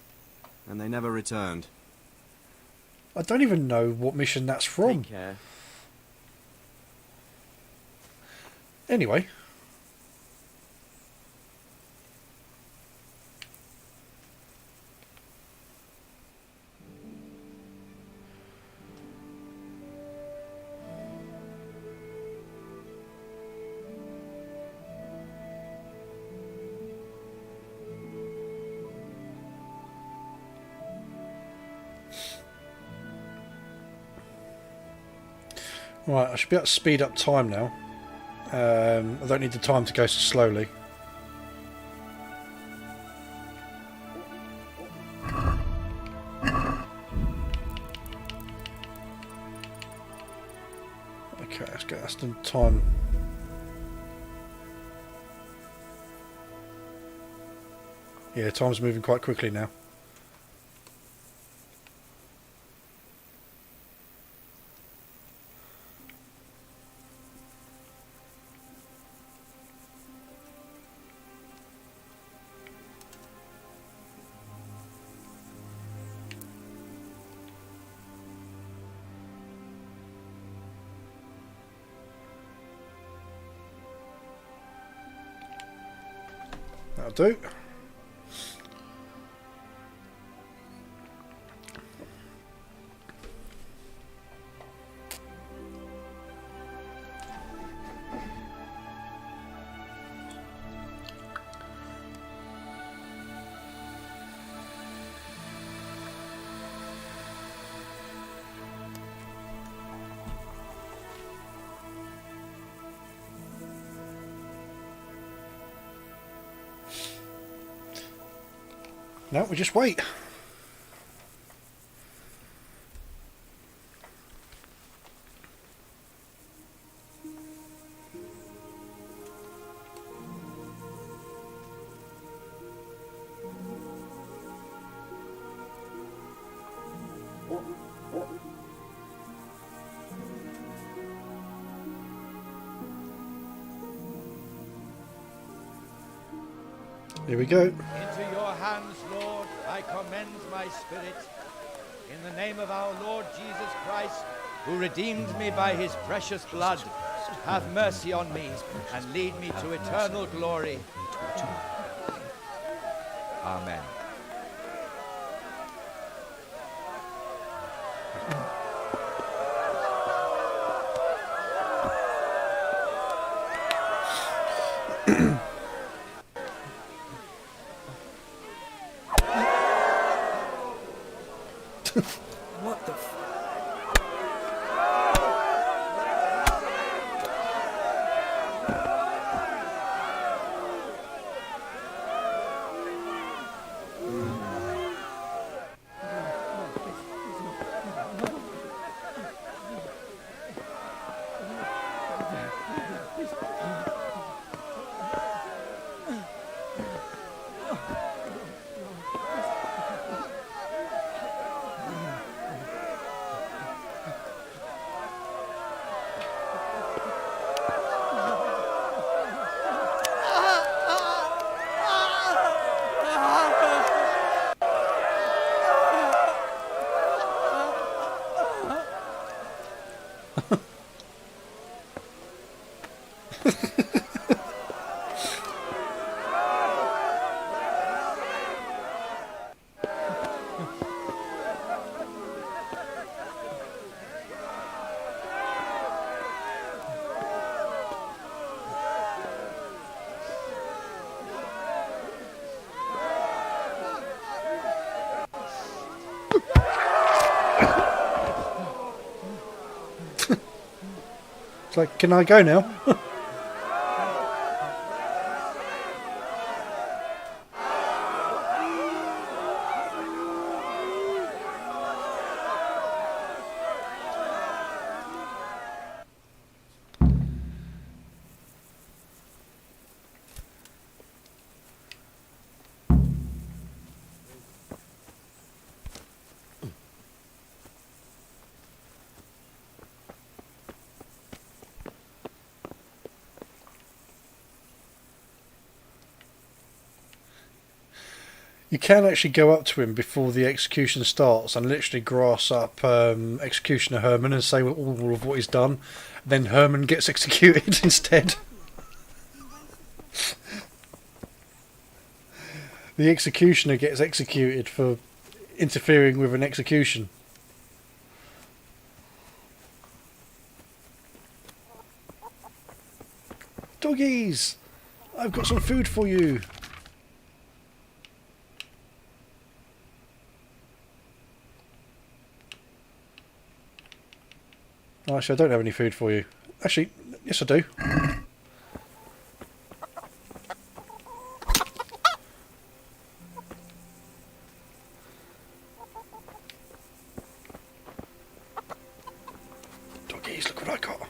and they never returned.
I don't even know what mission that's from.
Take care.
Anyway. Right, I should be able to speed up time now. I don't need the time to go so slowly. Okay, let's get us the time. Yeah, time's moving quite quickly now. That'll do. No, we just wait. Here we go.
Into your hands, Lord, I commend my spirit. In the name of our Lord Jesus Christ, who redeemed me by his precious blood, have mercy on me and lead me to eternal glory. Amen.
What the f...
It's like, can I go now? You can actually go up to him before the execution starts and literally grass up Executioner Herman and say all of what he's done. Then Herman gets executed instead. The executioner gets executed for interfering with an execution. Doggies! I've got some food for you. Oh, actually, I don't have any food for you. Actually, yes I do. Doggies, look what I got.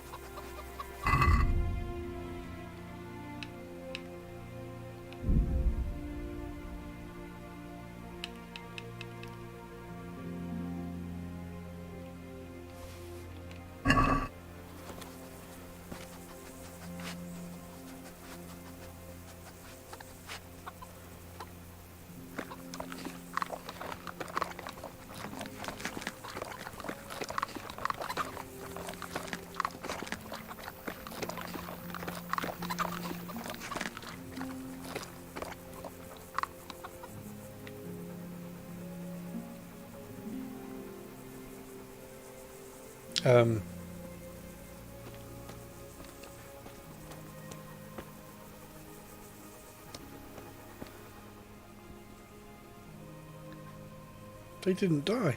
They didn't die.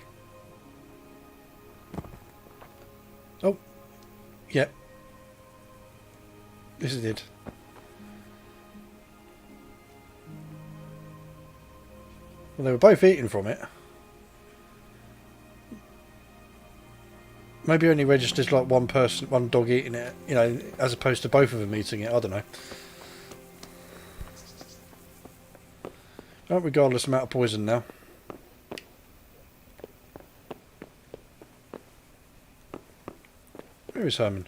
Oh, yeah. This is it. Well, they were both eating from it. Maybe only registers like one person, one dog eating it, you know, as opposed to both of them eating it. I don't know. Oh, regardless, I'm out of poison now. Where is Herman?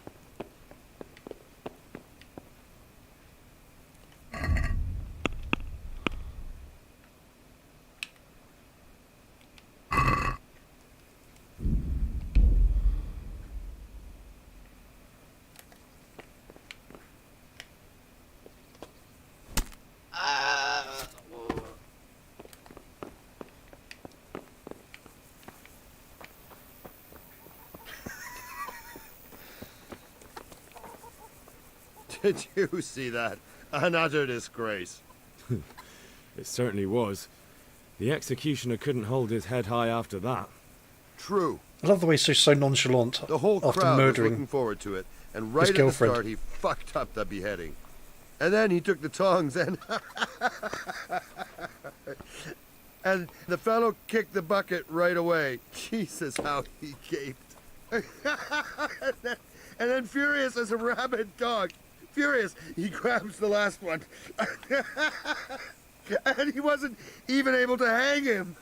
Did you see that? An utter disgrace.
It certainly was. The executioner couldn't hold his head high after that.
True.
I love the way he's so nonchalant
The whole
after
crowd was
murdering
looking forward to it, and right
his
at the
girlfriend.
start he fucked up the beheading. And then he took the tongs and... and the fellow kicked the bucket right away. Jesus, how he gaped. and then furious as a rabid dog. Furious, he grabs the last one. And he wasn't even able to hang him.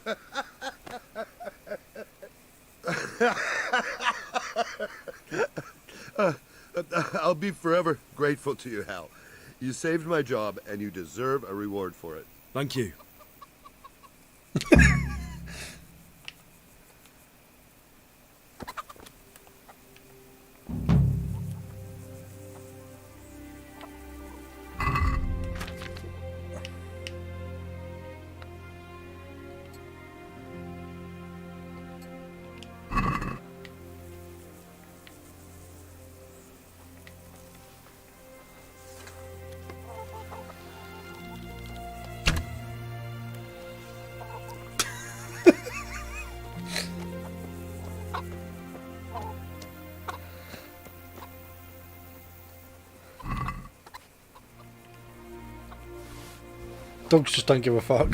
I'll be forever grateful to you, Hal. You saved my job, and you deserve a reward for it.
Thank you.
Dogs just don't give a fuck.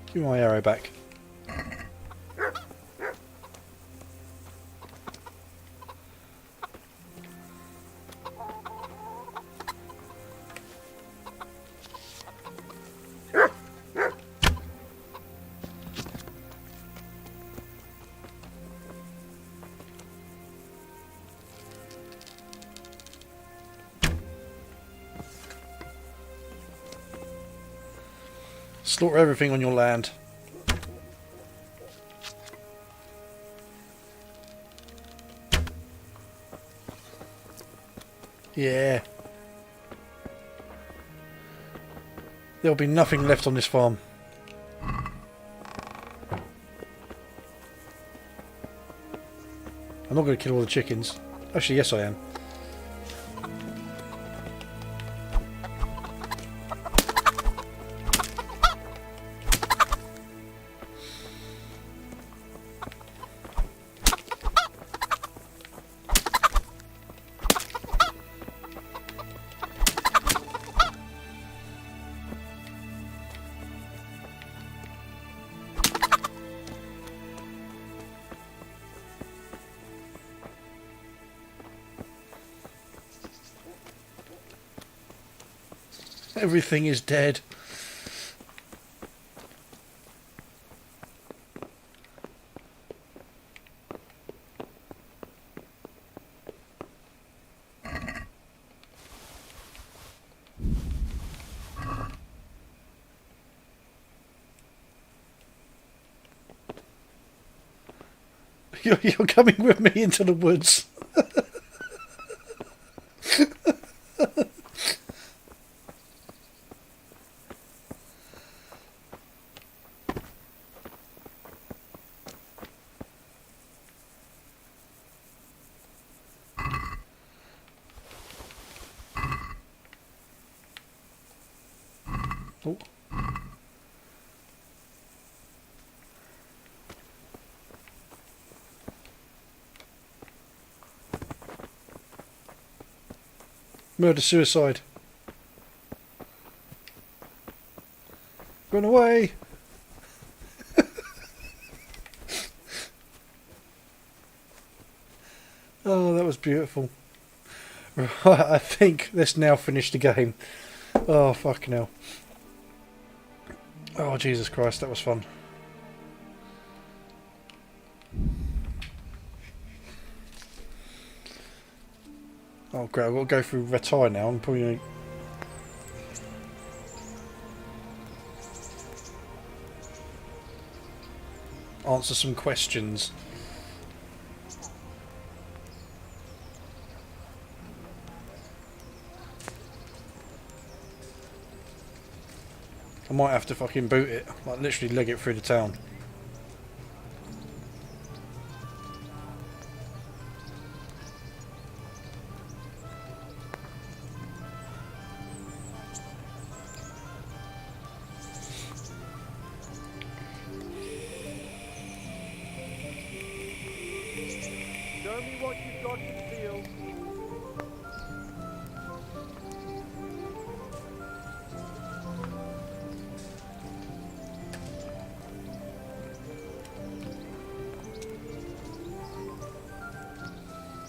Give me my arrow back. Slaughter everything on your land. Yeah. There'll be nothing left on this farm. I'm not going to kill all the chickens. Actually, yes I am. Everything is dead. You're coming with me into the woods. Oh. Murder-suicide. run away. Oh, that was beautiful. Right, I think let's now finish the game. Oh, fucking hell. Oh, Jesus Christ, that was fun. Oh, great, I've got to go through retire now. I'm probably going to answer some questions. I might have to fucking boot it, like literally leg it through the town.
Show me what you've got to steal.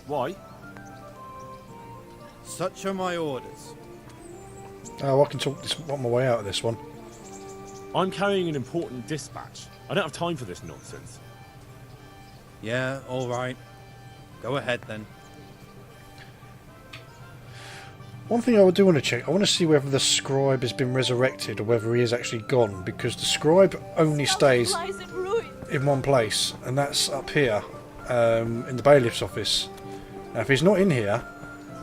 Why?
Such are my orders.
Oh, I can talk this on my way out of this one.
I'm carrying an important dispatch. I don't have time for this nonsense.
Yeah, all right. Go ahead then.
One thing I do want to check, I want to see whether the scribe has been resurrected or whether he is actually gone, because the scribe only stays in one place, and that's up here, in the bailiff's office. Now, if he's not in here,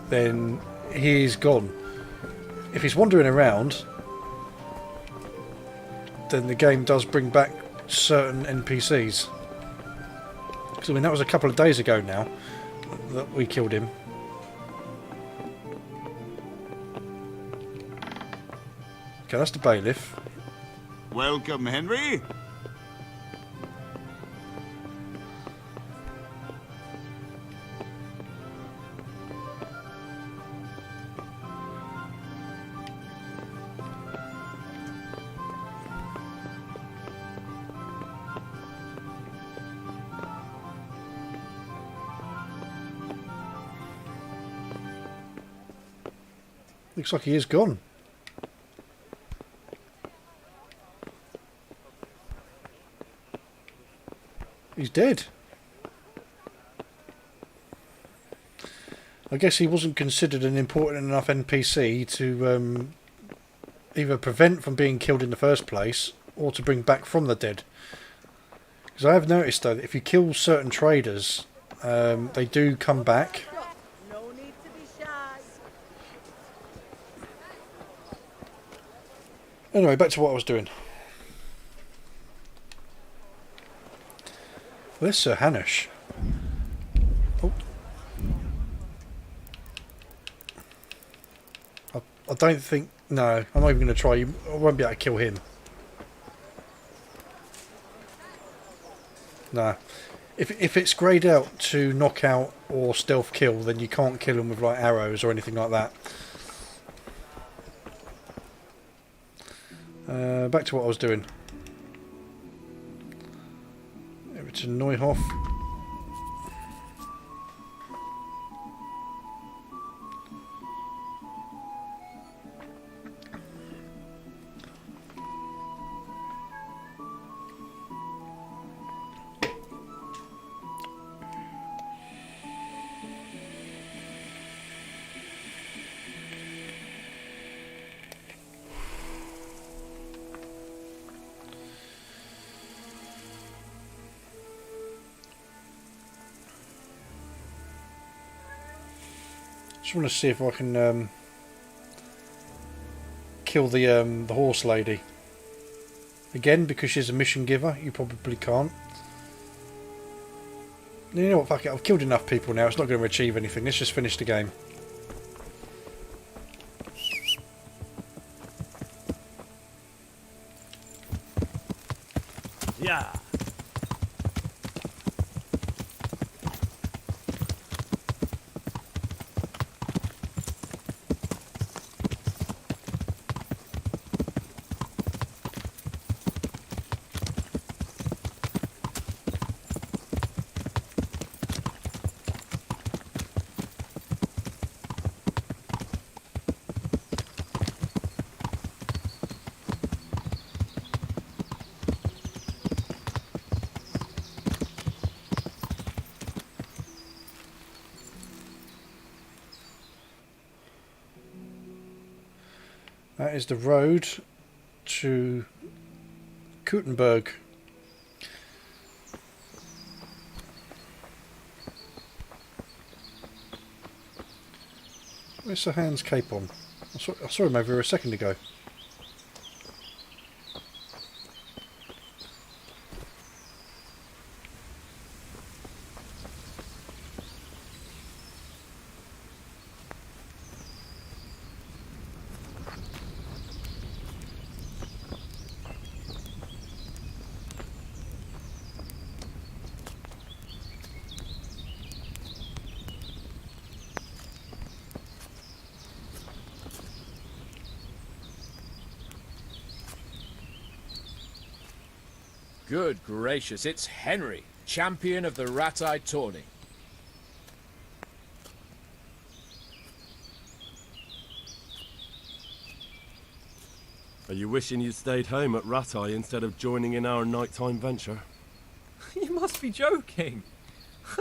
then he is gone. If he's wandering around, then the game does bring back certain NPCs. Because, I mean, that was a couple of days ago now that we killed him. Okay, that's the bailiff.
Welcome, Henry.
Looks like he is gone. He's dead. I guess he wasn't considered an important enough NPC to either prevent from being killed in the first place or to bring back from the dead. Because I have noticed though that if you kill certain traders, they do come back. Anyway, back to what I was doing. Where's Sir Hanush? Oh. I don't think... No, I'm not even going to try. I won't be able to kill him. No. If it's greyed out to knockout or stealth kill, then you can't kill him with like arrows or anything like that. Back to what I was doing. Over to Neuhof. Just want to see if I can kill the horse lady. Again, because she's a mission giver, you probably can't. You know what, fuck it, I've killed enough people now, it's not going to achieve anything, let's just finish the game.
Yeah.
That is the road to Gutenberg. Where's Sir Hans' cape on? I saw him over a second ago.
Good gracious, it's Henry, champion of the Rat-Eye Tourney.
Are you wishing you'd stayed home at Rat-Eye instead of joining in our nighttime venture?
You must be joking.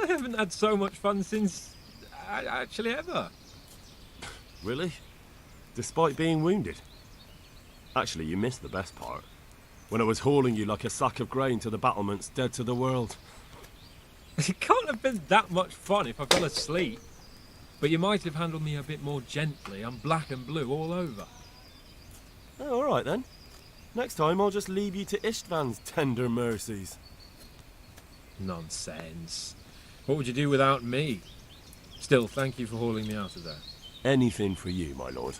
I haven't had so much fun since... actually ever.
Really? Despite being wounded? Actually, you missed the best part. When I was hauling you like a sack of grain to the battlements dead to the world.
It can't have been that much fun if I fell asleep. But you might have handled me a bit more gently. I'm black and blue all over.
Oh, all right then. Next time I'll just leave you to Istvan's tender mercies.
Nonsense. What would you do without me? Still, thank you for hauling me out of there.
Anything for you, my lord.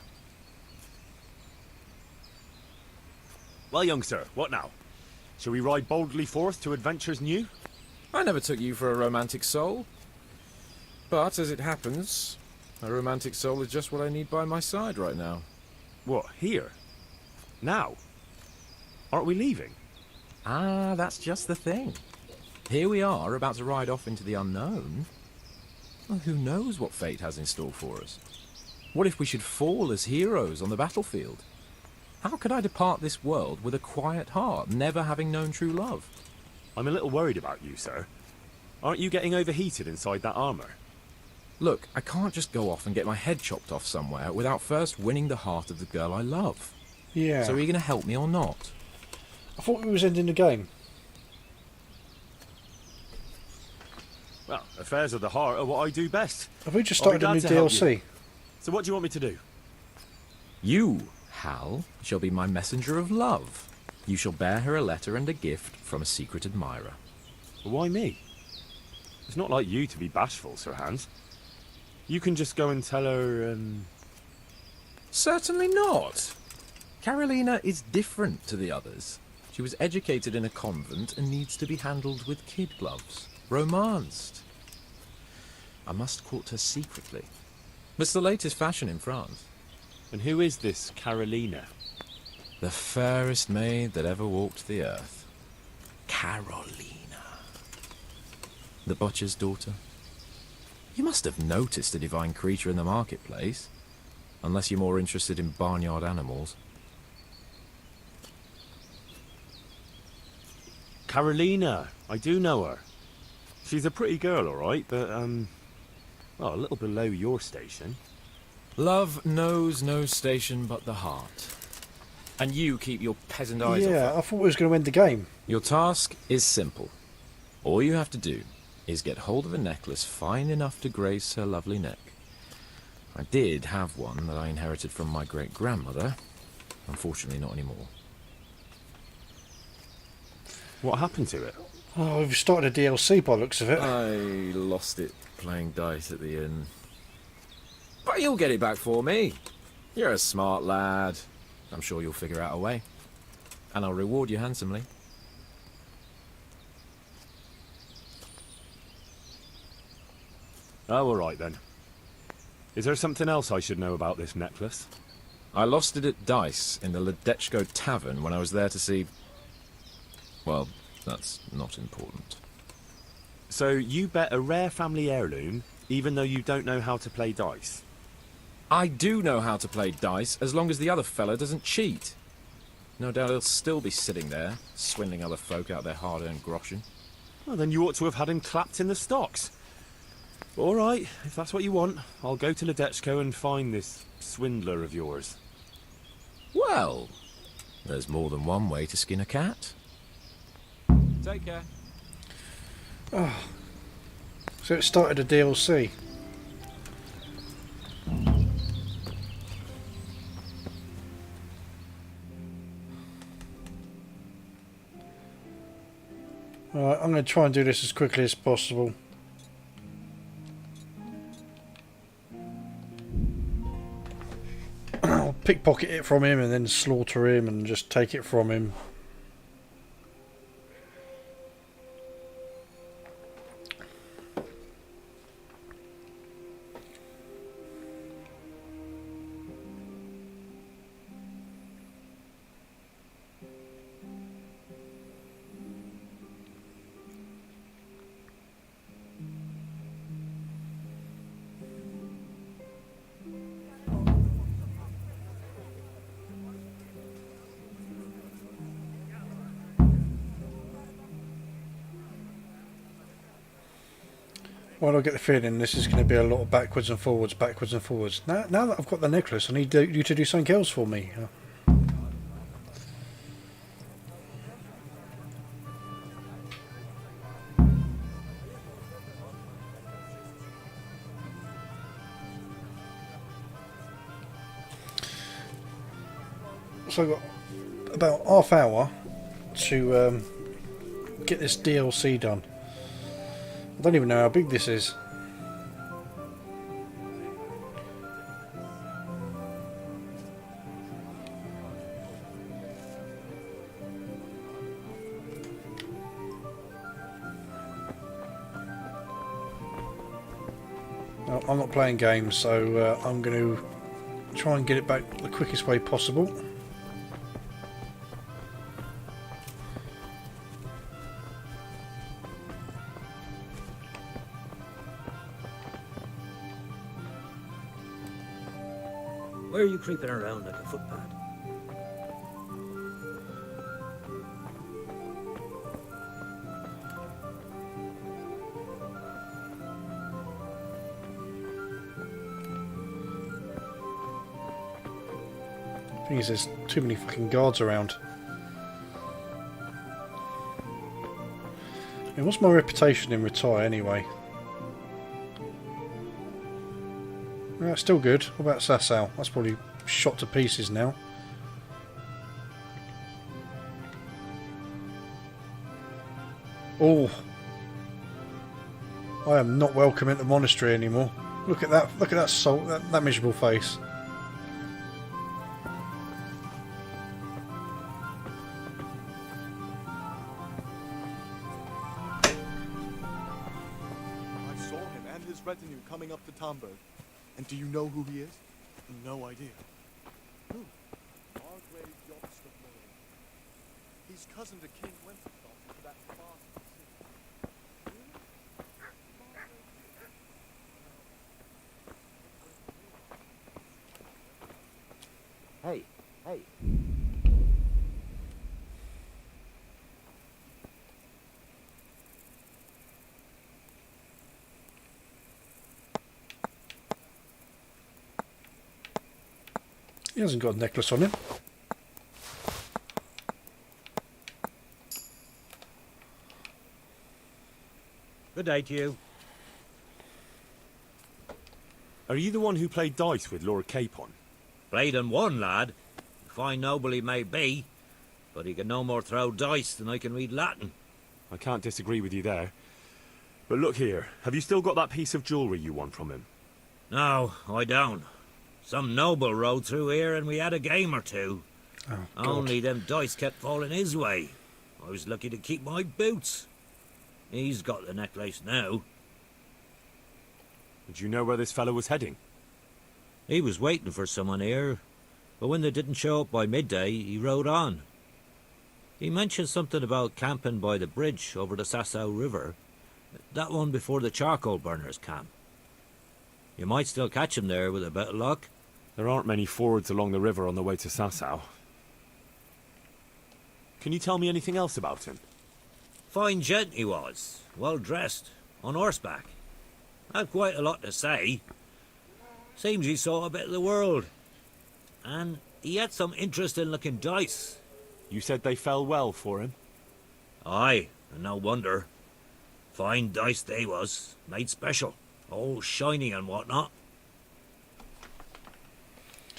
Well, young sir, what now?
Shall we ride boldly forth to adventures new?
I never took you for a romantic soul. But, as it happens, a romantic soul is just what I need by my side right now.
What, here? Now? Aren't we leaving?
Ah, that's just the thing. Here we are, about to ride off into the unknown. Well, who knows what fate has in store for us? What if we should fall as heroes on the battlefield? How could I depart this world with a quiet heart, never having known true love?
I'm a little worried about you, sir. Aren't you getting overheated inside that armour?
Look, I can't just go off and get my head chopped off somewhere without first winning the heart of the girl I love.
Yeah.
So are you going to help me or not?
I thought we was ending the game.
Well, affairs of the heart are what I do best.
Have we just started a new DLC?
So what do you want me to do?
You, Hal, shall be my messenger of love. You shall bear her a letter and a gift from a secret admirer.
Why me? It's not like you to be bashful, Sir Hans. You can just go and tell her,
Certainly not. Carolina is different to the others. She was educated in a convent and needs to be handled with kid gloves. Romanced. I must court her secretly. It's the latest fashion in France.
And who is this Carolina?
The fairest maid that ever walked the earth. Carolina. The butcher's daughter. You must have noticed a divine creature in the marketplace. Unless you're more interested in barnyard animals.
Carolina. I do know her. She's a pretty girl, all right, but, well, a little below your station.
Love knows no station but the heart. And you keep your peasant eyes off
Yeah,
her.
I thought we was going to end the game.
Your task is simple. All you have to do is get hold of a necklace fine enough to grace her lovely neck. I did have one that I inherited from my great-grandmother. Unfortunately, not anymore.
What happened to it?
Oh, we've started a DLC by the looks of it.
I lost it playing dice at the inn. But you'll get it back for me. You're a smart lad. I'm sure you'll figure out a way. And I'll reward you handsomely.
Oh, all right then. Is there something else I should know about this necklace?
I lost it at dice in the Ledechko Tavern when I was there to see... Well, that's not important.
So you bet a rare family heirloom, even though you don't know how to play dice?
I do know how to play dice, as long as the other fella doesn't cheat. No doubt he'll still be sitting there, swindling other folk out their hard-earned groschen.
Well, then you ought to have had him clapped in the stocks. All right, if that's what you want, I'll go to Ledechko and find this swindler of yours.
Well, there's more than one way to skin a cat.
Take care.
Oh. So it started a DLC. Alright, I'm going to try and do this as quickly as possible. I'll pickpocket it from him and then slaughter him and just take it from him. Well, I get the feeling this is going to be a lot of backwards and forwards, backwards and forwards. Now that I've got the necklace, I need you to do something else for me. So I've got about half hour to get this DLC done. I don't even know how big this is. No, I'm not playing games, so I'm going to try and get it back the quickest way possible.
Where are you creeping around like a footpad?
Thing is, there's too many fucking guards around. And what's my reputation in Retire anyway? That's still good. What about Sasau? That's probably shot to pieces now. Oh, I am not welcome at the monastery anymore. Look at that! Look at that soul! That miserable face.
I saw him and his retinue coming up to Tomberg. And do you know who he is? No idea. Who? Margrave Jobst of Moray. He's cousin to King Wenceslas to that bastard city.
Hey, hey.
He hasn't got a necklace on him.
Good day to you.
Are you the one who played dice with Lord Capon?
Played and won, lad. Fine noble he may be, but he can no more throw dice than I can read Latin.
I can't disagree with you there. But look here, have you still got that piece of jewellery you won from him?
No, I don't. Some noble rode through here and we had a game or two.
Oh,
Only them dice kept falling his way. I was lucky to keep my boots. He's got the necklace now.
Did you know where this fellow was heading?
He was waiting for someone here, but when they didn't show up by midday, he rode on. He mentioned something about camping by the bridge over the Sasau River. That one before the charcoal burners camp. You might still catch him there with a bit of luck.
There aren't many fords along the river on the way to Sasau. Can you tell me anything else about him?
Fine gent he was, well dressed, on horseback. Had quite a lot to say. Seems he saw a bit of the world. And He had some interesting looking dice.
You said they fell well for him?
Aye, and no wonder. Fine dice they was, made special. All shiny and whatnot.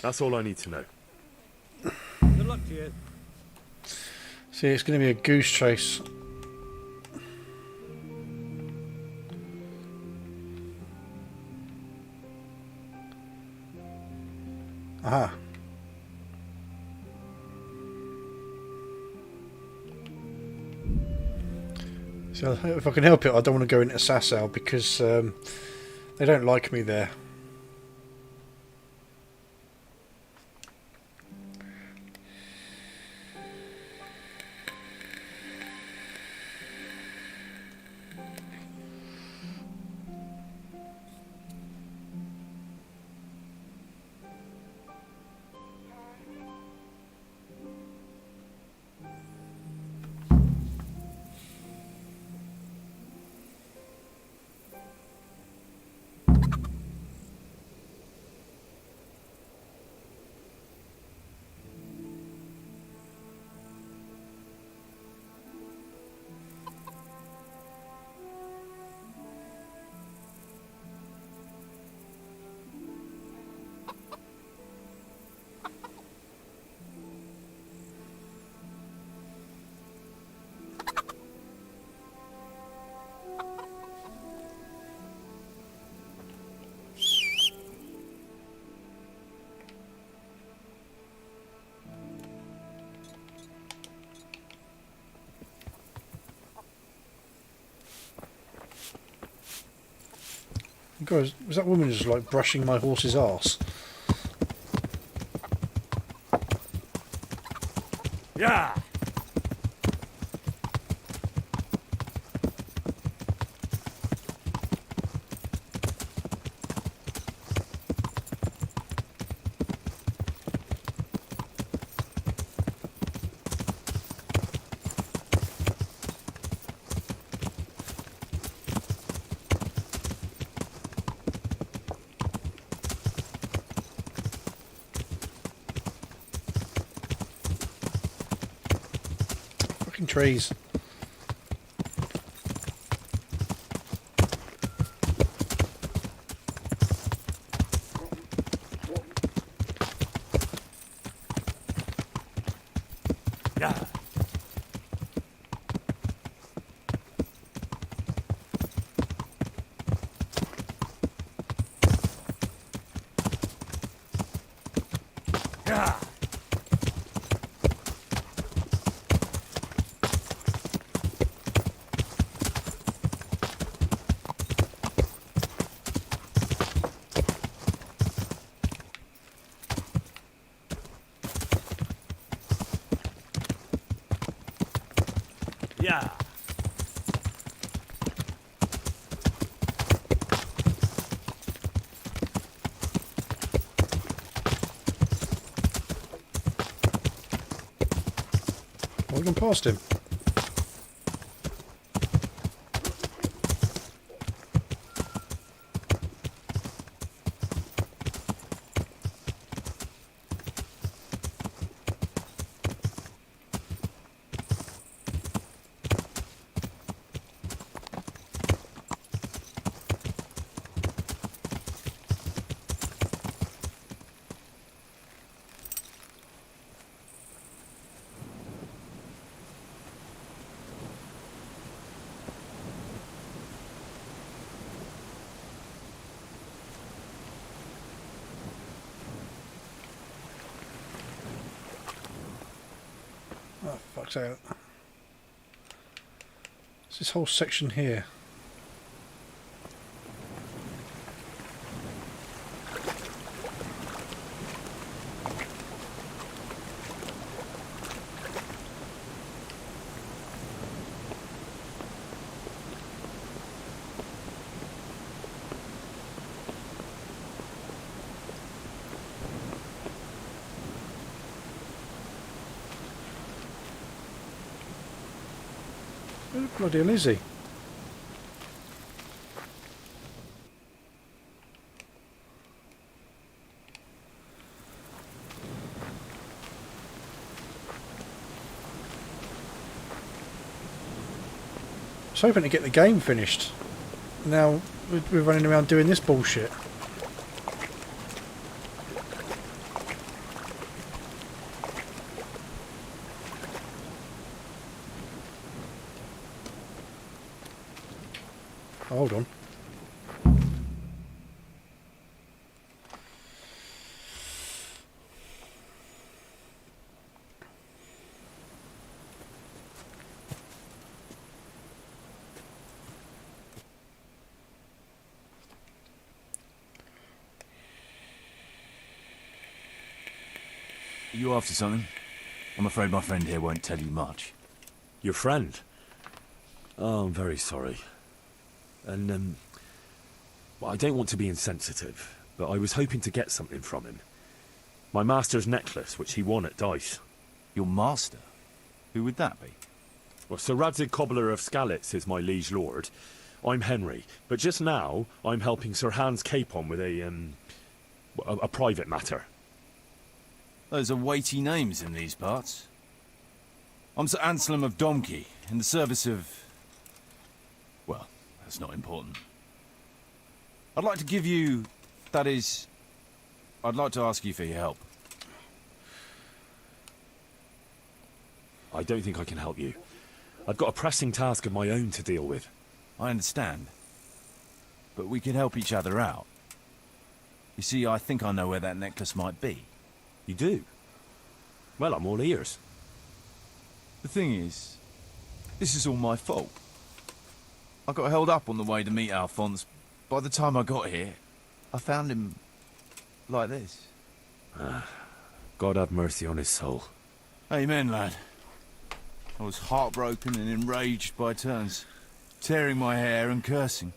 That's all I need to know.
Good luck to you.
See, it's going to be a goose chase. Aha. So if I can help it, I don't want to go into Sasau because they don't like me there. God, was that woman just like brushing my horse's arse?
Yeah!
Fucking trees.
Yeah! Yeah! Yeah!
Oh, we gone past him. Oh, fuck's out. It's this whole section here. Where the bloody hell is he? was hoping to get the game finished. Now we're running around doing this bullshit. Hold on.
Are you after something? I'm afraid my friend here won't tell you much.
Your friend? Oh, I'm very sorry. And, well, I don't want to be insensitive, but I was hoping to get something from him. My master's necklace, which he won at dice.
Your master? Who would that be?
Well, Sir Radzig Cobbler of Skalitz is my liege lord. I'm Henry, but just now I'm helping Sir Hans Capon with a private matter.
Those are weighty names in these parts. I'm Sir Anselm of Domkey, in the service of... well, that's not important. I'd like to give you... that is... I'd like to ask you for your help.
I don't think I can help you. I've got a pressing task of my own to deal with.
I understand. But we could help each other out. You see, I think I know where that necklace might be.
You do? Well, I'm all ears.
The thing is, this is all my fault. I got held up on the way to meet Alphonse. By the time I got here, I found him like this.
God have mercy on his soul.
Amen, lad. I was heartbroken and enraged by turns, tearing my hair and cursing.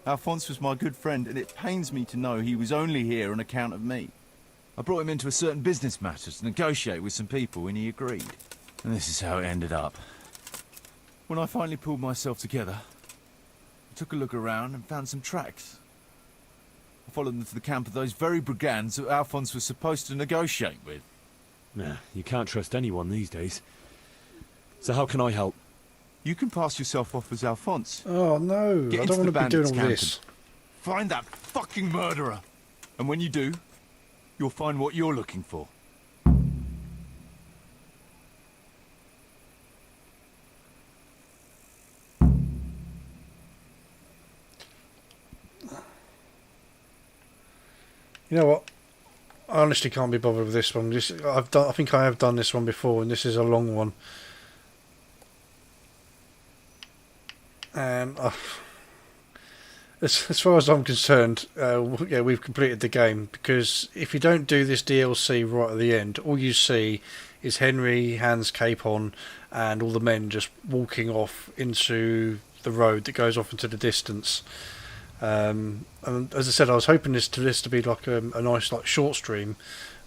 Alphonse was my good friend, and it pains me to know he was only here on account of me. I brought him into a certain business matter to negotiate with some people, and he agreed. And this is how it ended up. When I finally pulled myself together, I took a look around and found some tracks. I followed them to the camp of those very brigands that Alphonse was supposed to negotiate with.
Nah, you can't trust anyone these days. So how can I help?
You can pass yourself off as Alphonse.
Oh no,
Get
I
into
don't want
the
to be doing
bandits'
all
camp
this.
and find that fucking murderer. And when you do, you'll find what you're looking for.
You know what? I honestly can't be bothered with this one. I think I have done this one before, and this is a long one. And as far as I'm concerned, yeah, we've completed the game, because if you don't do this DLC right at the end, all you see is Henry, Hans Capon, and all the men just walking off into the road that goes off into the distance. And as I said, I was hoping this to be like a nice short stream,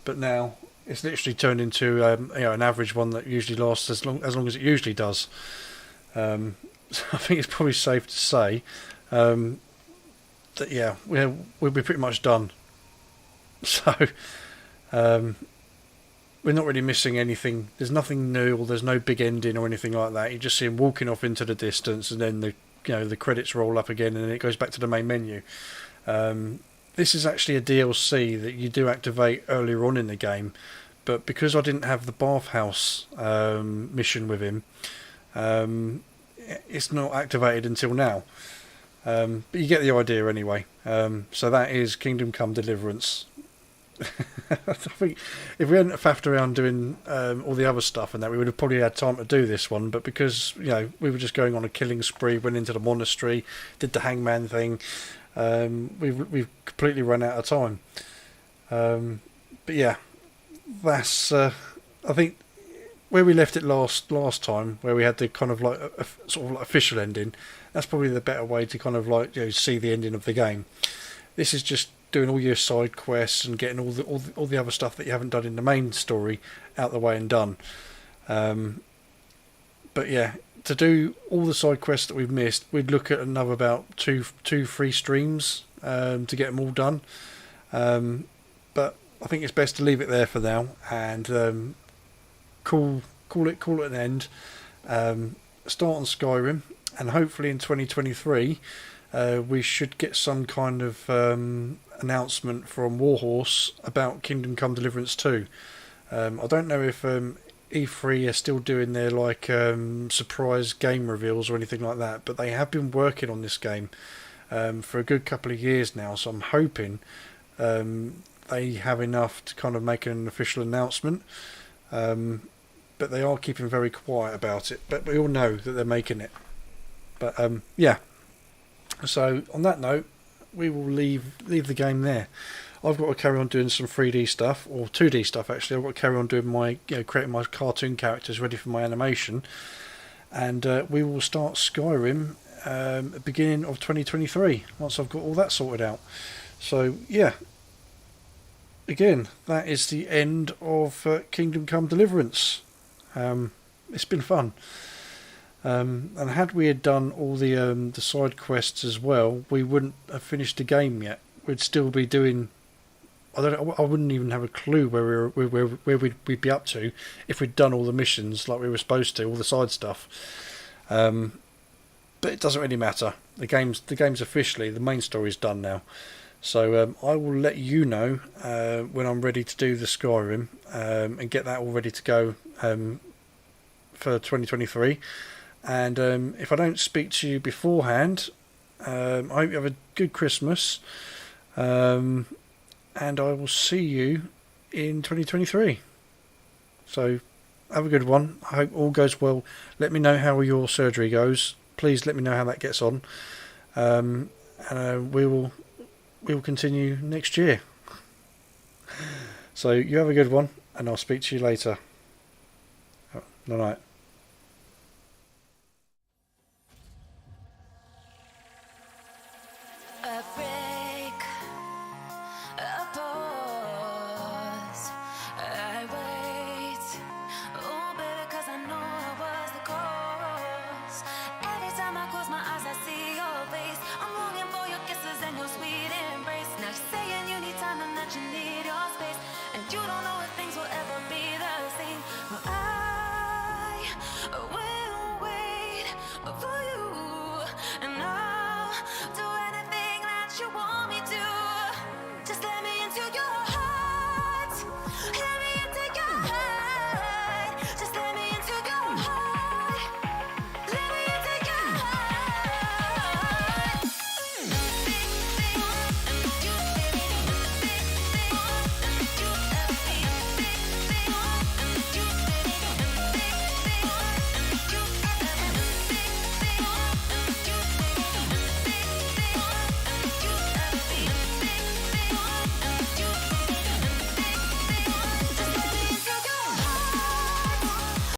but now it's literally turned into an average one that usually lasts as long as it usually does. So I think it's probably safe to say that yeah, we'll be pretty much done. So we're not really missing anything. There's nothing new, or there's no big ending or anything like that. You just see him walking off into the distance, and then the credits roll up again, and then it goes back to the main menu. This is actually a DLC that you do activate earlier on in the game, but because I didn't have the bathhouse mission with him, it's not activated until now. But you get the idea anyway. So that is Kingdom Come Deliverance. I think if we hadn't faffed around doing all the other stuff and that, we would have probably had time to do this one, but because we were just going on a killing spree, went into the monastery, did the hangman thing, we've completely run out of time. But yeah, that's I think where we left it last time, where we had the kind of sort of official ending. That's probably the better way to kind of see the ending of the game. This is just doing all your side quests and getting all the other stuff that you haven't done in the main story out the way and done. But yeah, to do all the side quests that we've missed, we'd look at another about 2-3 streams to get them all done. But I think it's best to leave it there for now and call it an end. start on Skyrim, and hopefully in 2023 we should get some kind of announcement from Warhorse about Kingdom Come Deliverance 2. I don't know if E3 are still doing their surprise game reveals or anything like that, but they have been working on this game for a good couple of years now, so I'm hoping they have enough to kind of make an official announcement. But they are keeping very quiet about it. But we all know that they're making it. But yeah. So on that note, we will leave the game there. I've got to carry on doing some 3D stuff, or 2D stuff actually. I've got to carry on doing my, creating my cartoon characters ready for my animation, and we will start Skyrim at the beginning of 2023 once I've got all that sorted out. So yeah. Again, that is the end of Kingdom Come Deliverance. It's been fun. And had we had done all the side quests as well, we wouldn't have finished the game yet. We'd still be doing. I wouldn't even have a clue where we'd be up to if we'd done all the missions like we were supposed to, all the side stuff. But it doesn't really matter. The game's officially, the main story's done now. So I will let you know when I'm ready to do the Skyrim and get that all ready to go for 2023. And if I don't speak to you beforehand, I hope you have a good Christmas. And I will see you in 2023. So have a good one. I hope all goes well. Let me know how your surgery goes. Please let me know how that gets on. And we will continue next year. So you have a good one, and I'll speak to you later. Night night.